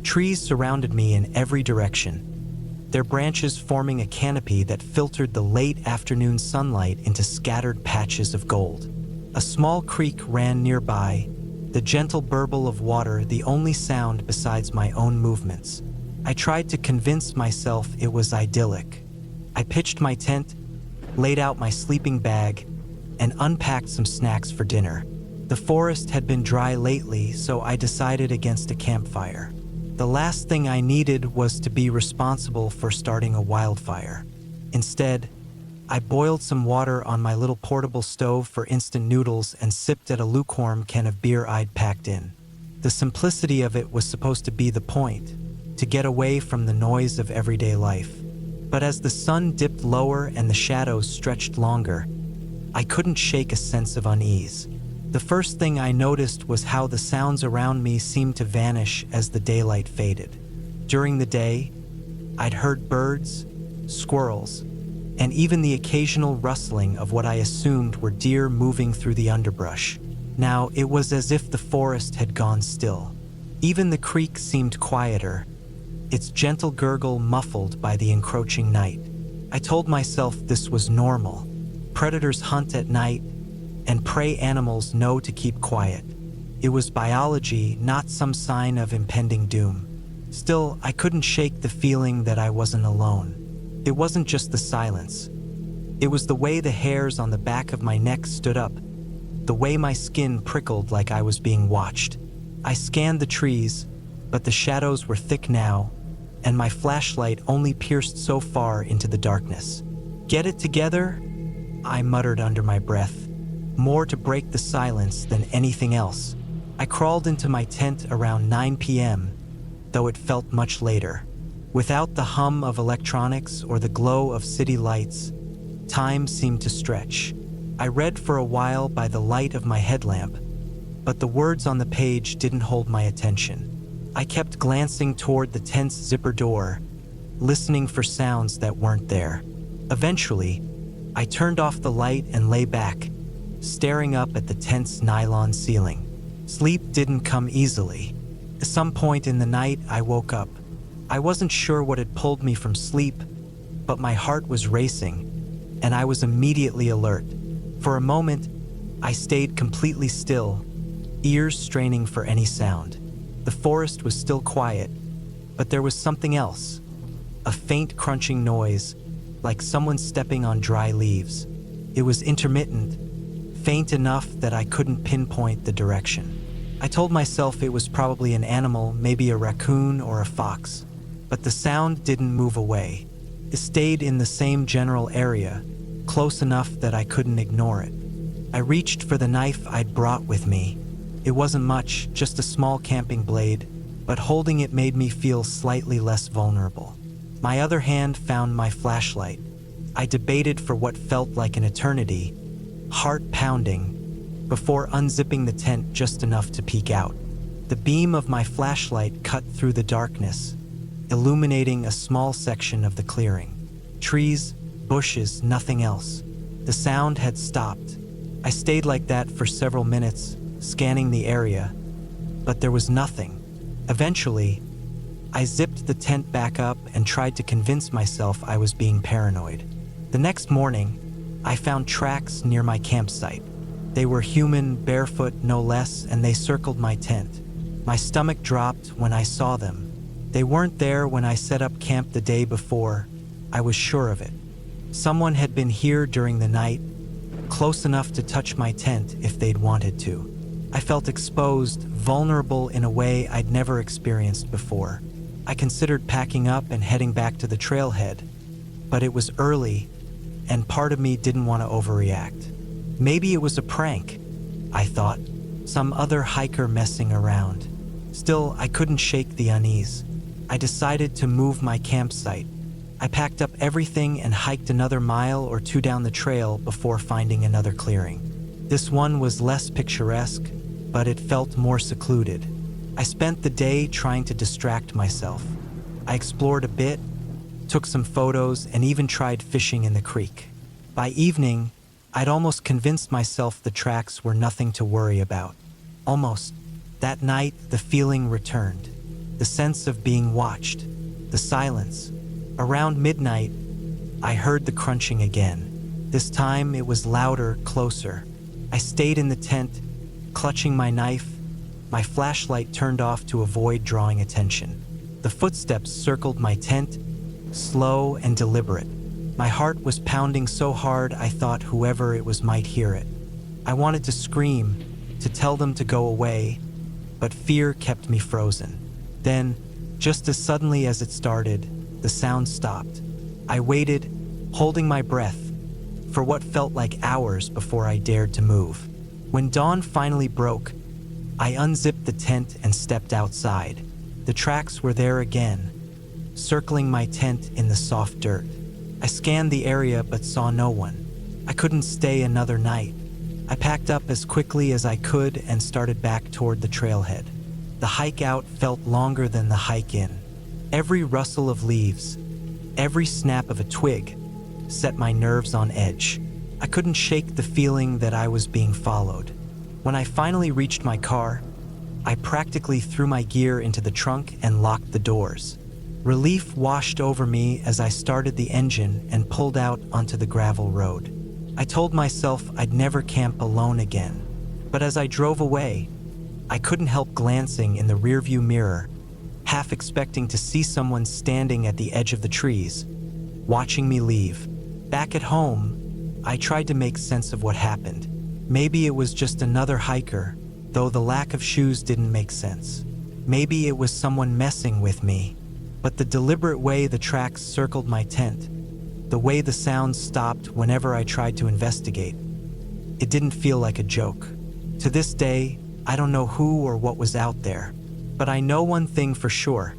Trees surrounded me in every direction, their branches forming a canopy that filtered the late afternoon sunlight into scattered patches of gold. A small creek ran nearby, the gentle burble of water the only sound besides my own movements. I tried to convince myself it was idyllic. I pitched my tent, laid out my sleeping bag, and unpacked some snacks for dinner. The forest had been dry lately, so I decided against a campfire. The last thing I needed was to be responsible for starting a wildfire. Instead, I boiled some water on my little portable stove for instant noodles and sipped at a lukewarm can of beer I'd packed in. The simplicity of it was supposed to be the point, to get away from the noise of everyday life. But as the sun dipped lower and the shadows stretched longer, I couldn't shake a sense of unease. The first thing I noticed was how the sounds around me seemed to vanish as the daylight faded. During the day, I'd heard birds, squirrels, and even the occasional rustling of what I assumed were deer moving through the underbrush. Now, it was as if the forest had gone still. Even the creek seemed quieter, its gentle gurgle muffled by the encroaching night. I told myself this was normal. Predators hunt at night, and prey animals know to keep quiet. It was biology, not some sign of impending doom. Still, I couldn't shake the feeling that I wasn't alone. It wasn't just the silence. It was the way the hairs on the back of my neck stood up, the way my skin prickled like I was being watched. I scanned the trees, but the shadows were thick now, and my flashlight only pierced so far into the darkness. "Get it together?" I muttered under my breath, more to break the silence than anything else. I crawled into my tent around 9 p.m., though it felt much later. Without the hum of electronics or the glow of city lights, time seemed to stretch. I read for a while by the light of my headlamp, but the words on the page didn't hold my attention. I kept glancing toward the tent's zipper door, listening for sounds that weren't there. Eventually, I turned off the light and lay back, staring up at the tent's nylon ceiling. Sleep didn't come easily. At some point in the night, I woke up. I wasn't sure what had pulled me from sleep, but my heart was racing, and I was immediately alert. For a moment, I stayed completely still, ears straining for any sound. The forest was still quiet, but there was something else. A faint crunching noise, like someone stepping on dry leaves. It was intermittent, faint enough that I couldn't pinpoint the direction. I told myself it was probably an animal, maybe a raccoon or a fox, but the sound didn't move away. It stayed in the same general area, close enough that I couldn't ignore it. I reached for the knife I'd brought with me. It wasn't much, just a small camping blade, but holding it made me feel slightly less vulnerable. My other hand found my flashlight. I debated for what felt like an eternity, heart pounding, before unzipping the tent just enough to peek out. The beam of my flashlight cut through the darkness, illuminating a small section of the clearing. Trees, bushes, nothing else. The sound had stopped. I stayed like that for several minutes, scanning the area, but there was nothing. Eventually, I zipped the tent back up and tried to convince myself I was being paranoid. The next morning, I found tracks near my campsite. They were human, barefoot, no less, and they circled my tent. My stomach dropped when I saw them. They weren't there when I set up camp the day before. I was sure of it. Someone had been here during the night, close enough to touch my tent if they'd wanted to. I felt exposed, vulnerable in a way I'd never experienced before. I considered packing up and heading back to the trailhead, but it was early, and part of me didn't want to overreact. Maybe it was a prank, I thought, some other hiker messing around. Still, I couldn't shake the unease. I decided to move my campsite. I packed up everything and hiked another mile or two down the trail before finding another clearing. This one was less picturesque, but it felt more secluded. I spent the day trying to distract myself. I explored a bit, took some photos, and even tried fishing in the creek. By evening, I'd almost convinced myself the tracks were nothing to worry about. Almost. That night, the feeling returned. The sense of being watched. The silence. Around midnight, I heard the crunching again. This time, it was louder, closer. I stayed in the tent, clutching my knife, my flashlight turned off to avoid drawing attention. The footsteps circled my tent, slow and deliberate. My heart was pounding so hard I thought whoever it was might hear it. I wanted to scream, to tell them to go away, but fear kept me frozen. Then, just as suddenly as it started, the sound stopped. I waited, holding my breath, for what felt like hours before I dared to move. When dawn finally broke, I unzipped the tent and stepped outside. The tracks were there again, circling my tent in the soft dirt. I scanned the area but saw no one. I couldn't stay another night. I packed up as quickly as I could and started back toward the trailhead. The hike out felt longer than the hike in. Every rustle of leaves, every snap of a twig, set my nerves on edge. I couldn't shake the feeling that I was being followed. When I finally reached my car, I practically threw my gear into the trunk and locked the doors. Relief washed over me as I started the engine and pulled out onto the gravel road. I told myself I'd never camp alone again, but as I drove away, I couldn't help glancing in the rearview mirror, half expecting to see someone standing at the edge of the trees, watching me leave. Back at home, I tried to make sense of what happened. Maybe it was just another hiker, though the lack of shoes didn't make sense. Maybe it was someone messing with me, but the deliberate way the tracks circled my tent, the way the sounds stopped whenever I tried to investigate, it didn't feel like a joke. To this day, I don't know who or what was out there, but I know one thing for sure.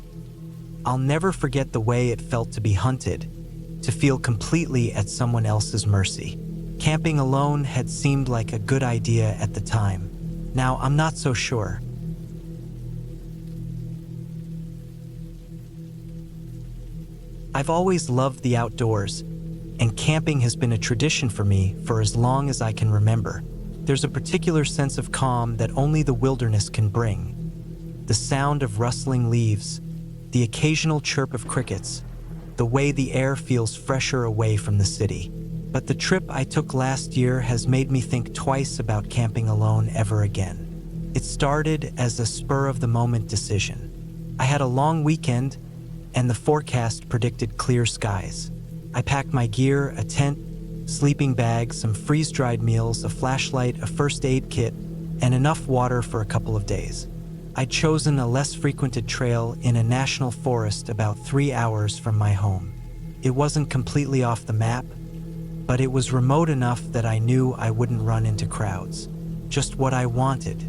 I'll never forget the way it felt to be hunted, to feel completely at someone else's mercy. Camping alone had seemed like a good idea at the time. Now I'm not so sure. I've always loved the outdoors, and camping has been a tradition for me for as long as I can remember. There's a particular sense of calm that only the wilderness can bring. The sound of rustling leaves, the occasional chirp of crickets, the way the air feels fresher away from the city. But the trip I took last year has made me think twice about camping alone ever again. It started as a spur-of-the-moment decision. I had a long weekend, and the forecast predicted clear skies. I packed my gear, a tent, sleeping bag, some freeze-dried meals, a flashlight, a first aid kit, and enough water for a couple of days. I'd chosen a less frequented trail in a national forest about 3 hours from my home. It wasn't completely off the map, but it was remote enough that I knew I wouldn't run into crowds. Just what I wanted.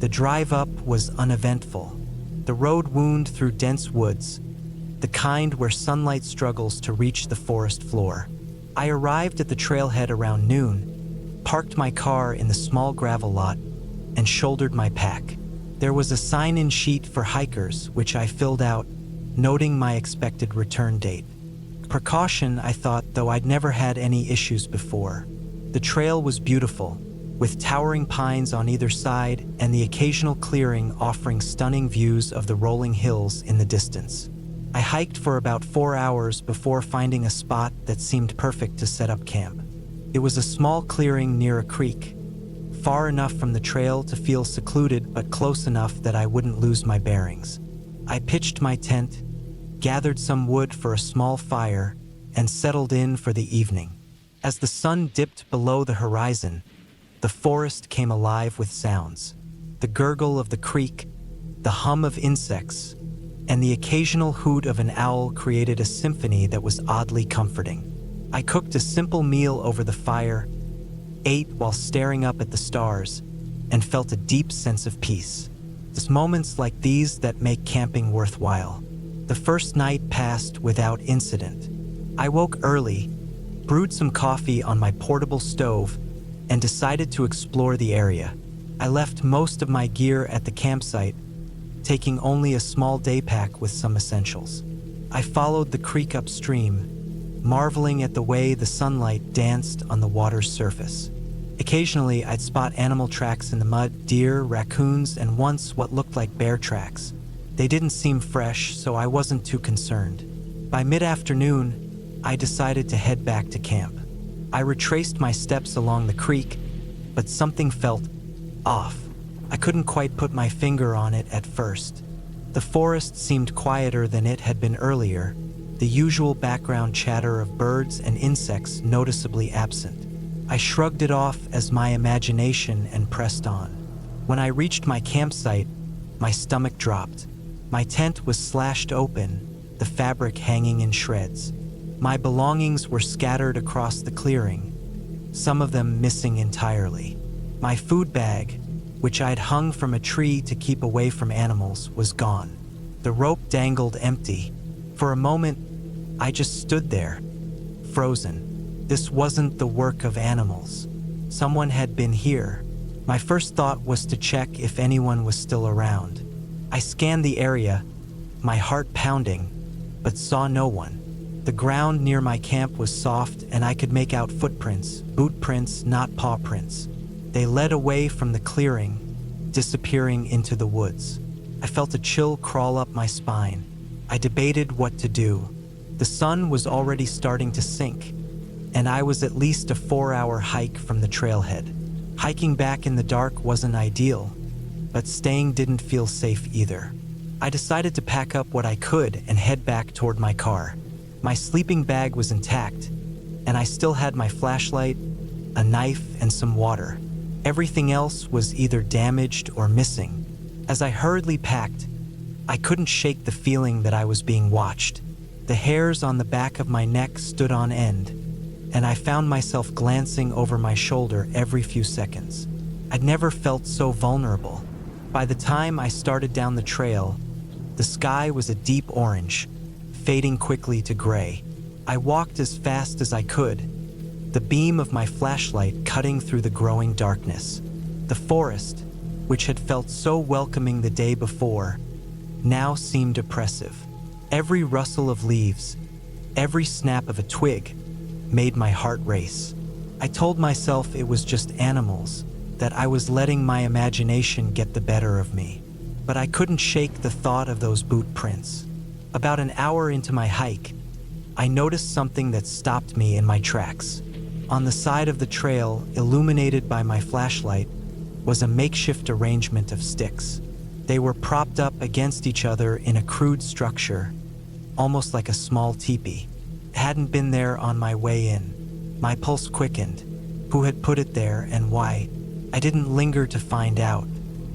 The drive up was uneventful. The road wound through dense woods, the kind where sunlight struggles to reach the forest floor. I arrived at the trailhead around noon, parked my car in the small gravel lot, and shouldered my pack. There was a sign-in sheet for hikers, which I filled out, noting my expected return date. Precaution, I thought, though I'd never had any issues before. The trail was beautiful, with towering pines on either side and the occasional clearing offering stunning views of the rolling hills in the distance. I hiked for about 4 hours before finding a spot that seemed perfect to set up camp. It was a small clearing near a creek, far enough from the trail to feel secluded but close enough that I wouldn't lose my bearings. I pitched my tent, gathered some wood for a small fire, and settled in for the evening. As the sun dipped below the horizon, the forest came alive with sounds. The gurgle of the creek, the hum of insects, and the occasional hoot of an owl created a symphony that was oddly comforting. I cooked a simple meal over the fire, ate while staring up at the stars, and felt a deep sense of peace. It's moments like these that make camping worthwhile. The first night passed without incident. I woke early, brewed some coffee on my portable stove, and decided to explore the area. I left most of my gear at the campsite, taking only a small day pack with some essentials. I followed the creek upstream, marveling at the way the sunlight danced on the water's surface. Occasionally, I'd spot animal tracks in the mud, deer, raccoons, and once what looked like bear tracks. They didn't seem fresh, so I wasn't too concerned. By mid-afternoon, I decided to head back to camp. I retraced my steps along the creek, but something felt off. I couldn't quite put my finger on it at first. The forest seemed quieter than it had been earlier, the usual background chatter of birds and insects noticeably absent. I shrugged it off as my imagination and pressed on. When I reached my campsite, my stomach dropped. My tent was slashed open, the fabric hanging in shreds. My belongings were scattered across the clearing, some of them missing entirely. My food bag, which I'd hung from a tree to keep away from animals, was gone. The rope dangled empty. For a moment, I just stood there, frozen. This wasn't the work of animals. Someone had been here. My first thought was to check if anyone was still around. I scanned the area, my heart pounding, but saw no one. The ground near my camp was soft and I could make out footprints, boot prints, not paw prints. They led away from the clearing, disappearing into the woods. I felt a chill crawl up my spine. I debated what to do. The sun was already starting to sink, and I was at least a 4-hour hike from the trailhead. Hiking back in the dark wasn't ideal, but staying didn't feel safe either. I decided to pack up what I could and head back toward my car. My sleeping bag was intact, and I still had my flashlight, a knife, and some water. Everything else was either damaged or missing. As I hurriedly packed, I couldn't shake the feeling that I was being watched. The hairs on the back of my neck stood on end, and I found myself glancing over my shoulder every few seconds. I'd never felt so vulnerable. By the time I started down the trail, the sky was a deep orange, fading quickly to gray. I walked as fast as I could, the beam of my flashlight cutting through the growing darkness. The forest, which had felt so welcoming the day before, now seemed oppressive. Every rustle of leaves, every snap of a twig, made my heart race. I told myself it was just animals, that I was letting my imagination get the better of me. But I couldn't shake the thought of those boot prints. About an hour into my hike, I noticed something that stopped me in my tracks. On the side of the trail, illuminated by my flashlight, was a makeshift arrangement of sticks. They were propped up against each other in a crude structure, almost like a small teepee. It hadn't been there on my way in. My pulse quickened. Who had put it there and why? I didn't linger to find out.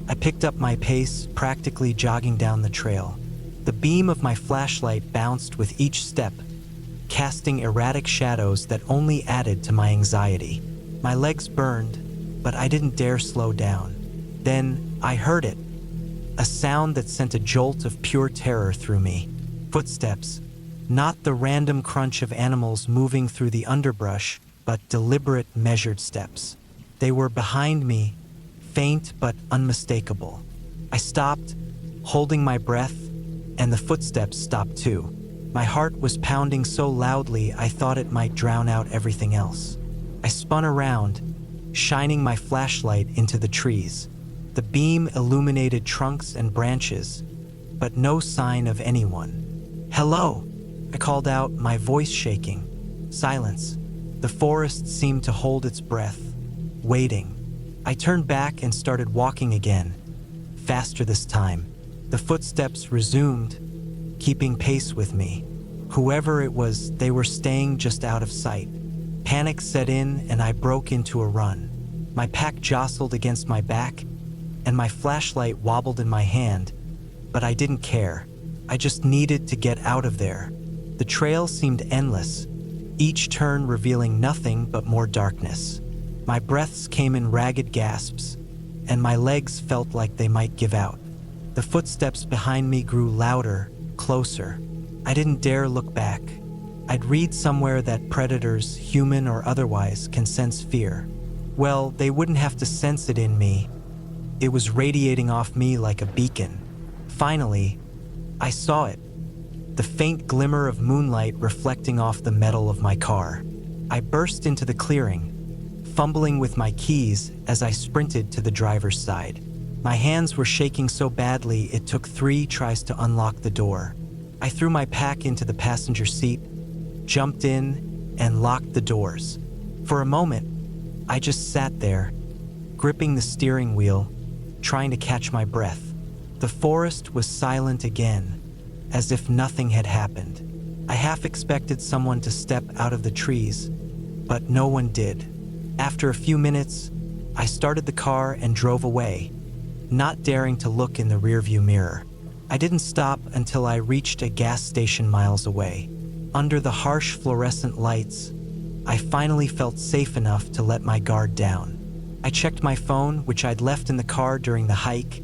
I picked up my pace, practically jogging down the trail. The beam of my flashlight bounced with each step, casting erratic shadows that only added to my anxiety. My legs burned, but I didn't dare slow down. Then I heard it, a sound that sent a jolt of pure terror through me. Footsteps, not the random crunch of animals moving through the underbrush, but deliberate, measured steps. They were behind me, faint but unmistakable. I stopped, holding my breath, and the footsteps stopped too. My heart was pounding so loudly I thought it might drown out everything else. I spun around, shining my flashlight into the trees. The beam illuminated trunks and branches, but no sign of anyone. "Hello!" I called out, my voice shaking. Silence. The forest seemed to hold its breath, waiting. I turned back and started walking again, faster this time. The footsteps resumed, keeping pace with me. Whoever it was, they were staying just out of sight. Panic set in and I broke into a run. My pack jostled against my back, and my flashlight wobbled in my hand, but I didn't care. I just needed to get out of there. The trail seemed endless, each turn revealing nothing but more darkness. My breaths came in ragged gasps, and my legs felt like they might give out. The footsteps behind me grew louder, closer. I didn't dare look back. I'd read somewhere that predators, human or otherwise, can sense fear. Well, they wouldn't have to sense it in me. It was radiating off me like a beacon. Finally, I saw it. The faint glimmer of moonlight reflecting off the metal of my car. I burst into the clearing, fumbling with my keys as I sprinted to the driver's side. My hands were shaking so badly it took 3 tries to unlock the door. I threw my pack into the passenger seat, jumped in, and locked the doors. For a moment, I just sat there, gripping the steering wheel, trying to catch my breath. The forest was silent again, as if nothing had happened. I half expected someone to step out of the trees, but no one did. After a few minutes, I started the car and drove away, not daring to look in the rearview mirror. I didn't stop until I reached a gas station miles away. Under the harsh fluorescent lights, I finally felt safe enough to let my guard down. I checked my phone, which I'd left in the car during the hike,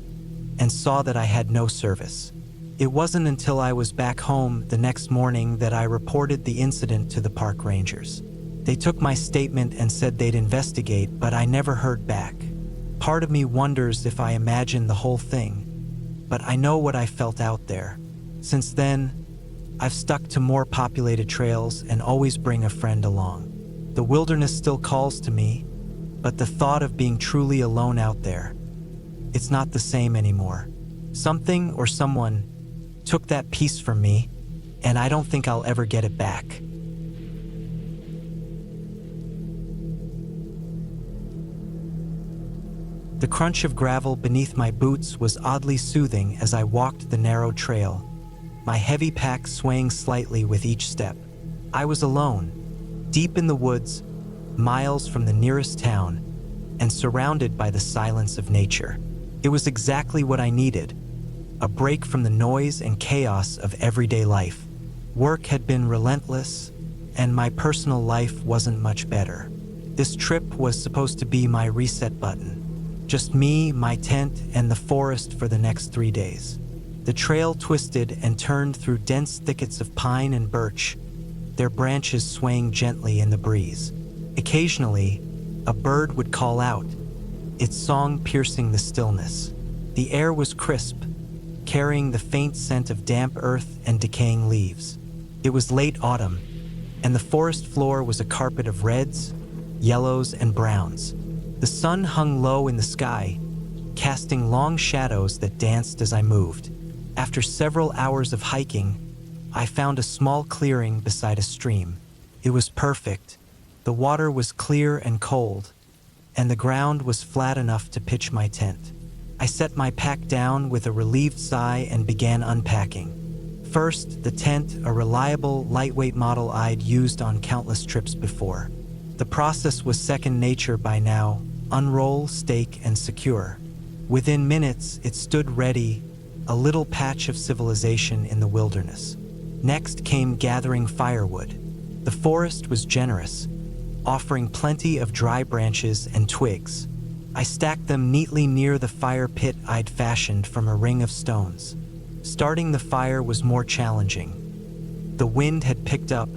and saw that I had no service. It wasn't until I was back home the next morning that I reported the incident to the park rangers. They took my statement and said they'd investigate, but I never heard back. Part of me wonders if I imagined the whole thing, but I know what I felt out there. Since then, I've stuck to more populated trails and always bring a friend along. The wilderness still calls to me, but the thought of being truly alone out there, it's not the same anymore. Something or someone took that peace from me, and I don't think I'll ever get it back. The crunch of gravel beneath my boots was oddly soothing as I walked the narrow trail, my heavy pack swaying slightly with each step. I was alone, deep in the woods, miles from the nearest town, and surrounded by the silence of nature. It was exactly what I needed, a break from the noise and chaos of everyday life. Work had been relentless, and my personal life wasn't much better. This trip was supposed to be my reset button. Just me, my tent, and the forest for the next 3 days. The trail twisted and turned through dense thickets of pine and birch, their branches swaying gently in the breeze. Occasionally, a bird would call out, its song piercing the stillness. The air was crisp, carrying the faint scent of damp earth and decaying leaves. It was late autumn, and the forest floor was a carpet of reds, yellows, and browns. The sun hung low in the sky, casting long shadows that danced as I moved. After several hours of hiking, I found a small clearing beside a stream. It was perfect. The water was clear and cold, and the ground was flat enough to pitch my tent. I set my pack down with a relieved sigh and began unpacking. First, the tent, a reliable, lightweight model I'd used on countless trips before. The process was second nature by now. Unroll, stake, and secure. Within minutes, it stood ready, a little patch of civilization in the wilderness. Next came gathering firewood. The forest was generous, offering plenty of dry branches and twigs. I stacked them neatly near the fire pit I'd fashioned from a ring of stones. Starting the fire was more challenging. The wind had picked up,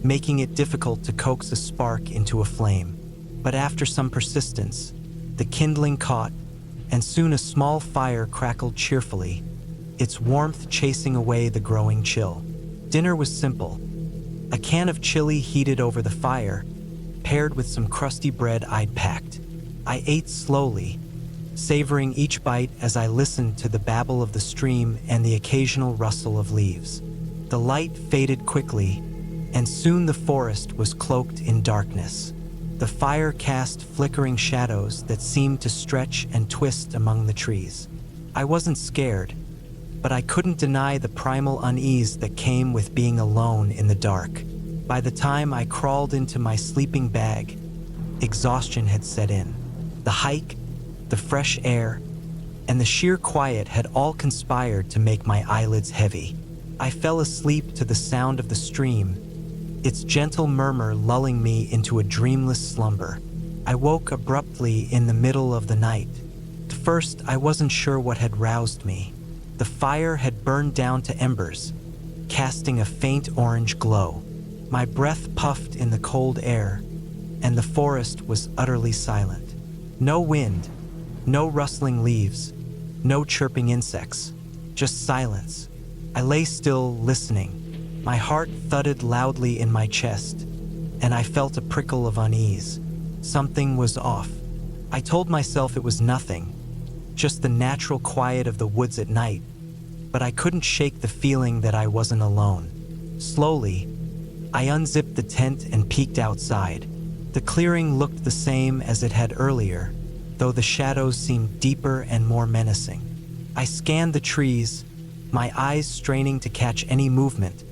making it difficult to coax a spark into a flame. But after some persistence, the kindling caught, and soon a small fire crackled cheerfully, its warmth chasing away the growing chill. Dinner was simple. A can of chili heated over the fire, paired with some crusty bread I'd packed. I ate slowly, savoring each bite as I listened to the babble of the stream and the occasional rustle of leaves. The light faded quickly, and soon the forest was cloaked in darkness. The fire cast flickering shadows that seemed to stretch and twist among the trees. I wasn't scared, but I couldn't deny the primal unease that came with being alone in the dark. By the time I crawled into my sleeping bag, exhaustion had set in. The hike, the fresh air, and the sheer quiet had all conspired to make my eyelids heavy. I fell asleep to the sound of the stream, its gentle murmur lulling me into a dreamless slumber. I woke abruptly in the middle of the night. At first, I wasn't sure what had roused me. The fire had burned down to embers, casting a faint orange glow. My breath puffed in the cold air, and the forest was utterly silent. No wind, no rustling leaves, no chirping insects, just silence. I lay still, listening. My heart thudded loudly in my chest, and I felt a prickle of unease. Something was off. I told myself it was nothing, just the natural quiet of the woods at night, but I couldn't shake the feeling that I wasn't alone. Slowly, I unzipped the tent and peeked outside. The clearing looked the same as it had earlier, though the shadows seemed deeper and more menacing. I scanned the trees, my eyes straining to catch any movement,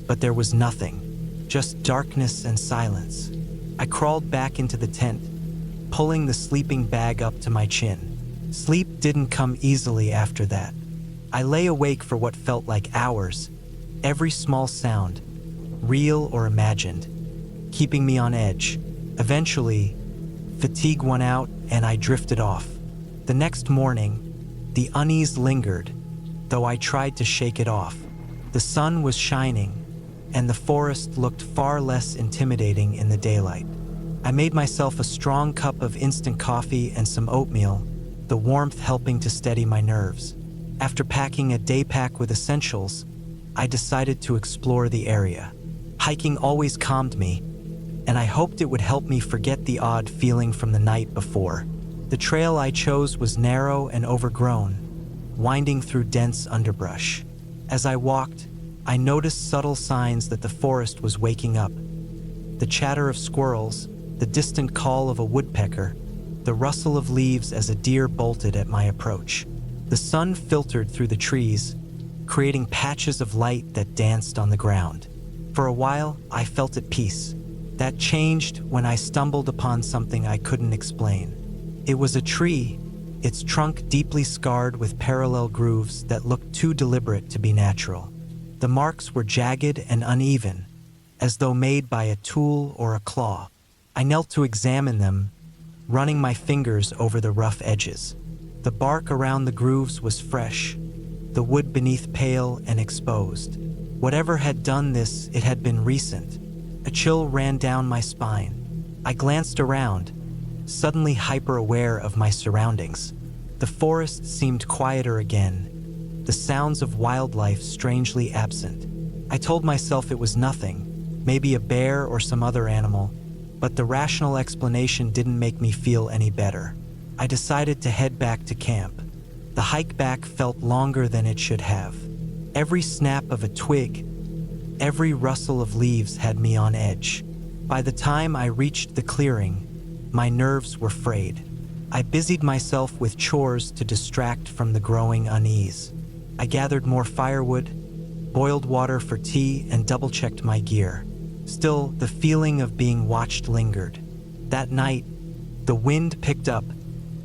but there was nothing, just darkness and silence. I crawled back into the tent, pulling the sleeping bag up to my chin. Sleep didn't come easily after that. I lay awake for what felt like hours, every small sound, real or imagined, keeping me on edge. Eventually, fatigue won out and I drifted off. The next morning, the unease lingered, though I tried to shake it off. The sun was shining, and the forest looked far less intimidating in the daylight. I made myself a strong cup of instant coffee and some oatmeal, the warmth helping to steady my nerves. After packing a day pack with essentials, I decided to explore the area. Hiking always calmed me, and I hoped it would help me forget the odd feeling from the night before. The trail I chose was narrow and overgrown, winding through dense underbrush. As I walked, I noticed subtle signs that the forest was waking up. The chatter of squirrels, the distant call of a woodpecker, the rustle of leaves as a deer bolted at my approach. The sun filtered through the trees, creating patches of light that danced on the ground. For a while, I felt at peace. That changed when I stumbled upon something I couldn't explain. It was a tree, its trunk deeply scarred with parallel grooves that looked too deliberate to be natural. The marks were jagged and uneven, as though made by a tool or a claw. I knelt to examine them, running my fingers over the rough edges. The bark around the grooves was fresh, the wood beneath pale and exposed. Whatever had done this, it had been recent. A chill ran down my spine. I glanced around, suddenly hyper-aware of my surroundings. The forest seemed quieter again, the sounds of wildlife strangely absent. I told myself it was nothing, maybe a bear or some other animal, but the rational explanation didn't make me feel any better. I decided to head back to camp. The hike back felt longer than it should have. Every snap of a twig, every rustle of leaves had me on edge. By the time I reached the clearing, my nerves were frayed. I busied myself with chores to distract from the growing unease. I gathered more firewood, boiled water for tea, and double-checked my gear. Still, the feeling of being watched lingered. That night, the wind picked up,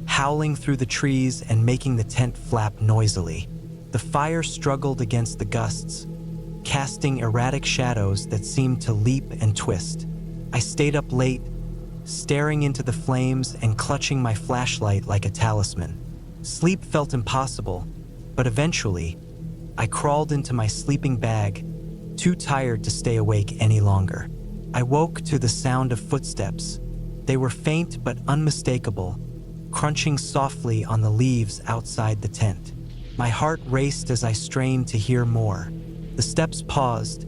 howling through the trees and making the tent flap noisily. The fire struggled against the gusts, casting erratic shadows that seemed to leap and twist. I stayed up late, staring into the flames and clutching my flashlight like a talisman. Sleep felt impossible, but eventually, I crawled into my sleeping bag, too tired to stay awake any longer. I woke to the sound of footsteps. They were faint but unmistakable, crunching softly on the leaves outside the tent. My heart raced as I strained to hear more. The steps paused,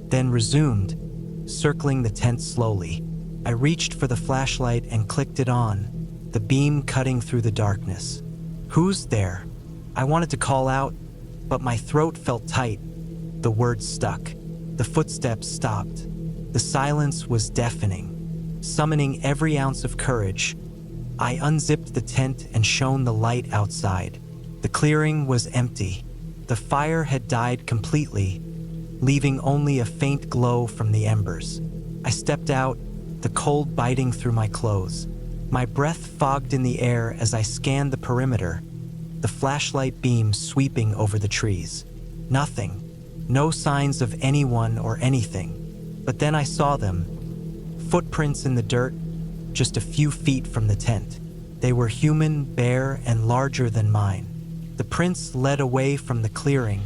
then resumed, circling the tent slowly. I reached for the flashlight and clicked it on, the beam cutting through the darkness. "Who's there?" I wanted to call out, but my throat felt tight. The words stuck. The footsteps stopped. The silence was deafening. Summoning every ounce of courage, I unzipped the tent and shone the light outside. The clearing was empty. The fire had died completely, leaving only a faint glow from the embers. I stepped out, the cold biting through my clothes. My breath fogged in the air as I scanned the perimeter, the flashlight beam sweeping over the trees. Nothing. No signs of anyone or anything. But then I saw them. Footprints in the dirt, just a few feet from the tent. They were human, bare, and larger than mine. The prints led away from the clearing,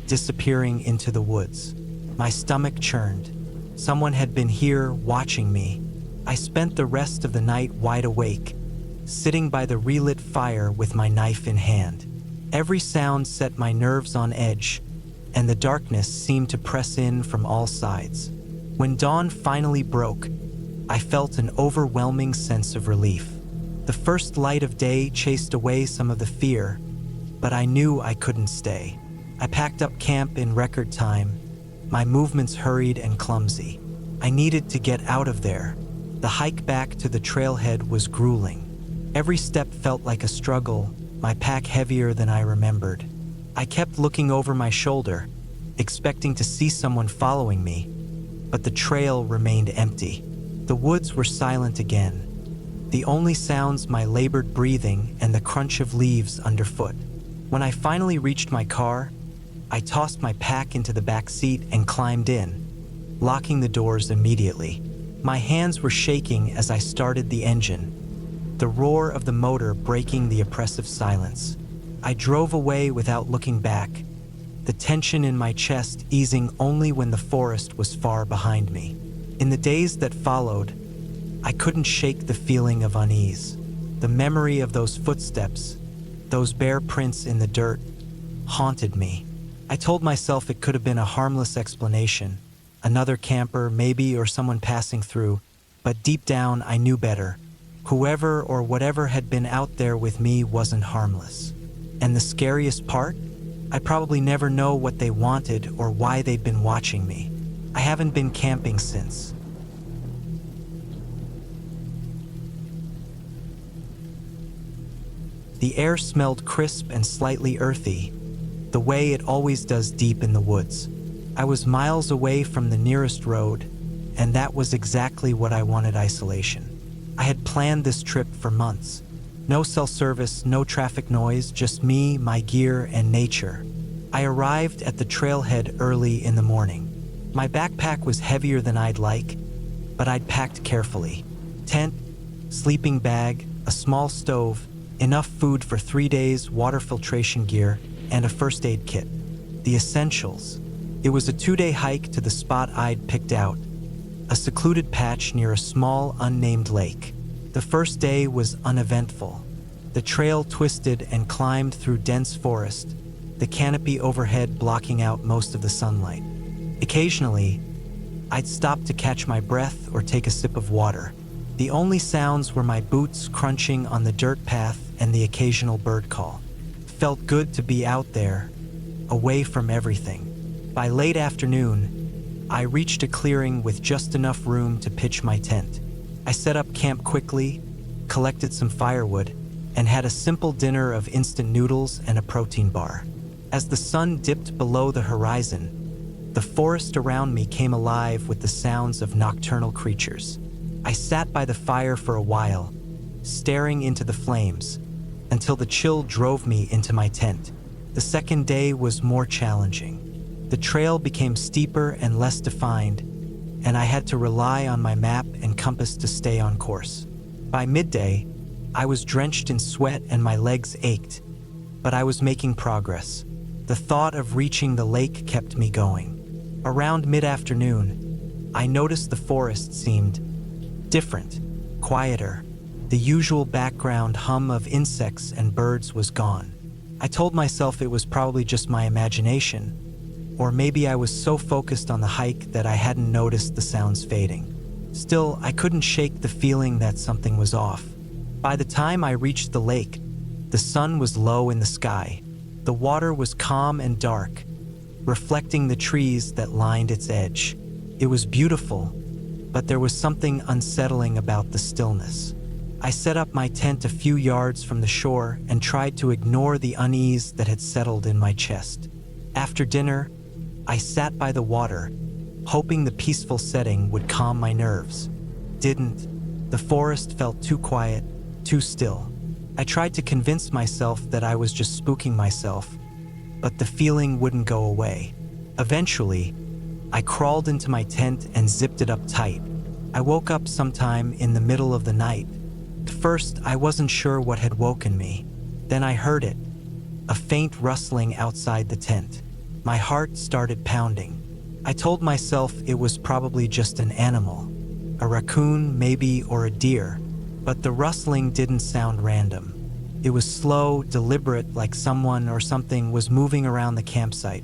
disappearing into the woods. My stomach churned. Someone had been here, watching me. I spent the rest of the night wide awake, sitting by the relit fire with my knife in hand. Every sound set my nerves on edge, and the darkness seemed to press in from all sides. When dawn finally broke, I felt an overwhelming sense of relief. The first light of day chased away some of the fear, but I knew I couldn't stay. I packed up camp in record time, my movements hurried and clumsy. I needed to get out of there. The hike back to the trailhead was grueling. Every step felt like a struggle, my pack heavier than I remembered. I kept looking over my shoulder, expecting to see someone following me, but the trail remained empty. The woods were silent again, the only sounds my labored breathing and the crunch of leaves underfoot. When I finally reached my car, I tossed my pack into the back seat and climbed in, locking the doors immediately. My hands were shaking as I started the engine, the roar of the motor breaking the oppressive silence. I drove away without looking back, the tension in my chest easing only when the forest was far behind me. In the days that followed, I couldn't shake the feeling of unease. The memory of those footsteps, those bare prints in the dirt, haunted me. I told myself it could have been a harmless explanation, another camper maybe or someone passing through, but deep down I knew better. Whoever or whatever had been out there with me wasn't harmless. And the scariest part? I probably never know what they wanted or why they've been watching me. I haven't been camping since. The air smelled crisp and slightly earthy, the way it always does deep in the woods. I was miles away from the nearest road, and that was exactly what I wanted: isolation. I had planned this trip for months. No cell service, no traffic noise, just me, my gear, and nature. I arrived at the trailhead early in the morning. My backpack was heavier than I'd like, but I'd packed carefully. Tent, sleeping bag, a small stove, enough food for 3 days, water filtration gear, and a first aid kit. The essentials. It was a 2-day hike to the spot I'd picked out, a secluded patch near a small, unnamed lake. The first day was uneventful. The trail twisted and climbed through dense forest, the canopy overhead blocking out most of the sunlight. Occasionally, I'd stop to catch my breath or take a sip of water. The only sounds were my boots crunching on the dirt path and the occasional bird call. Felt good to be out there, away from everything. By late afternoon, I reached a clearing with just enough room to pitch my tent. I set up camp quickly, collected some firewood, and had a simple dinner of instant noodles and a protein bar. As the sun dipped below the horizon, the forest around me came alive with the sounds of nocturnal creatures. I sat by the fire for a while, staring into the flames, until the chill drove me into my tent. The second day was more challenging. The trail became steeper and less defined, and I had to rely on my map and compass to stay on course. By midday, I was drenched in sweat and my legs ached, but I was making progress. The thought of reaching the lake kept me going. Around mid-afternoon, I noticed the forest seemed different, quieter. The usual background hum of insects and birds was gone. I told myself it was probably just my imagination, or maybe I was so focused on the hike that I hadn't noticed the sounds fading. Still, I couldn't shake the feeling that something was off. By the time I reached the lake, the sun was low in the sky. The water was calm and dark, reflecting the trees that lined its edge. It was beautiful, but there was something unsettling about the stillness. I set up my tent a few yards from the shore and tried to ignore the unease that had settled in my chest. After dinner, I sat by the water, hoping the peaceful setting would calm my nerves. Didn't. The forest felt too quiet, too still. I tried to convince myself that I was just spooking myself, but the feeling wouldn't go away. Eventually, I crawled into my tent and zipped it up tight. I woke up sometime in the middle of the night. At first, I wasn't sure what had woken me. Then I heard it, a faint rustling outside the tent. My heart started pounding. I told myself it was probably just an animal, a raccoon maybe, or a deer, but the rustling didn't sound random. It was slow, deliberate, like someone or something was moving around the campsite.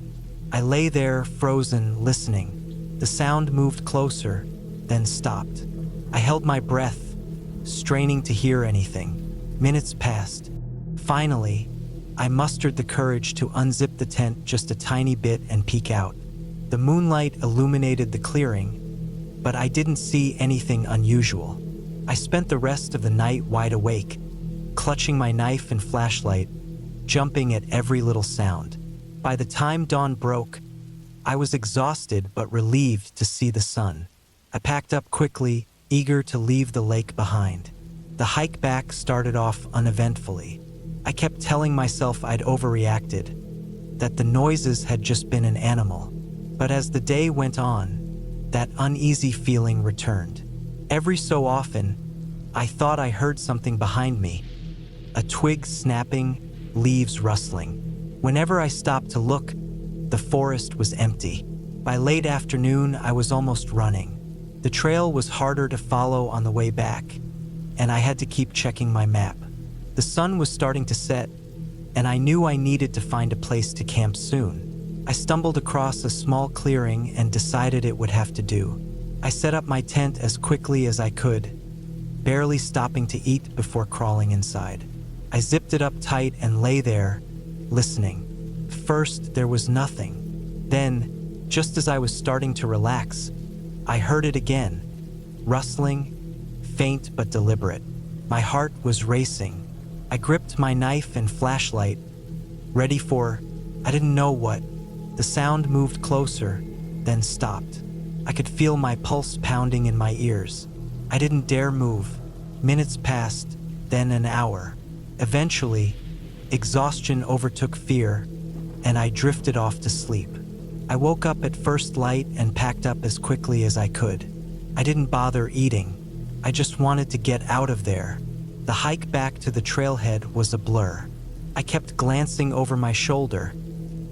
I lay there, frozen, listening. The sound moved closer, then stopped. I held my breath, straining to hear anything. Minutes passed. Finally, I mustered the courage to unzip the tent just a tiny bit and peek out. The moonlight illuminated the clearing, but I didn't see anything unusual. I spent the rest of the night wide awake, clutching my knife and flashlight, jumping at every little sound. By the time dawn broke, I was exhausted but relieved to see the sun. I packed up quickly, eager to leave the lake behind. The hike back started off uneventfully. I kept telling myself I'd overreacted, that the noises had just been an animal. But as the day went on, that uneasy feeling returned. Every so often, I thought I heard something behind me, a twig snapping, leaves rustling. Whenever I stopped to look, the forest was empty. By late afternoon, I was almost running. The trail was harder to follow on the way back, and I had to keep checking my map. The sun was starting to set, and I knew I needed to find a place to camp soon. I stumbled across a small clearing and decided it would have to do. I set up my tent as quickly as I could, barely stopping to eat before crawling inside. I zipped it up tight and lay there, listening. first, there was nothing. Then, just as I was starting to relax, I heard it again, rustling, faint but deliberate. My heart was racing. I gripped my knife and flashlight, ready for, I didn't know what. The sound moved closer, then stopped. I could feel my pulse pounding in my ears. I didn't dare move. Minutes passed, then an hour. Eventually, exhaustion overtook fear, and I drifted off to sleep. I woke up at first light and packed up as quickly as I could. I didn't bother eating. I just wanted to get out of there. The hike back to the trailhead was a blur. I kept glancing over my shoulder,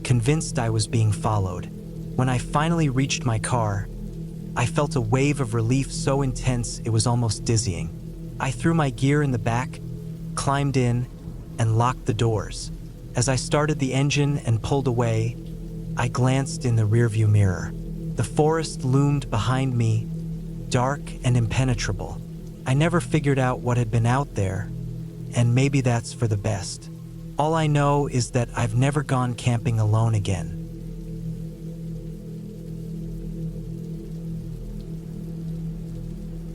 convinced I was being followed. When I finally reached my car, I felt a wave of relief so intense it was almost dizzying. I threw my gear in the back, climbed in, and locked the doors. As I started the engine and pulled away, I glanced in the rearview mirror. The forest loomed behind me, dark and impenetrable. I never figured out what had been out there, and maybe that's for the best. All I know is that I've never gone camping alone again.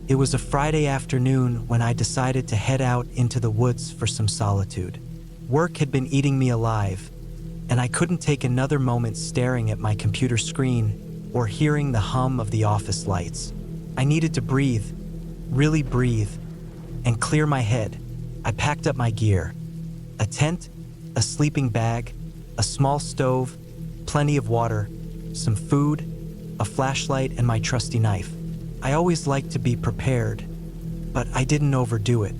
It was a Friday afternoon when I decided to head out into the woods for some solitude. Work had been eating me alive, and I couldn't take another moment staring at my computer screen or hearing the hum of the office lights. I needed to breathe, really breathe, and clear my head. I packed up my gear: a tent, a sleeping bag, a small stove, plenty of water, some food, a flashlight, and my trusty knife. I always liked to be prepared, but I didn't overdo it.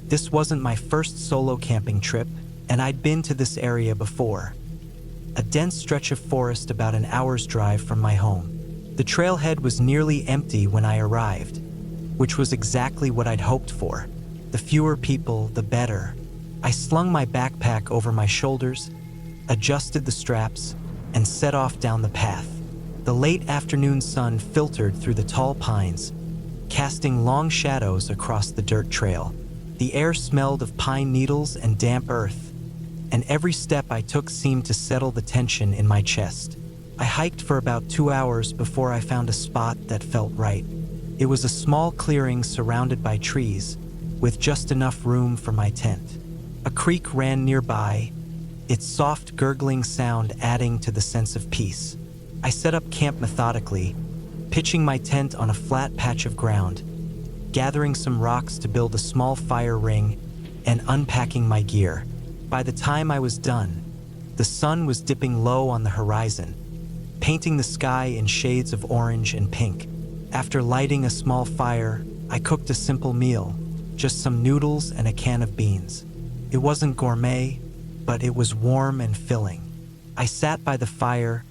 This wasn't my first solo camping trip, and I'd been to this area before. A dense stretch of forest about an hour's drive from my home. The trailhead was nearly empty when I arrived, which was exactly what I'd hoped for. The fewer people, the better. I slung my backpack over my shoulders, adjusted the straps, and set off down the path. The late afternoon sun filtered through the tall pines, casting long shadows across the dirt trail. The air smelled of pine needles and damp earth, and every step I took seemed to settle the tension in my chest. I hiked for about 2 hours before I found a spot that felt right. It was a small clearing surrounded by trees, with just enough room for my tent. A creek ran nearby, its soft gurgling sound adding to the sense of peace. I set up camp methodically, pitching my tent on a flat patch of ground, gathering some rocks to build a small fire ring, and unpacking my gear. By the time I was done, the sun was dipping low on the horizon, painting the sky in shades of orange and pink. After lighting a small fire, I cooked a simple meal, just some noodles and a can of beans. It wasn't gourmet, but it was warm and filling. I sat by the fire,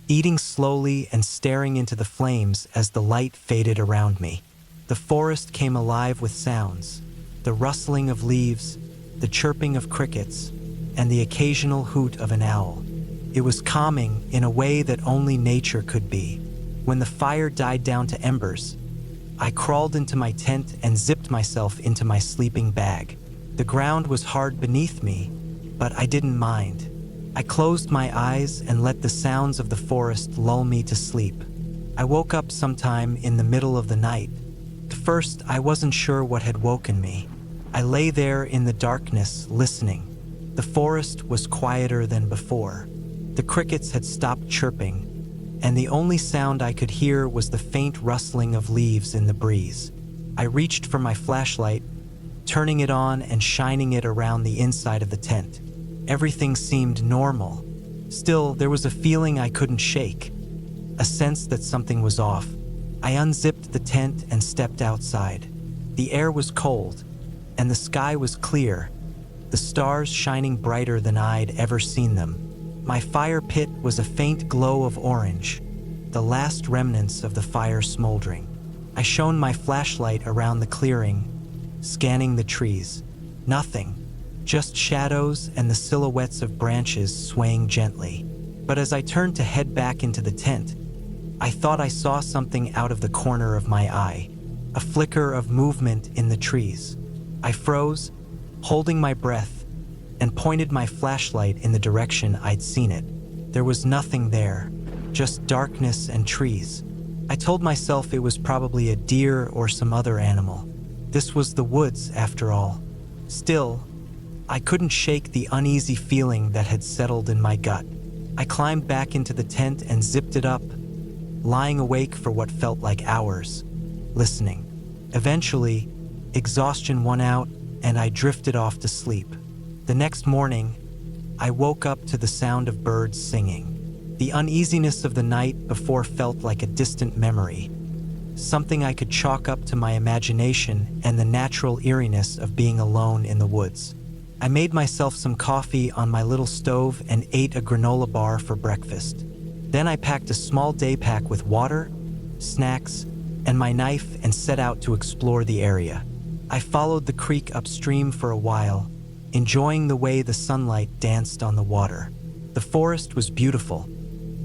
eating slowly and staring into the flames as the light faded around me. The forest came alive with sounds, the rustling of leaves, the chirping of crickets, and the occasional hoot of an owl. It was calming in a way that only nature could be. When the fire died down to embers, I crawled into my tent and zipped myself into my sleeping bag. The ground was hard beneath me, but I didn't mind. I closed my eyes and let the sounds of the forest lull me to sleep. I woke up sometime in the middle of the night. At first, I wasn't sure what had woken me. I lay there in the darkness, listening. The forest was quieter than before. The crickets had stopped chirping, and the only sound I could hear was the faint rustling of leaves in the breeze. I reached for my flashlight, turning it on and shining it around the inside of the tent. Everything seemed normal. Still, there was a feeling I couldn't shake, a sense that something was off. I unzipped the tent and stepped outside. The air was cold, and the sky was clear, the stars shining brighter than I'd ever seen them. My fire pit was a faint glow of orange, the last remnants of the fire smoldering. I shone my flashlight around the clearing, scanning the trees. Nothing, just shadows and the silhouettes of branches swaying gently. But as I turned to head back into the tent, I thought I saw something out of the corner of my eye, a flicker of movement in the trees. I froze, holding my breath, and pointed my flashlight in the direction I'd seen it. There was nothing there, just darkness and trees. I told myself it was probably a deer or some other animal. This was the woods, after all. Still, I couldn't shake the uneasy feeling that had settled in my gut. I climbed back into the tent and zipped it up, lying awake for what felt like hours, listening. Eventually, exhaustion won out and I drifted off to sleep. The next morning, I woke up to the sound of birds singing. The uneasiness of the night before felt like a distant memory, something I could chalk up to my imagination and the natural eeriness of being alone in the woods. I made myself some coffee on my little stove and ate a granola bar for breakfast. Then I packed a small day pack with water, snacks, and my knife and set out to explore the area. I followed the creek upstream for a while, enjoying the way the sunlight danced on the water. The forest was beautiful,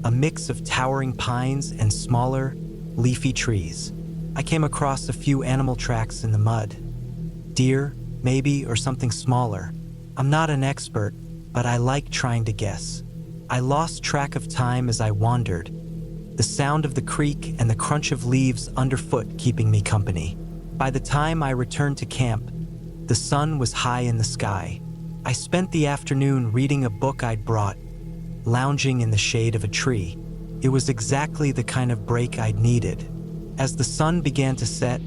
a mix of towering pines and smaller, leafy trees. I came across a few animal tracks in the mud. Deer, maybe, or something smaller. I'm not an expert, but I like trying to guess. I lost track of time as I wandered, the sound of the creek and the crunch of leaves underfoot keeping me company. By the time I returned to camp, the sun was high in the sky. I spent the afternoon reading a book I'd brought, lounging in the shade of a tree. It was exactly the kind of break I'd needed. As the sun began to set,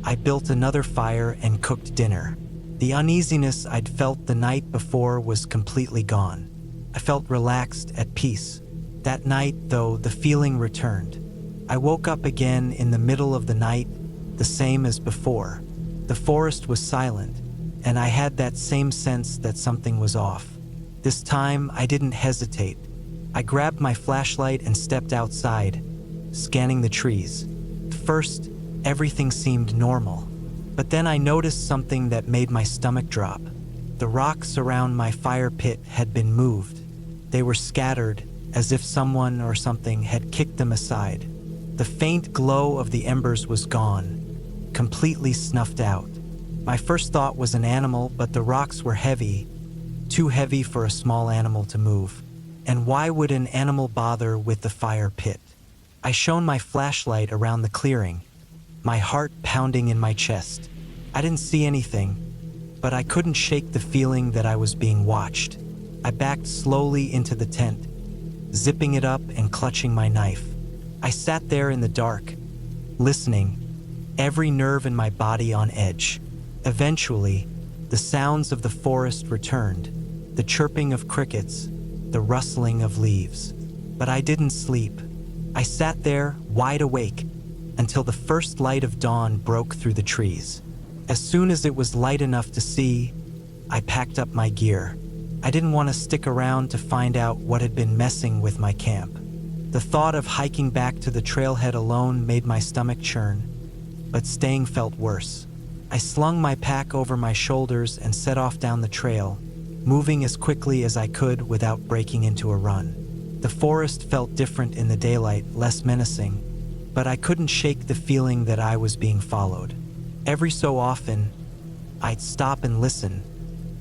I built another fire and cooked dinner. The uneasiness I'd felt the night before was completely gone. I felt relaxed, at peace. That night, though, the feeling returned. I woke up again in the middle of the night, the same as before. The forest was silent, and I had that same sense that something was off. This time, I didn't hesitate. I grabbed my flashlight and stepped outside, scanning the trees. At first, everything seemed normal, but then I noticed something that made my stomach drop. The rocks around my fire pit had been moved. They were scattered, as if someone or something had kicked them aside. The faint glow of the embers was gone, completely snuffed out. My first thought was an animal, but the rocks were heavy, too heavy for a small animal to move. And why would an animal bother with the fire pit? I shone my flashlight around the clearing, my heart pounding in my chest. I didn't see anything, but I couldn't shake the feeling that I was being watched. I backed slowly into the tent, zipping it up and clutching my knife. I sat there in the dark, listening, every nerve in my body on edge. Eventually, the sounds of the forest returned, the chirping of crickets, the rustling of leaves. But I didn't sleep. I sat there, wide awake, until the first light of dawn broke through the trees. As soon as it was light enough to see, I packed up my gear. I didn't want to stick around to find out what had been messing with my camp. The thought of hiking back to the trailhead alone made my stomach churn, but staying felt worse. I slung my pack over my shoulders and set off down the trail, moving as quickly as I could without breaking into a run. The forest felt different in the daylight, less menacing, but I couldn't shake the feeling that I was being followed. Every so often, I'd stop and listen,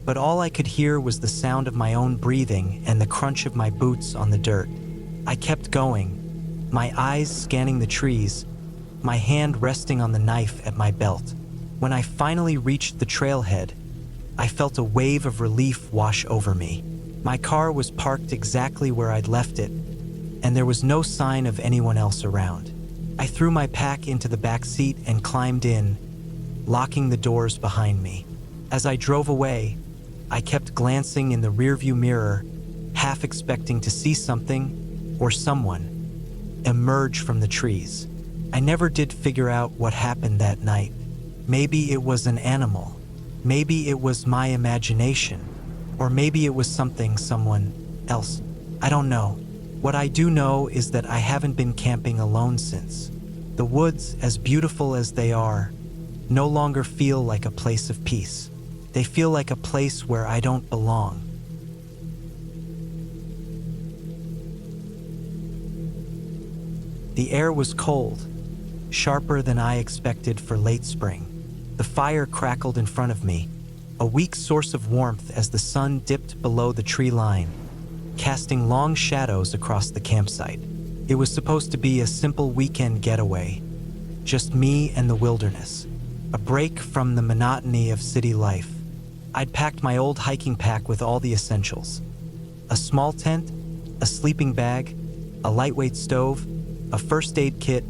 but all I could hear was the sound of my own breathing and the crunch of my boots on the dirt. I kept going, my eyes scanning the trees, my hand resting on the knife at my belt. When I finally reached the trailhead, I felt a wave of relief wash over me. My car was parked exactly where I'd left it, and there was no sign of anyone else around. I threw my pack into the back seat and climbed in, locking the doors behind me. As I drove away, I kept glancing in the rearview mirror, half expecting to see something or someone emerge from the trees. I never did figure out what happened that night. Maybe it was an animal. Maybe it was my imagination. Or maybe it was someone else. I don't know. What I do know is that I haven't been camping alone since. The woods, as beautiful as they are, no longer feel like a place of peace. They feel like a place where I don't belong. The air was cold, sharper than I expected for late spring. The fire crackled in front of me, a weak source of warmth as the sun dipped below the tree line, casting long shadows across the campsite. It was supposed to be a simple weekend getaway, just me and the wilderness, a break from the monotony of city life. I'd packed my old hiking pack with all the essentials: a small tent, a sleeping bag, a lightweight stove, a first aid kit,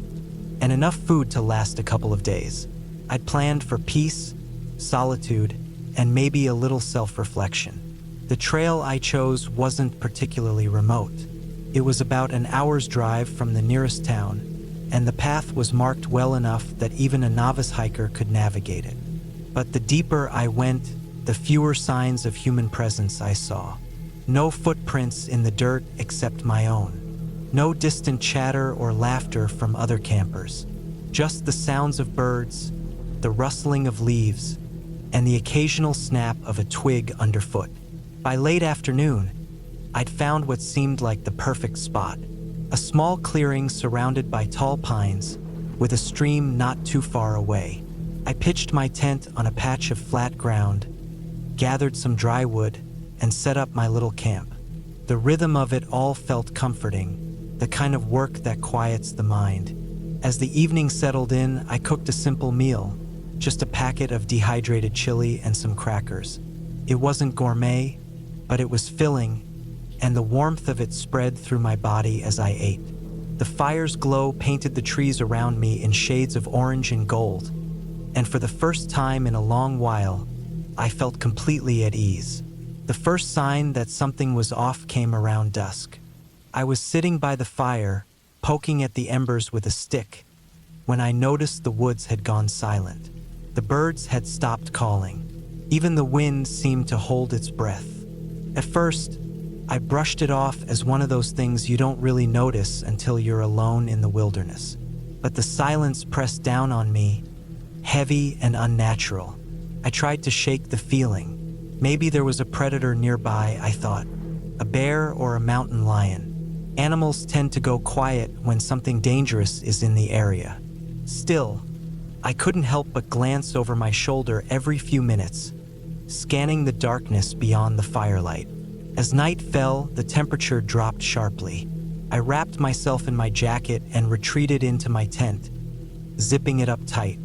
and enough food to last a couple of days. I'd planned for peace, solitude, and maybe a little self-reflection. The trail I chose wasn't particularly remote. It was about an hour's drive from the nearest town, and the path was marked well enough that even a novice hiker could navigate it. But the deeper I went, the fewer signs of human presence I saw. No footprints in the dirt except my own. No distant chatter or laughter from other campers. Just the sounds of birds, the rustling of leaves, and the occasional snap of a twig underfoot. By late afternoon, I'd found what seemed like the perfect spot. A small clearing surrounded by tall pines, with a stream not too far away. I pitched my tent on a patch of flat ground, gathered some dry wood, and set up my little camp. The rhythm of it all felt comforting, the kind of work that quiets the mind. As the evening settled in, I cooked a simple meal, just a packet of dehydrated chili and some crackers. It wasn't gourmet, but it was filling, and the warmth of it spread through my body as I ate. The fire's glow painted the trees around me in shades of orange and gold, and for the first time in a long while, I felt completely at ease. The first sign that something was off came around dusk. I was sitting by the fire, poking at the embers with a stick, when I noticed the woods had gone silent. The birds had stopped calling. Even the wind seemed to hold its breath. At first, I brushed it off as one of those things you don't really notice until you're alone in the wilderness. But the silence pressed down on me, heavy and unnatural. I tried to shake the feeling. Maybe there was a predator nearby, I thought. A bear or a mountain lion. Animals tend to go quiet when something dangerous is in the area. Still, I couldn't help but glance over my shoulder every few minutes, scanning the darkness beyond the firelight. As night fell, the temperature dropped sharply. I wrapped myself in my jacket and retreated into my tent, zipping it up tight.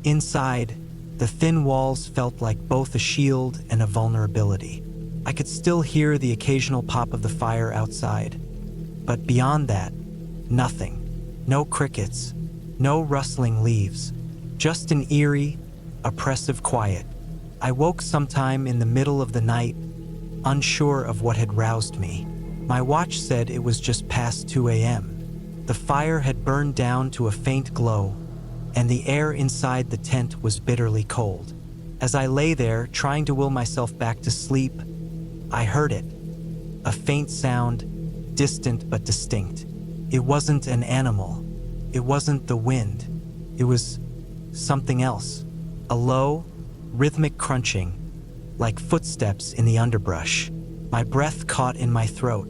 Inside, the thin walls felt like both a shield and a vulnerability. I could still hear the occasional pop of the fire outside. But beyond that, nothing. No crickets, no rustling leaves, just an eerie, oppressive quiet. I woke sometime in the middle of the night, unsure of what had roused me. My watch said it was just past 2 a.m. The fire had burned down to a faint glow, and the air inside the tent was bitterly cold. As I lay there, trying to will myself back to sleep, I heard it. A faint sound, distant but distinct. It wasn't an animal. It wasn't the wind. It was something else. A low, rhythmic crunching, like footsteps in the underbrush. My breath caught in my throat.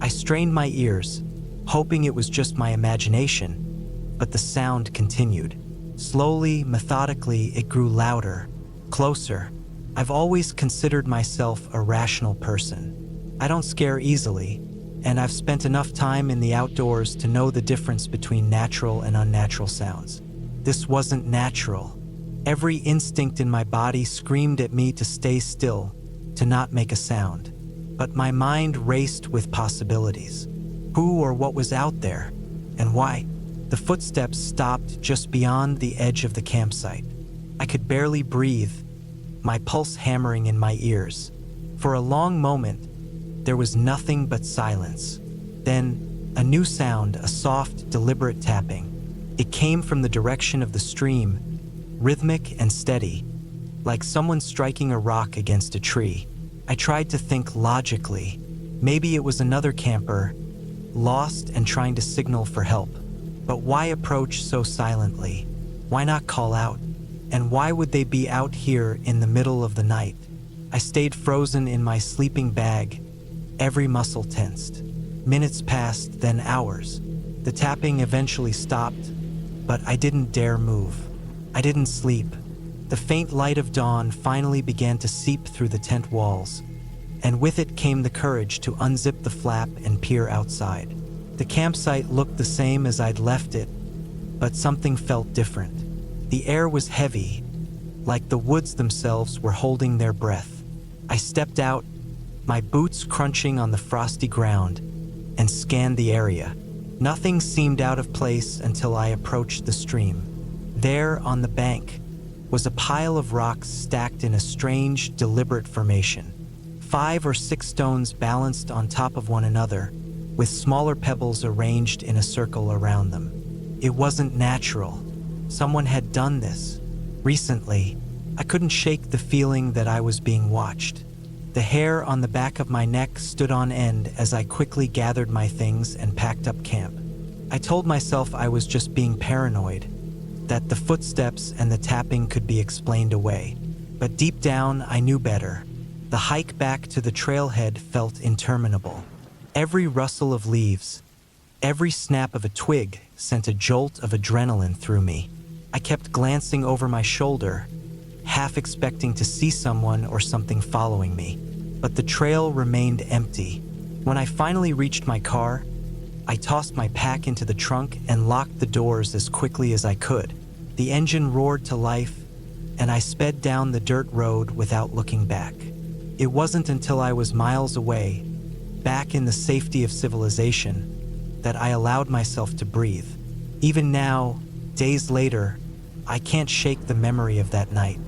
I strained my ears, hoping it was just my imagination, but the sound continued. Slowly, methodically, it grew louder, closer. I've always considered myself a rational person. I don't scare easily, and I've spent enough time in the outdoors to know the difference between natural and unnatural sounds. This wasn't natural. Every instinct in my body screamed at me to stay still, to not make a sound. But my mind raced with possibilities. Who or what was out there, and why? The footsteps stopped just beyond the edge of the campsite. I could barely breathe, my pulse hammering in my ears. For a long moment, there was nothing but silence. Then, a new sound, a soft, deliberate tapping. It came from the direction of the stream, rhythmic and steady, like someone striking a rock against a tree. I tried to think logically. Maybe it was another camper, lost and trying to signal for help. But why approach so silently? Why not call out? And why would they be out here in the middle of the night? I stayed frozen in my sleeping bag, every muscle tensed. Minutes passed, then hours. The tapping eventually stopped, but I didn't dare move. I didn't sleep. The faint light of dawn finally began to seep through the tent walls, and with it came the courage to unzip the flap and peer outside. The campsite looked the same as I'd left it, but something felt different. The air was heavy, like the woods themselves were holding their breath. I stepped out, my boots crunching on the frosty ground, and scanned the area. Nothing seemed out of place until I approached the stream. There, on the bank, was a pile of rocks stacked in a strange, deliberate formation. 5 or 6 stones balanced on top of one another, with smaller pebbles arranged in a circle around them. It wasn't natural. Someone had done this. Recently, I couldn't shake the feeling that I was being watched. The hair on the back of my neck stood on end as I quickly gathered my things and packed up camp. I told myself I was just being paranoid, that the footsteps and the tapping could be explained away. But deep down, I knew better. The hike back to the trailhead felt interminable. Every rustle of leaves, every snap of a twig sent a jolt of adrenaline through me. I kept glancing over my shoulder, half expecting to see someone or something following me. But the trail remained empty. When I finally reached my car, I tossed my pack into the trunk and locked the doors as quickly as I could. The engine roared to life, and I sped down the dirt road without looking back. It wasn't until I was miles away, back in the safety of civilization, that I allowed myself to breathe. Even now, days later, I can't shake the memory of that night.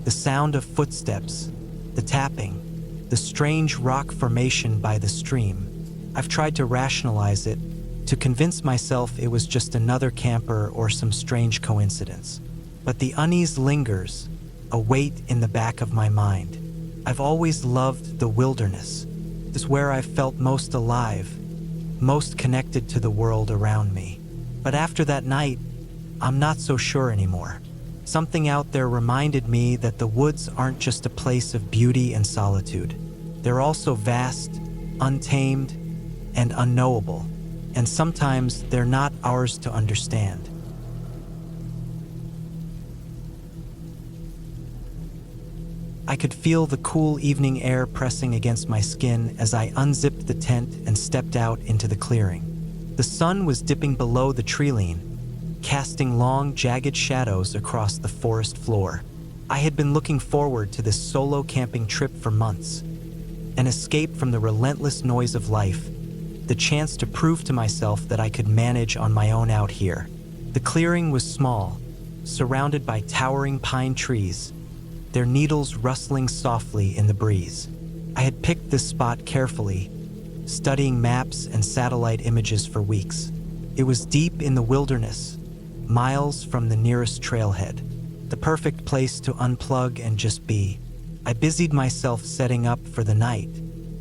The sound of footsteps, the tapping, the strange rock formation by the stream. I've tried to rationalize it, to convince myself it was just another camper or some strange coincidence. But the unease lingers, a weight in the back of my mind. I've always loved the wilderness. This is where I've felt most alive, most connected to the world around me. But after that night, I'm not so sure anymore. Something out there reminded me that the woods aren't just a place of beauty and solitude. They're also vast, untamed, and unknowable. And sometimes they're not ours to understand. I could feel the cool evening air pressing against my skin as I unzipped the tent and stepped out into the clearing. The sun was dipping below the treeline, casting long, jagged shadows across the forest floor. I had been looking forward to this solo camping trip for months, an escape from the relentless noise of life, the chance to prove to myself that I could manage on my own out here. The clearing was small, surrounded by towering pine trees, their needles rustling softly in the breeze. I had picked this spot carefully, studying maps and satellite images for weeks. It was deep in the wilderness, miles from the nearest trailhead, the perfect place to unplug and just be. I busied myself setting up for the night.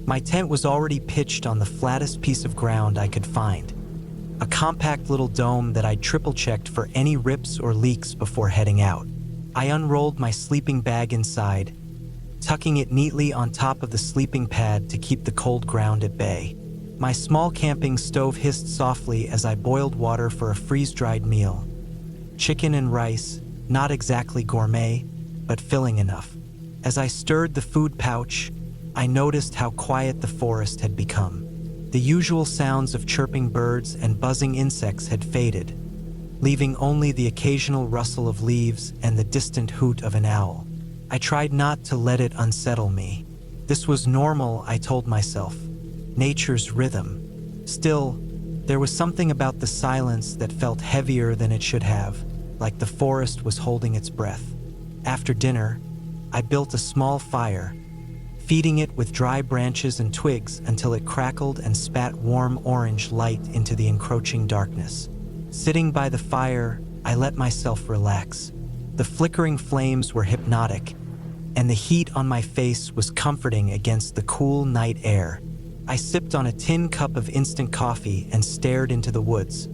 My tent was already pitched on the flattest piece of ground I could find, a compact little dome that I'd triple-checked for any rips or leaks before heading out. I unrolled my sleeping bag inside, tucking it neatly on top of the sleeping pad to keep the cold ground at bay. My small camping stove hissed softly as I boiled water for a freeze-dried meal. Chicken and rice, not exactly gourmet, but filling enough. As I stirred the food pouch, I noticed how quiet the forest had become. The usual sounds of chirping birds and buzzing insects had faded, leaving only the occasional rustle of leaves and the distant hoot of an owl. I tried not to let it unsettle me. This was normal, I told myself, nature's rhythm. Still, there was something about the silence that felt heavier than it should have, like the forest was holding its breath. After dinner, I built a small fire, feeding it with dry branches and twigs until it crackled and spat warm orange light into the encroaching darkness. Sitting by the fire, I let myself relax. The flickering flames were hypnotic, and the heat on my face was comforting against the cool night air. I sipped on a tin cup of instant coffee and stared into the woods,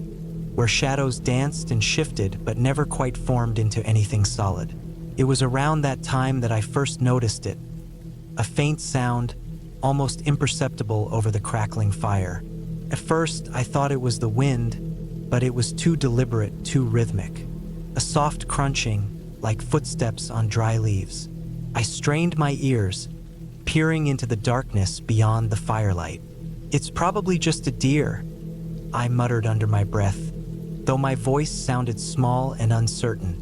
where shadows danced and shifted but never quite formed into anything solid. It was around that time that I first noticed it, a faint sound, almost imperceptible over the crackling fire. At first, I thought it was the wind, but it was too deliberate, too rhythmic. A soft crunching, like footsteps on dry leaves. I strained my ears, peering into the darkness beyond the firelight. "It's probably just a deer," I muttered under my breath, though my voice sounded small and uncertain.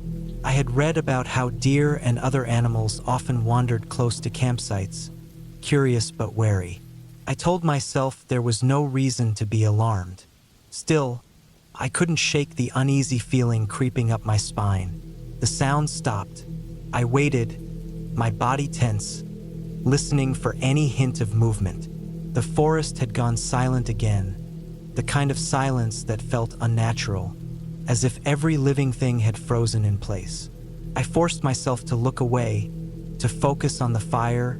I had read about how deer and other animals often wandered close to campsites, curious but wary. I told myself there was no reason to be alarmed. Still, I couldn't shake the uneasy feeling creeping up my spine. The sound stopped. I waited, my body tense, listening for any hint of movement. The forest had gone silent again, the kind of silence that felt unnatural, as if every living thing had frozen in place. I forced myself to look away, to focus on the fire,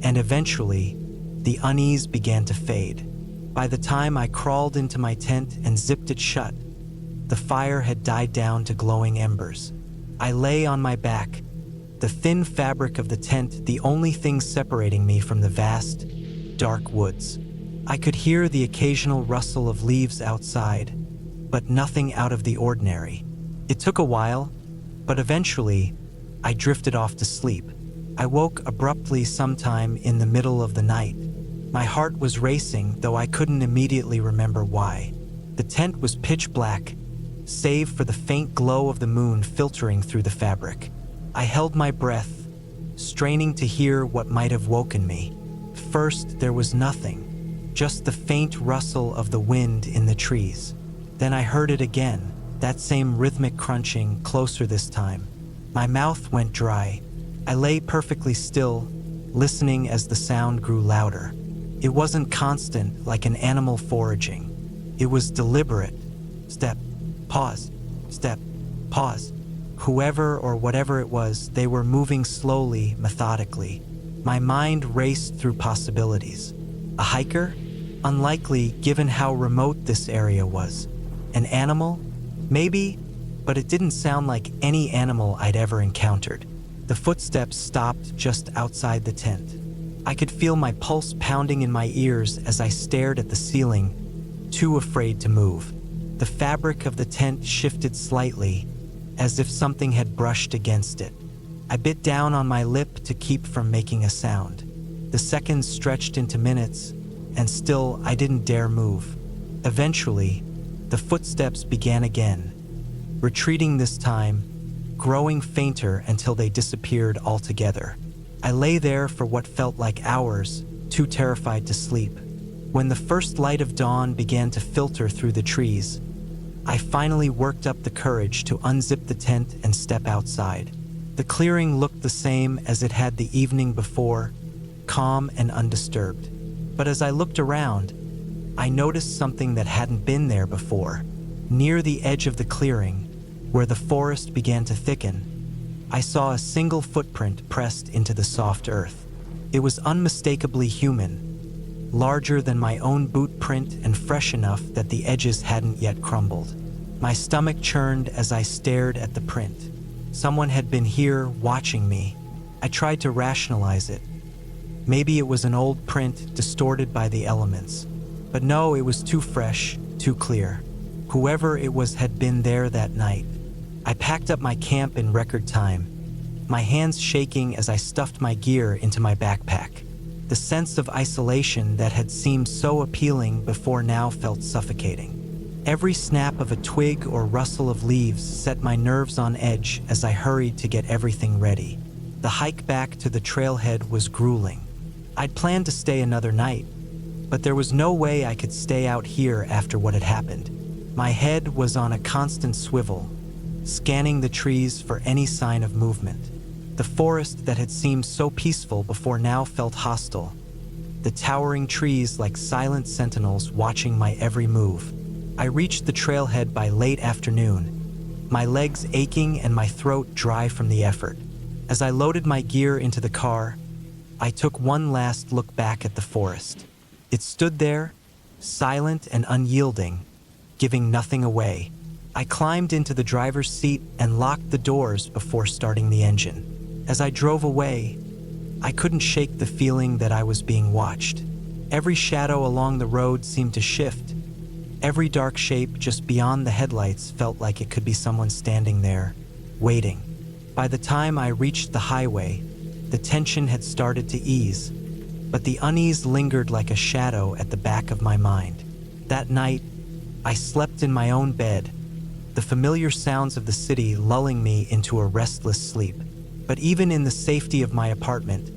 and eventually, the unease began to fade. By the time I crawled into my tent and zipped it shut, the fire had died down to glowing embers. I lay on my back, the thin fabric of the tent the only thing separating me from the vast, dark woods. I could hear the occasional rustle of leaves outside, but nothing out of the ordinary. It took a while, but eventually, I drifted off to sleep. I woke abruptly sometime in the middle of the night. My heart was racing, though I couldn't immediately remember why. The tent was pitch black, save for the faint glow of the moon filtering through the fabric. I held my breath, straining to hear what might have woken me. First, there was nothing, just the faint rustle of the wind in the trees. Then I heard it again, that same rhythmic crunching, closer this time. My mouth went dry. I lay perfectly still, listening as the sound grew louder. It wasn't constant like an animal foraging. It was deliberate. Step, pause, step, pause. Whoever or whatever it was, they were moving slowly, methodically. My mind raced through possibilities. A hiker? Unlikely given how remote this area was. An animal? Maybe, but it didn't sound like any animal I'd ever encountered. The footsteps stopped just outside the tent. I could feel my pulse pounding in my ears as I stared at the ceiling, too afraid to move. The fabric of the tent shifted slightly, as if something had brushed against it. I bit down on my lip to keep from making a sound. The seconds stretched into minutes, and still I didn't dare move. Eventually, the footsteps began again, retreating this time, growing fainter until they disappeared altogether. I lay there for what felt like hours, too terrified to sleep. When the first light of dawn began to filter through the trees, I finally worked up the courage to unzip the tent and step outside. The clearing looked the same as it had the evening before, calm and undisturbed. But as I looked around, I noticed something that hadn't been there before. Near the edge of the clearing, where the forest began to thicken, I saw a single footprint pressed into the soft earth. It was unmistakably human, larger than my own boot print and fresh enough that the edges hadn't yet crumbled. My stomach churned as I stared at the print. Someone had been here watching me. I tried to rationalize it. Maybe it was an old print distorted by the elements. But no, it was too fresh, too clear. Whoever it was had been there that night. I packed up my camp in record time, my hands shaking as I stuffed my gear into my backpack. The sense of isolation that had seemed so appealing before now felt suffocating. Every snap of a twig or rustle of leaves set my nerves on edge as I hurried to get everything ready. The hike back to the trailhead was grueling. I'd planned to stay another night, but there was no way I could stay out here after what had happened. My head was on a constant swivel, scanning the trees for any sign of movement. The forest that had seemed so peaceful before now felt hostile, the towering trees like silent sentinels watching my every move. I reached the trailhead by late afternoon, my legs aching and my throat dry from the effort. As I loaded my gear into the car, I took one last look back at the forest. It stood there, silent and unyielding, giving nothing away. I climbed into the driver's seat and locked the doors before starting the engine. As I drove away, I couldn't shake the feeling that I was being watched. Every shadow along the road seemed to shift. Every dark shape just beyond the headlights felt like it could be someone standing there, waiting. By the time I reached the highway, the tension had started to ease. but the unease lingered like a shadow at the back of my mind. That night, I slept in my own bed, the familiar sounds of the city lulling me into a restless sleep. But even in the safety of my apartment,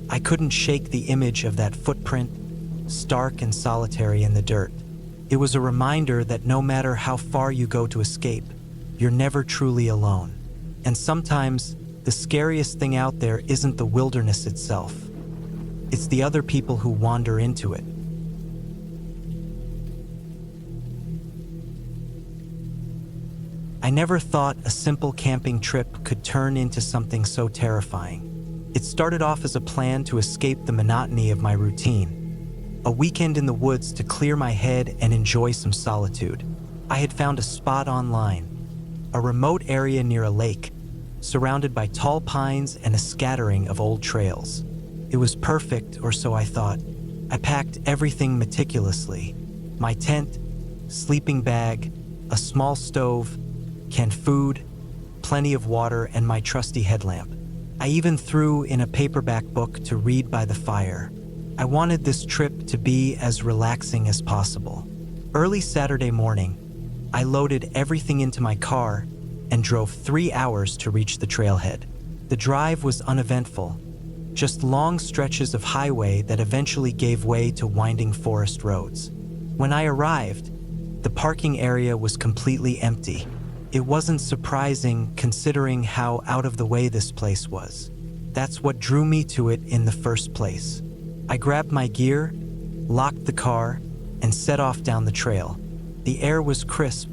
I couldn't shake the image of that footprint, stark and solitary in the dirt. It was a reminder that no matter how far you go to escape, you're never truly alone. And sometimes, the scariest thing out there isn't the wilderness itself. It's the other people who wander into it. I never thought a simple camping trip could turn into something so terrifying. It started off as a plan to escape the monotony of my routine. A weekend in the woods to clear my head and enjoy some solitude. I had found a spot online, a remote area near a lake, surrounded by tall pines and a scattering of old trails. It was perfect, or so I thought. I packed everything meticulously. My tent, sleeping bag, a small stove, canned food, plenty of water, and my trusty headlamp. I even threw in a paperback book to read by the fire. I wanted this trip to be as relaxing as possible. Early Saturday morning, I loaded everything into my car and drove 3 hours to reach the trailhead. The drive was uneventful, just long stretches of highway that eventually gave way to winding forest roads. When I arrived, the parking area was completely empty. It wasn't surprising considering how out of the way this place was. That's what drew me to it in the first place. I grabbed my gear, locked the car, and set off down the trail. The air was crisp,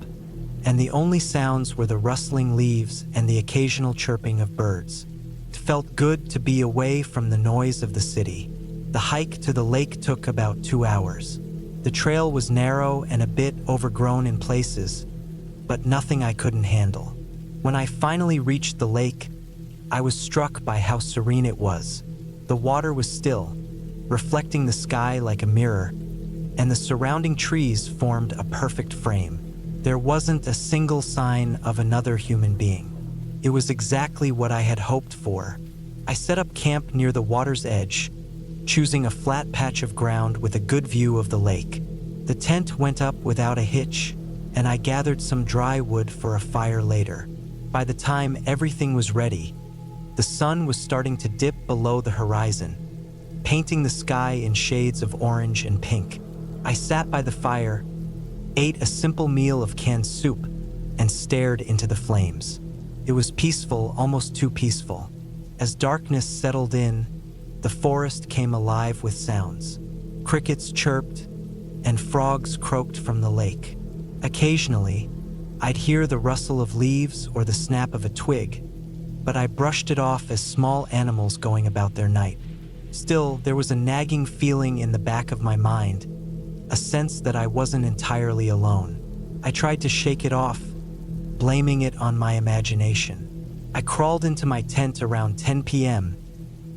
and the only sounds were the rustling leaves and the occasional chirping of birds. It felt good to be away from the noise of the city. The hike to the lake took about 2 hours. The trail was narrow and a bit overgrown in places, but nothing I couldn't handle. When I finally reached the lake, I was struck by how serene it was. The water was still, reflecting the sky like a mirror, and the surrounding trees formed a perfect frame. There wasn't a single sign of another human being. It was exactly what I had hoped for. I set up camp near the water's edge, choosing a flat patch of ground with a good view of the lake. The tent went up without a hitch, and I gathered some dry wood for a fire later. By the time everything was ready, the sun was starting to dip below the horizon, painting the sky in shades of orange and pink. I sat by the fire, ate a simple meal of canned soup, and stared into the flames. It was peaceful, almost too peaceful. As darkness settled in, the forest came alive with sounds. Crickets chirped, and frogs croaked from the lake. Occasionally, I'd hear the rustle of leaves or the snap of a twig, but I brushed it off as small animals going about their night. Still, there was a nagging feeling in the back of my mind, a sense that I wasn't entirely alone. I tried to shake it off, blaming it on my imagination. I crawled into my tent around 10 p.m.,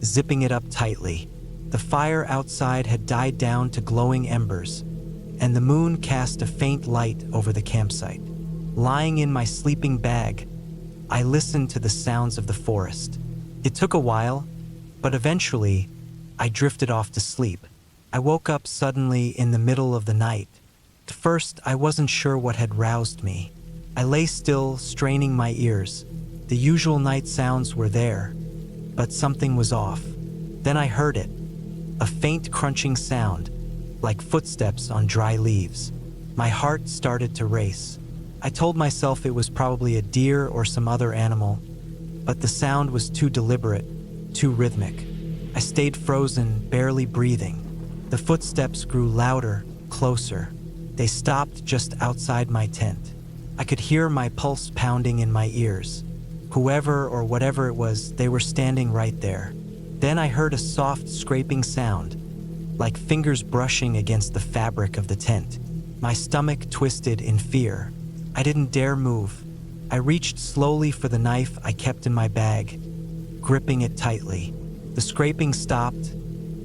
zipping it up tightly. The fire outside had died down to glowing embers, and the moon cast a faint light over the campsite. Lying in my sleeping bag, I listened to the sounds of the forest. It took a while, but eventually, I drifted off to sleep. I woke up suddenly in the middle of the night. At first, I wasn't sure what had roused me. I lay still, straining my ears. The usual night sounds were there, but something was off. Then I heard it, a faint crunching sound, like footsteps on dry leaves. My heart started to race. I told myself it was probably a deer or some other animal, but the sound was too deliberate, too rhythmic. I stayed frozen, barely breathing. The footsteps grew louder, closer. They stopped just outside my tent. I could hear my pulse pounding in my ears. Whoever or whatever it was, they were standing right there. Then I heard a soft scraping sound, like fingers brushing against the fabric of the tent. My stomach twisted in fear. I didn't dare move. I reached slowly for the knife I kept in my bag, gripping it tightly. The scraping stopped,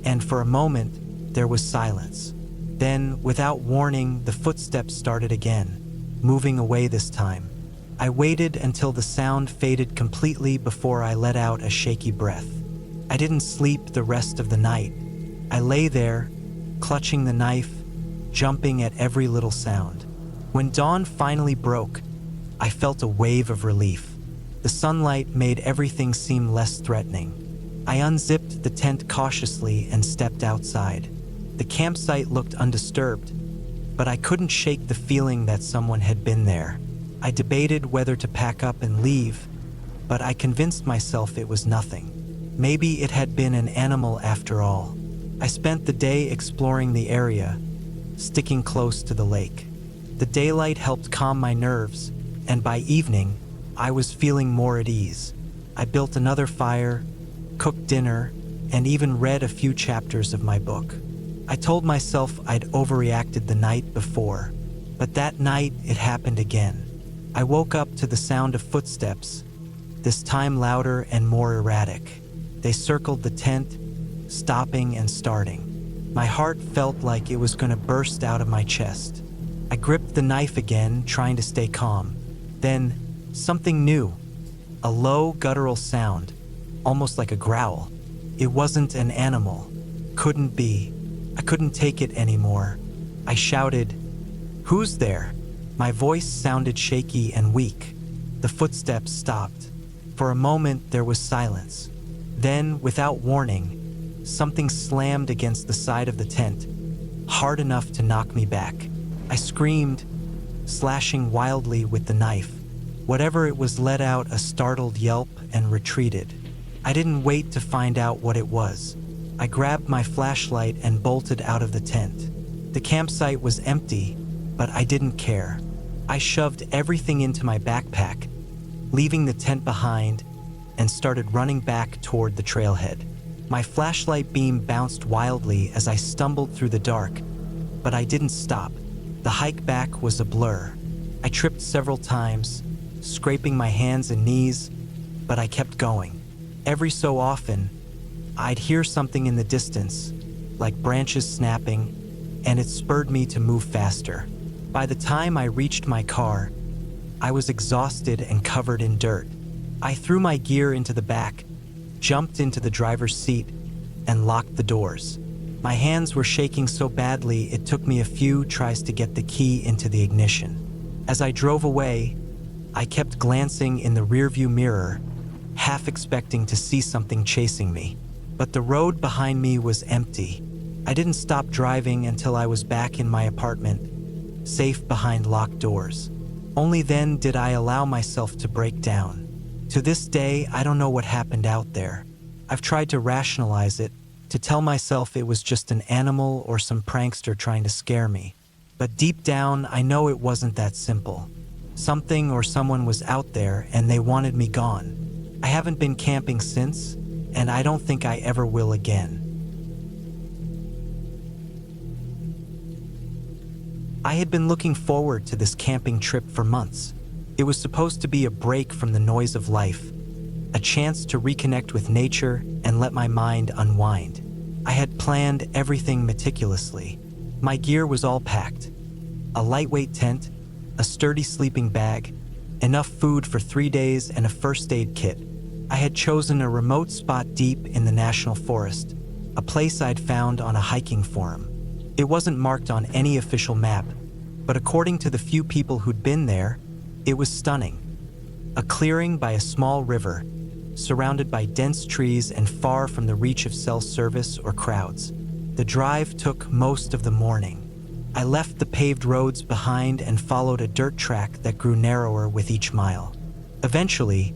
and for a moment, there was silence. Then, without warning, the footsteps started again, moving away this time. I waited until the sound faded completely before I let out a shaky breath. I didn't sleep the rest of the night, I lay there, clutching the knife, jumping at every little sound. When dawn finally broke, I felt a wave of relief. The sunlight made everything seem less threatening. I unzipped the tent cautiously and stepped outside. The campsite looked undisturbed, but I couldn't shake the feeling that someone had been there. I debated whether to pack up and leave, but I convinced myself it was nothing. Maybe it had been an animal after all. I spent the day exploring the area, sticking close to the lake. The daylight helped calm my nerves, and by evening, I was feeling more at ease. I built another fire, cooked dinner, and even read a few chapters of my book. I told myself I'd overreacted the night before, but that night it happened again. I woke up to the sound of footsteps, this time louder and more erratic. They circled the tent, stopping and starting. My heart felt like it was going to burst out of my chest. I gripped the knife again, trying to stay calm. Then, something new. A low, guttural sound, almost like a growl. It wasn't an animal. Couldn't be. I couldn't take it anymore. I shouted, "Who's there?" My voice sounded shaky and weak. The footsteps stopped. For a moment, there was silence. Then, without warning, something slammed against the side of the tent, hard enough to knock me back. I screamed, slashing wildly with the knife. Whatever it was let out a startled yelp and retreated. I didn't wait to find out what it was. I grabbed my flashlight and bolted out of the tent. The campsite was empty, but I didn't care. I shoved everything into my backpack, leaving the tent behind, and started running back toward the trailhead. My flashlight beam bounced wildly as I stumbled through the dark, but I didn't stop. The hike back was a blur. I tripped several times, scraping my hands and knees, but I kept going. Every so often, I'd hear something in the distance, like branches snapping, and it spurred me to move faster. By the time I reached my car, I was exhausted and covered in dirt. I threw my gear into the back, jumped into the driver's seat, and locked the doors. My hands were shaking so badly it took me a few tries to get the key into the ignition. As I drove away, I kept glancing in the rearview mirror, half expecting to see something chasing me. But the road behind me was empty. I didn't stop driving until I was back in my apartment, safe behind locked doors. Only then did I allow myself to break down. To this day, I don't know what happened out there. I've tried to rationalize it, to tell myself it was just an animal or some prankster trying to scare me. But deep down, I know it wasn't that simple. Something or someone was out there and they wanted me gone. I haven't been camping since, and I don't think I ever will again. I had been looking forward to this camping trip for months. It was supposed to be a break from the noise of life, a chance to reconnect with nature and let my mind unwind. I had planned everything meticulously. My gear was all packed. A lightweight tent, a sturdy sleeping bag, enough food for 3 days, and a first aid kit. I had chosen a remote spot deep in the national forest, a place I'd found on a hiking forum. It wasn't marked on any official map, but according to the few people who'd been there, it was stunning. A clearing by a small river, surrounded by dense trees and far from the reach of cell service or crowds. The drive took most of the morning. I left the paved roads behind and followed a dirt track that grew narrower with each mile. Eventually,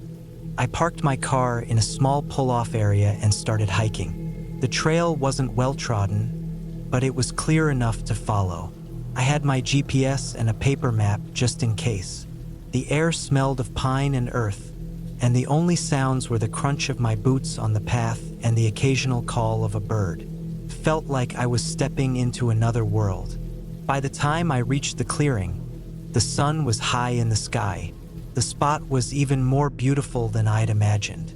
I parked my car in a small pull-off area and started hiking. The trail wasn't well-trodden, but it was clear enough to follow. I had my GPS and a paper map just in case. The air smelled of pine and earth, and the only sounds were the crunch of my boots on the path and the occasional call of a bird. It felt like I was stepping into another world. By the time I reached the clearing, the sun was high in the sky. The spot was even more beautiful than I'd imagined.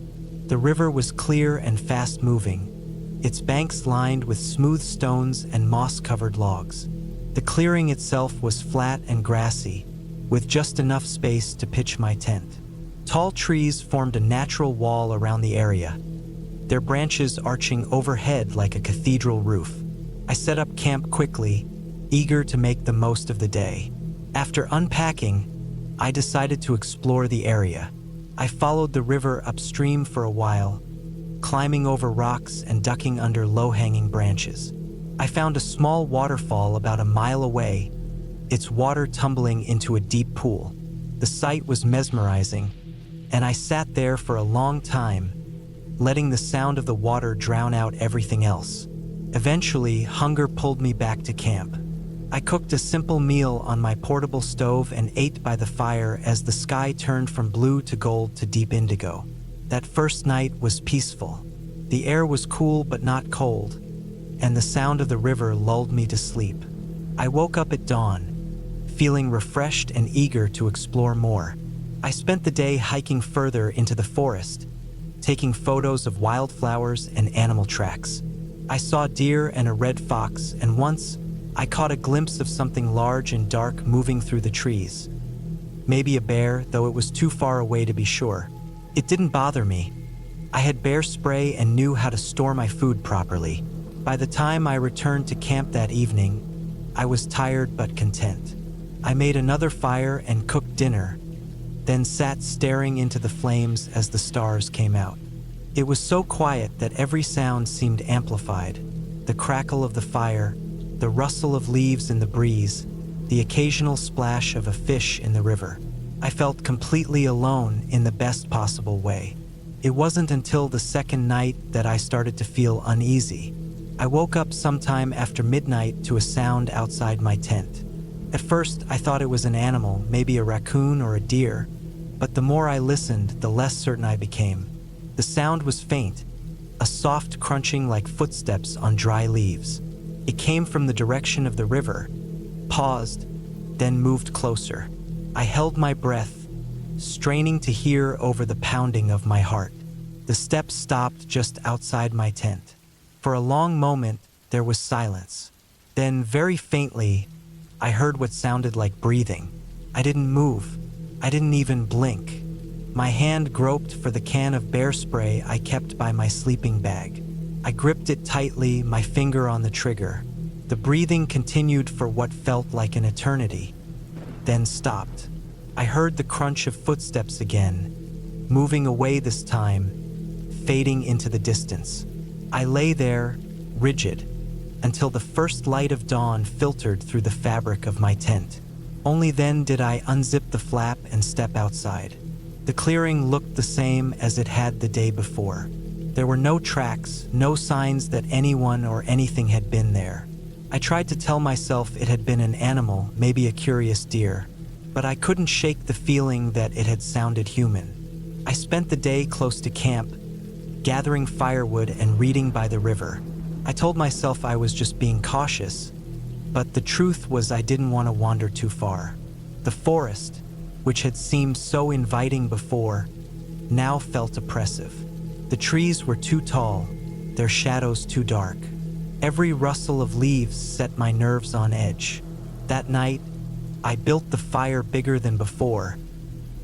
The river was clear and fast-moving, its banks lined with smooth stones and moss-covered logs. The clearing itself was flat and grassy, with just enough space to pitch my tent. Tall trees formed a natural wall around the area, their branches arching overhead like a cathedral roof. I set up camp quickly, eager to make the most of the day. After unpacking, I decided to explore the area. I followed the river upstream for a while, climbing over rocks and ducking under low-hanging branches. I found a small waterfall about a mile away, its water tumbling into a deep pool. The sight was mesmerizing, and I sat there for a long time, letting the sound of the water drown out everything else. Eventually, hunger pulled me back to camp. I cooked a simple meal on my portable stove and ate by the fire as the sky turned from blue to gold to deep indigo. That first night was peaceful. The air was cool but not cold, and the sound of the river lulled me to sleep. I woke up at dawn, feeling refreshed and eager to explore more. I spent the day hiking further into the forest, taking photos of wildflowers and animal tracks. I saw deer and a red fox, and once I caught a glimpse of something large and dark moving through the trees. Maybe a bear, though it was too far away to be sure. It didn't bother me. I had bear spray and knew how to store my food properly. By the time I returned to camp that evening, I was tired but content. I made another fire and cooked dinner, then sat staring into the flames as the stars came out. It was so quiet that every sound seemed amplified. The crackle of the fire, the rustle of leaves in the breeze, the occasional splash of a fish in the river. I felt completely alone in the best possible way. It wasn't until the second night that I started to feel uneasy. I woke up sometime after midnight to a sound outside my tent. At first, I thought it was an animal, maybe a raccoon or a deer, but the more I listened, the less certain I became. The sound was faint, a soft crunching like footsteps on dry leaves. It came from the direction of the river, paused, then moved closer. I held my breath, straining to hear over the pounding of my heart. The steps stopped just outside my tent. For a long moment, there was silence. Then, very faintly, I heard what sounded like breathing. I didn't move. I didn't even blink. My hand groped for the can of bear spray I kept by my sleeping bag. I gripped it tightly, my finger on the trigger. The breathing continued for what felt like an eternity, then stopped. I heard the crunch of footsteps again, moving away this time, fading into the distance. I lay there, rigid, until the first light of dawn filtered through the fabric of my tent. Only then did I unzip the flap and step outside. The clearing looked the same as it had the day before. There were no tracks, no signs that anyone or anything had been there. I tried to tell myself it had been an animal, maybe a curious deer, but I couldn't shake the feeling that it had sounded human. I spent the day close to camp, gathering firewood and reading by the river. I told myself I was just being cautious, but the truth was I didn't want to wander too far. The forest, which had seemed so inviting before, now felt oppressive. The trees were too tall, their shadows too dark. Every rustle of leaves set my nerves on edge. That night, I built the fire bigger than before,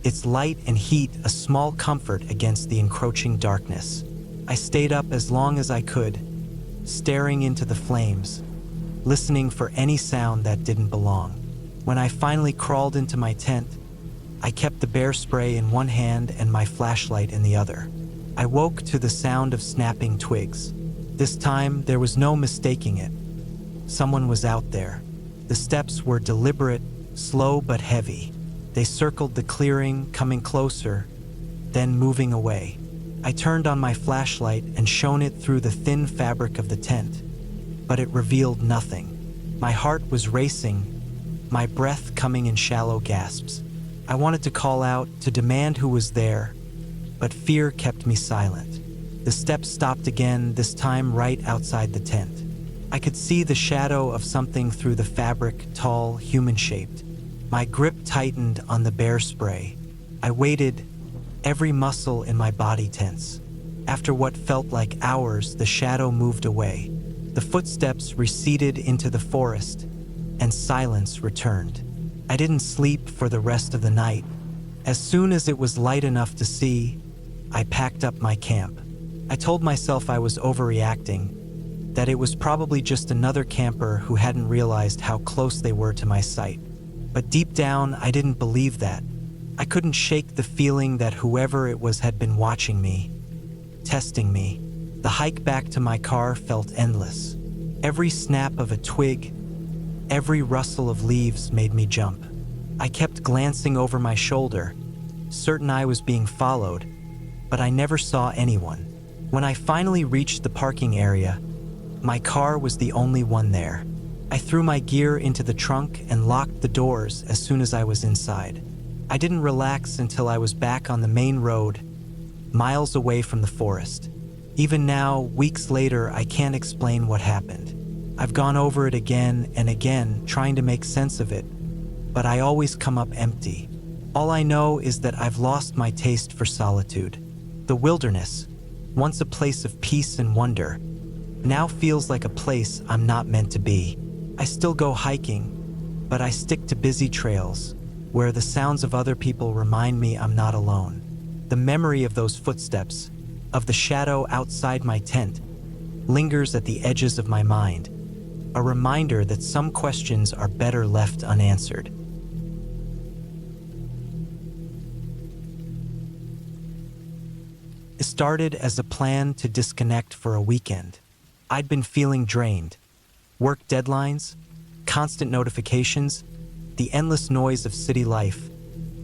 its light and heat a small comfort against the encroaching darkness. I stayed up as long as I could, staring into the flames, listening for any sound that didn't belong. When I finally crawled into my tent, I kept the bear spray in one hand and my flashlight in the other. I woke to the sound of snapping twigs. This time, there was no mistaking it. Someone was out there. The steps were deliberate, slow but heavy. They circled the clearing, coming closer, then moving away. I turned on my flashlight and shone it through the thin fabric of the tent, but it revealed nothing. My heart was racing, my breath coming in shallow gasps. I wanted to call out, to demand who was there, but fear kept me silent. The steps stopped again, this time right outside the tent. I could see the shadow of something through the fabric, tall, human-shaped. My grip tightened on the bear spray. I waited, every muscle in my body tense. After what felt like hours, the shadow moved away. The footsteps receded into the forest, and silence returned. I didn't sleep for the rest of the night. As soon as it was light enough to see, I packed up my camp. I told myself I was overreacting, that it was probably just another camper who hadn't realized how close they were to my sight. But deep down, I didn't believe that. I couldn't shake the feeling that whoever it was had been watching me, testing me. The hike back to my car felt endless. Every snap of a twig, every rustle of leaves made me jump. I kept glancing over my shoulder, certain I was being followed, but I never saw anyone. When I finally reached the parking area, my car was the only one there. I threw my gear into the trunk and locked the doors as soon as I was inside. I didn't relax until I was back on the main road, miles away from the forest. Even now, weeks later, I can't explain what happened. I've gone over it again and again, trying to make sense of it, but I always come up empty. All I know is that I've lost my taste for solitude. The wilderness, once a place of peace and wonder, now feels like a place I'm not meant to be. I still go hiking, but I stick to busy trails, where the sounds of other people remind me I'm not alone. The memory of those footsteps, of the shadow outside my tent, lingers at the edges of my mind, a reminder that some questions are better left unanswered. It started as a plan to disconnect for a weekend. I'd been feeling drained. Work deadlines, constant notifications, the endless noise of city life,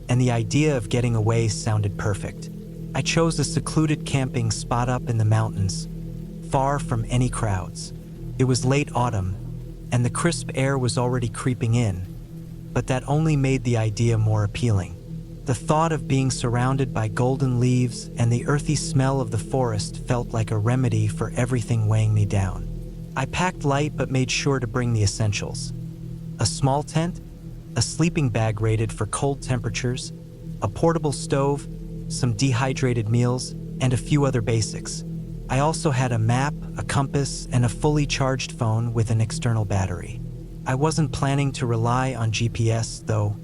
and the idea of getting away sounded perfect. I chose a secluded camping spot up in the mountains, far from any crowds. It was late autumn, and the crisp air was already creeping in, but that only made the idea more appealing. The thought of being surrounded by golden leaves and the earthy smell of the forest felt like a remedy for everything weighing me down. I packed light but made sure to bring the essentials: a small tent, a sleeping bag rated for cold temperatures, a portable stove, some dehydrated meals, and a few other basics. I also had a map, a compass, and a fully charged phone with an external battery. I wasn't planning to rely on GPS, though.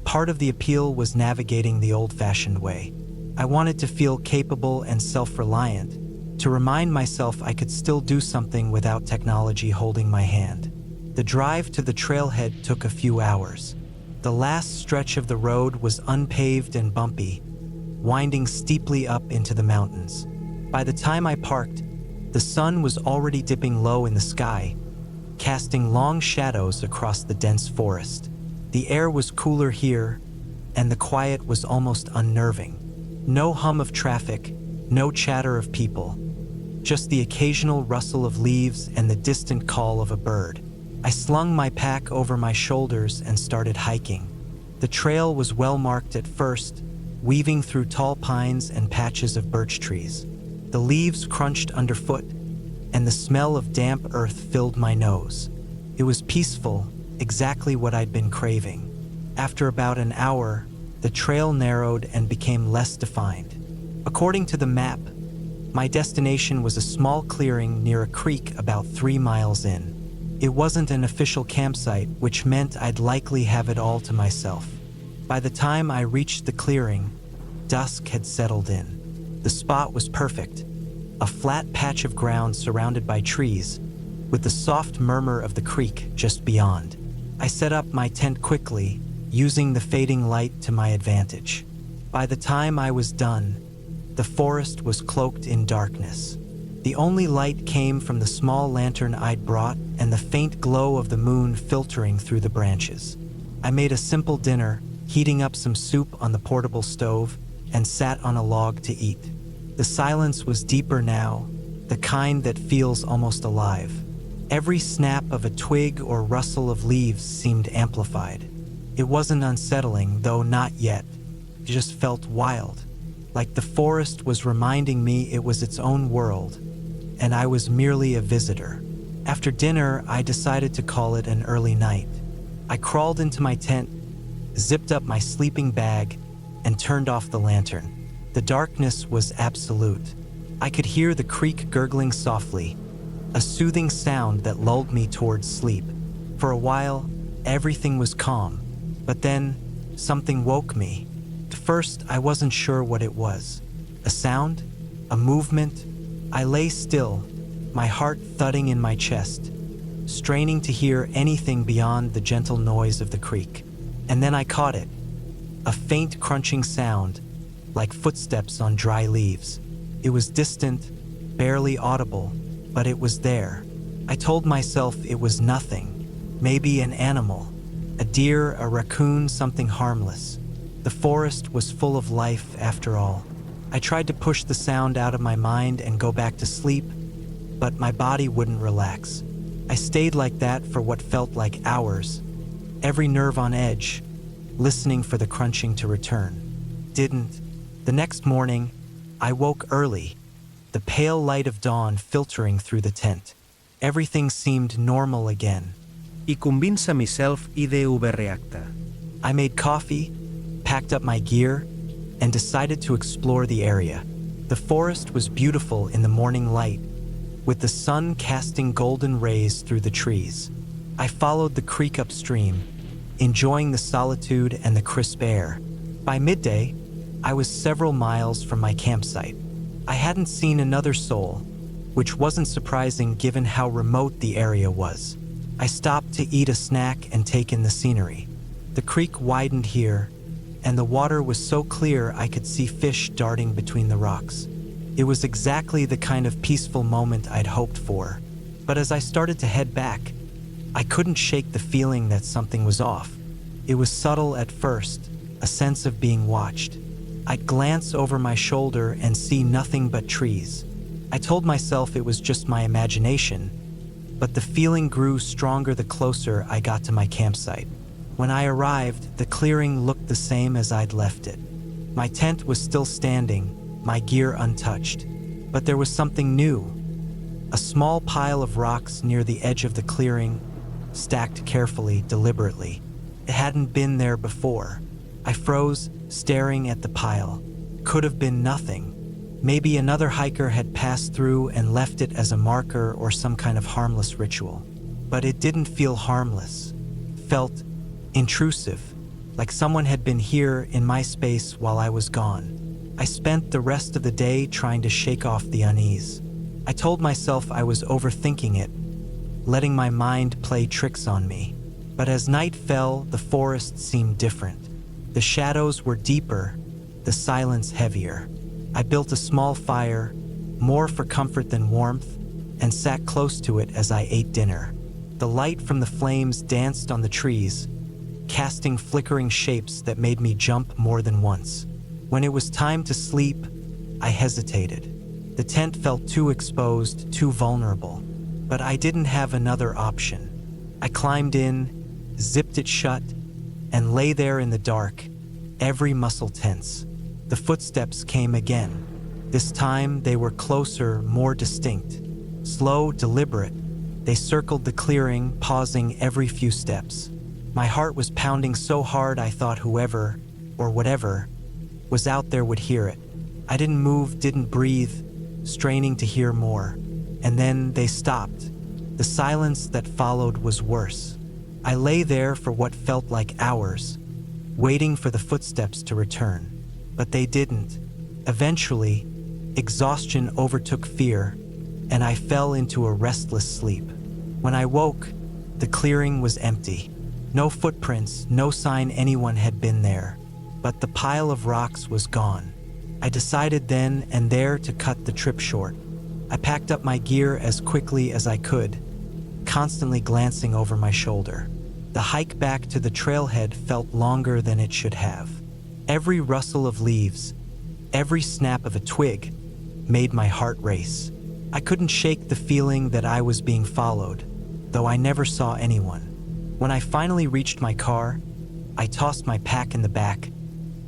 Part of the appeal was navigating the old-fashioned way. I wanted to feel capable and self-reliant, to remind myself I could still do something without technology holding my hand. The drive to the trailhead took a few hours. The last stretch of the road was unpaved and bumpy, winding steeply up into the mountains. By the time I parked, the sun was already dipping low in the sky, casting long shadows across the dense forest. The air was cooler here, and the quiet was almost unnerving. No hum of traffic, no chatter of people, just the occasional rustle of leaves and the distant call of a bird. I slung my pack over my shoulders and started hiking. The trail was well marked at first, weaving through tall pines and patches of birch trees. The leaves crunched underfoot, and the smell of damp earth filled my nose. It was peaceful, exactly what I'd been craving. After about an hour, the trail narrowed and became less defined. According to the map, my destination was a small clearing near a creek about 3 miles in. It wasn't an official campsite, which meant I'd likely have it all to myself. By the time I reached the clearing, dusk had settled in. The spot was perfect, a flat patch of ground surrounded by trees, with the soft murmur of the creek just beyond. I set up my tent quickly, using the fading light to my advantage. By the time I was done, the forest was cloaked in darkness. The only light came from the small lantern I'd brought and the faint glow of the moon filtering through the branches. I made a simple dinner, heating up some soup on the portable stove, and sat on a log to eat. The silence was deeper now, the kind that feels almost alive. Every snap of a twig or rustle of leaves seemed amplified. It wasn't unsettling, though not yet. It just felt wild, like the forest was reminding me it was its own world, and I was merely a visitor. After dinner, I decided to call it an early night. I crawled into my tent, zipped up my sleeping bag, and turned off the lantern. The darkness was absolute. I could hear the creek gurgling softly, a soothing sound that lulled me towards sleep. For a while, everything was calm, but then something woke me. At first, I wasn't sure what it was. A sound? A movement? I lay still, my heart thudding in my chest, straining to hear anything beyond the gentle noise of the creek. And then I caught it, a faint crunching sound, like footsteps on dry leaves. It was distant, barely audible, but it was there. I told myself it was nothing, maybe an animal, a deer, a raccoon, something harmless. The forest was full of life after all. I tried to push the sound out of my mind and go back to sleep, but my body wouldn't relax. I stayed like that for what felt like hours, every nerve on edge, listening for the crunching to return. Didn't. The next morning, I woke early, the pale light of dawn filtering through the tent. Everything seemed normal again. I convinsa myself i de overreacta. I made coffee, packed up my gear, and decided to explore the area. The forest was beautiful in the morning light, with the sun casting golden rays through the trees. I followed the creek upstream, enjoying the solitude and the crisp air. By midday, I was several miles from my campsite. I hadn't seen another soul, which wasn't surprising given how remote the area was. I stopped to eat a snack and take in the scenery. The creek widened here, and the water was so clear I could see fish darting between the rocks. It was exactly the kind of peaceful moment I'd hoped for. But as I started to head back, I couldn't shake the feeling that something was off. It was subtle at first, a sense of being watched. I'd glance over my shoulder and see nothing but trees. I told myself it was just my imagination, but the feeling grew stronger the closer I got to my campsite. When I arrived, the clearing looked the same as I'd left it. My tent was still standing, my gear untouched, but there was something new. A small pile of rocks near the edge of the clearing, stacked carefully, deliberately. It hadn't been there before. I froze, staring at the pile. Could have been nothing. Maybe another hiker had passed through and left it as a marker or some kind of harmless ritual. But it didn't feel harmless. Felt intrusive, like someone had been here in my space while I was gone. I spent the rest of the day trying to shake off the unease. I told myself I was overthinking it, letting my mind play tricks on me. But as night fell, the forest seemed different. The shadows were deeper, the silence heavier. I built a small fire, more for comfort than warmth, and sat close to it as I ate dinner. The light from the flames danced on the trees, casting flickering shapes that made me jump more than once. When it was time to sleep, I hesitated. The tent felt too exposed, too vulnerable, but I didn't have another option. I climbed in, zipped it shut, and lay there in the dark, every muscle tense. The footsteps came again. This time they were closer, more distinct. Slow, deliberate, they circled the clearing, pausing every few steps. My heart was pounding so hard I thought whoever, or whatever, was out there would hear it. I didn't move, didn't breathe, straining to hear more. And then they stopped. The silence that followed was worse. I lay there for what felt like hours, waiting for the footsteps to return. But they didn't. Eventually, exhaustion overtook fear, and I fell into a restless sleep. When I woke, the clearing was empty. No footprints, no sign anyone had been there. But the pile of rocks was gone. I decided then and there to cut the trip short. I packed up my gear as quickly as I could, constantly glancing over my shoulder. The hike back to the trailhead felt longer than it should have. Every rustle of leaves, every snap of a twig, made my heart race. I couldn't shake the feeling that I was being followed, though I never saw anyone. When I finally reached my car, I tossed my pack in the back,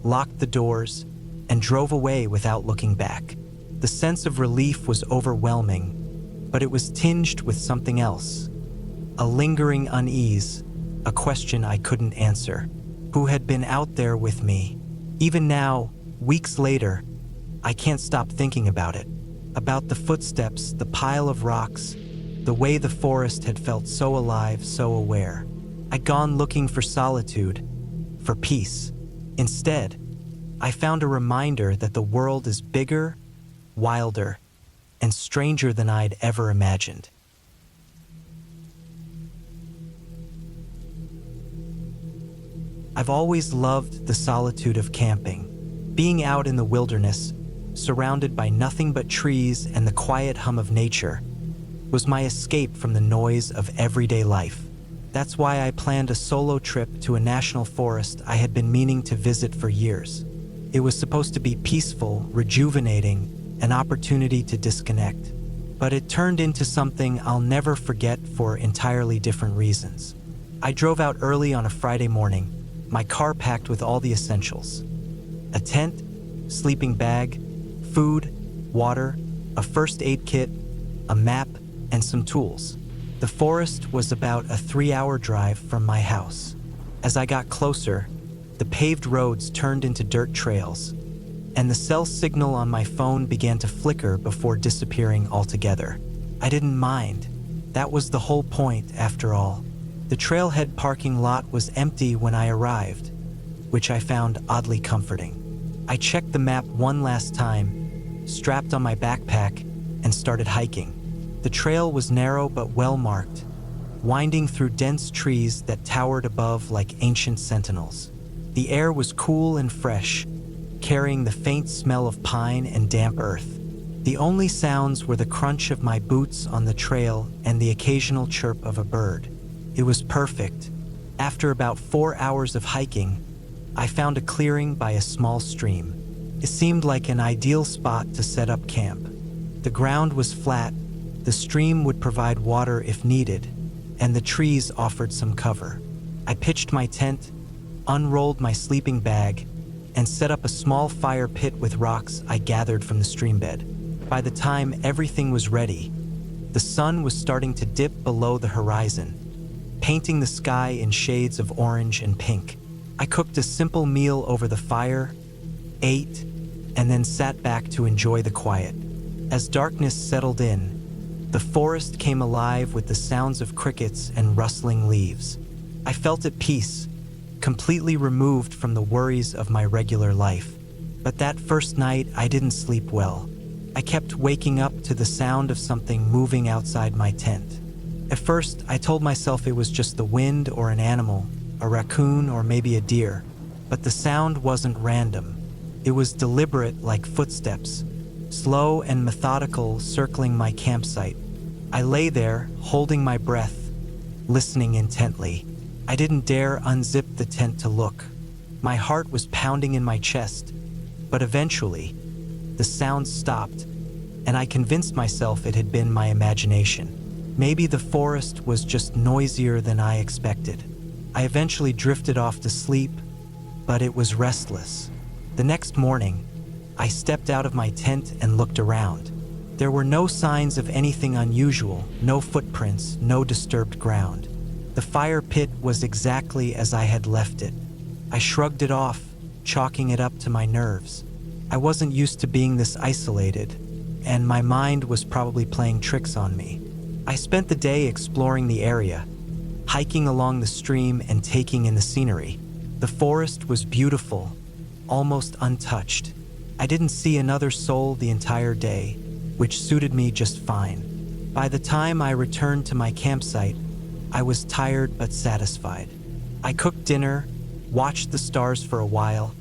locked the doors, and drove away without looking back. The sense of relief was overwhelming, but it was tinged with something else. A lingering unease, a question I couldn't answer. Who had been out there with me? Even now, weeks later, I can't stop thinking about it. About the footsteps, the pile of rocks, the way the forest had felt so alive, so aware. I'd gone looking for solitude, for peace. Instead, I found a reminder that the world is bigger, wilder, and stranger than I'd ever imagined. I've always loved the solitude of camping. Being out in the wilderness, surrounded by nothing but trees and the quiet hum of nature, was my escape from the noise of everyday life. That's why I planned a solo trip to a national forest I had been meaning to visit for years. It was supposed to be peaceful, rejuvenating, an opportunity to disconnect. But it turned into something I'll never forget for entirely different reasons. I drove out early on a Friday morning, my car packed with all the essentials: a tent, sleeping bag, food, water, a first aid kit, a map, and some tools. The forest was about a 3-hour drive from my house. As I got closer, the paved roads turned into dirt trails, and the cell signal on my phone began to flicker before disappearing altogether. I didn't mind. That was the whole point, after all. The trailhead parking lot was empty when I arrived, which I found oddly comforting. I checked the map one last time, strapped on my backpack, and started hiking. The trail was narrow but well-marked, winding through dense trees that towered above like ancient sentinels. The air was cool and fresh, carrying the faint smell of pine and damp earth. The only sounds were the crunch of my boots on the trail and the occasional chirp of a bird. It was perfect. After about 4 hours of hiking, I found a clearing by a small stream. It seemed like an ideal spot to set up camp. The ground was flat, the stream would provide water if needed, and the trees offered some cover. I pitched my tent, unrolled my sleeping bag, and set up a small fire pit with rocks I gathered from the streambed. By the time everything was ready, the sun was starting to dip below the horizon, painting the sky in shades of orange and pink. I cooked a simple meal over the fire, ate, and then sat back to enjoy the quiet. As darkness settled in, the forest came alive with the sounds of crickets and rustling leaves. I felt at peace, completely removed from the worries of my regular life. But that first night, I didn't sleep well. I kept waking up to the sound of something moving outside my tent. At first, I told myself it was just the wind or an animal, a raccoon or maybe a deer. But the sound wasn't random. It was deliberate, like footsteps, slow and methodical, circling my campsite. I lay there, holding my breath, listening intently. I didn't dare unzip the tent to look. My heart was pounding in my chest, but eventually, the sound stopped, and I convinced myself it had been my imagination. Maybe the forest was just noisier than I expected. I eventually drifted off to sleep, but it was restless. The next morning, I stepped out of my tent and looked around. There were no signs of anything unusual, no footprints, no disturbed ground. The fire pit was exactly as I had left it. I shrugged it off, chalking it up to my nerves. I wasn't used to being this isolated, and my mind was probably playing tricks on me. I spent the day exploring the area, hiking along the stream and taking in the scenery. The forest was beautiful, almost untouched. I didn't see another soul the entire day, which suited me just fine. By the time I returned to my campsite, I was tired but satisfied. I cooked dinner, watched the stars for a while,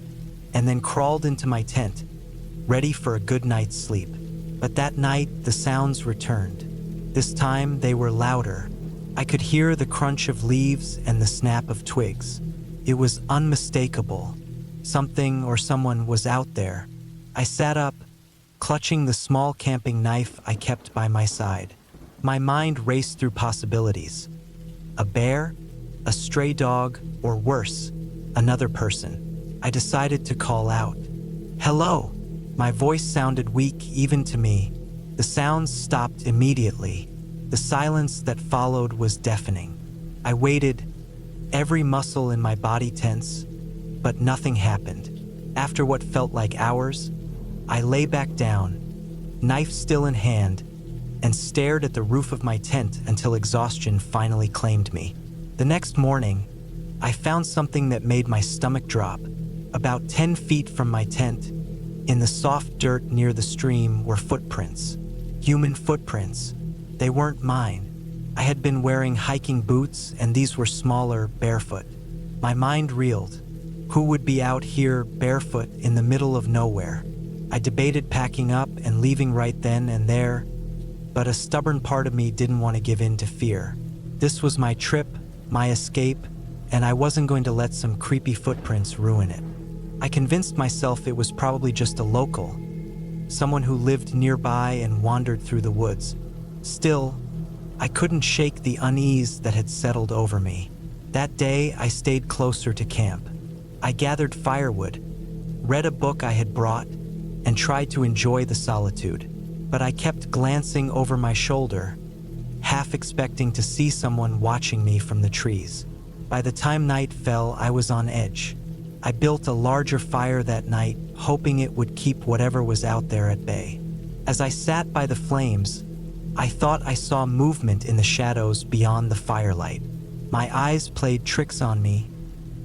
and then crawled into my tent, ready for a good night's sleep. But that night, the sounds returned. This time, they were louder. I could hear the crunch of leaves and the snap of twigs. It was unmistakable. Something or someone was out there. I sat up, clutching the small camping knife I kept by my side. My mind raced through possibilities. A bear, a stray dog, or worse, another person. I decided to call out. "Hello!" My voice sounded weak even to me. The sounds stopped immediately. The silence that followed was deafening. I waited, every muscle in my body tense, but nothing happened. After what felt like hours, I lay back down, knife still in hand, and stared at the roof of my tent until exhaustion finally claimed me. The next morning, I found something that made my stomach drop. About 10 feet from my tent, in the soft dirt near the stream, were footprints. Human footprints. They weren't mine. I had been wearing hiking boots, and these were smaller, barefoot. My mind reeled. Who would be out here barefoot in the middle of nowhere? I debated packing up and leaving right then and there, but a stubborn part of me didn't want to give in to fear. This was my trip, my escape, and I wasn't going to let some creepy footprints ruin it. I convinced myself it was probably just a local, someone who lived nearby and wandered through the woods. Still, I couldn't shake the unease that had settled over me. That day, I stayed closer to camp. I gathered firewood, read a book I had brought, and tried to enjoy the solitude. But I kept glancing over my shoulder, half expecting to see someone watching me from the trees. By the time night fell, I was on edge. I built a larger fire that night, hoping it would keep whatever was out there at bay. As I sat by the flames, I thought I saw movement in the shadows beyond the firelight. My eyes played tricks on me,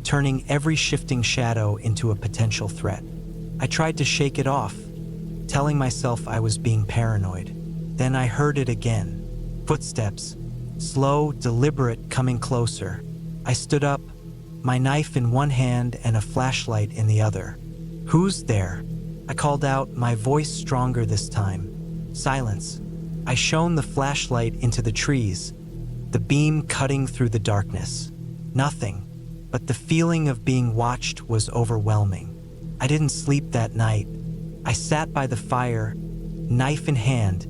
turning every shifting shadow into a potential threat. I tried to shake it off, telling myself I was being paranoid. Then I heard it again. Footsteps, slow, deliberate, coming closer. I stood up, my knife in one hand and a flashlight in the other. "Who's there?" I called out, my voice stronger this time. Silence. I shone the flashlight into the trees, the beam cutting through the darkness. Nothing, but the feeling of being watched was overwhelming. I didn't sleep that night. I sat by the fire, knife in hand,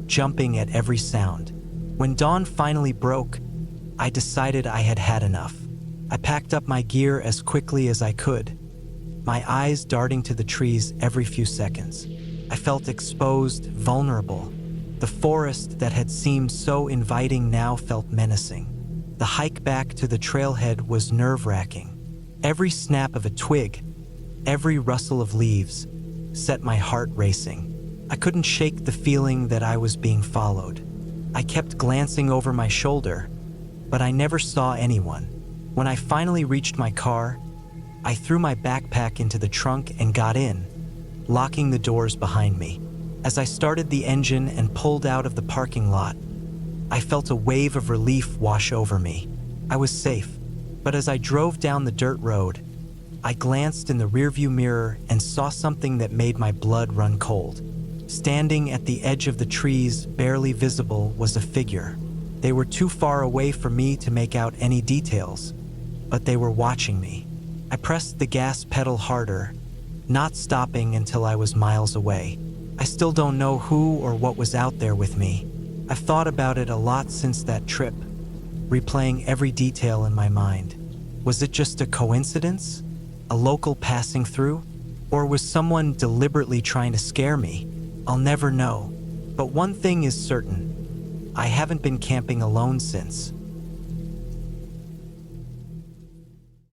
jumping at every sound. When dawn finally broke, I decided I had had enough. I packed up my gear as quickly as I could, my eyes darting to the trees every few seconds. I felt exposed, vulnerable. The forest that had seemed so inviting now felt menacing. The hike back to the trailhead was nerve-wracking. Every snap of a twig, every rustle of leaves, set my heart racing. I couldn't shake the feeling that I was being followed. I kept glancing over my shoulder, but I never saw anyone. When I finally reached my car, I threw my backpack into the trunk and got in, locking the doors behind me. As I started the engine and pulled out of the parking lot, I felt a wave of relief wash over me. I was safe, but as I drove down the dirt road, I glanced in the rearview mirror and saw something that made my blood run cold. Standing at the edge of the trees, barely visible, was a figure. They were too far away for me to make out any details, but they were watching me. I pressed the gas pedal harder, not stopping until I was miles away. I still don't know who or what was out there with me. I've thought about it a lot since that trip, replaying every detail in my mind. Was it just a coincidence? A local passing through? Or was someone deliberately trying to scare me? I'll never know. But one thing is certain. I haven't been camping alone since.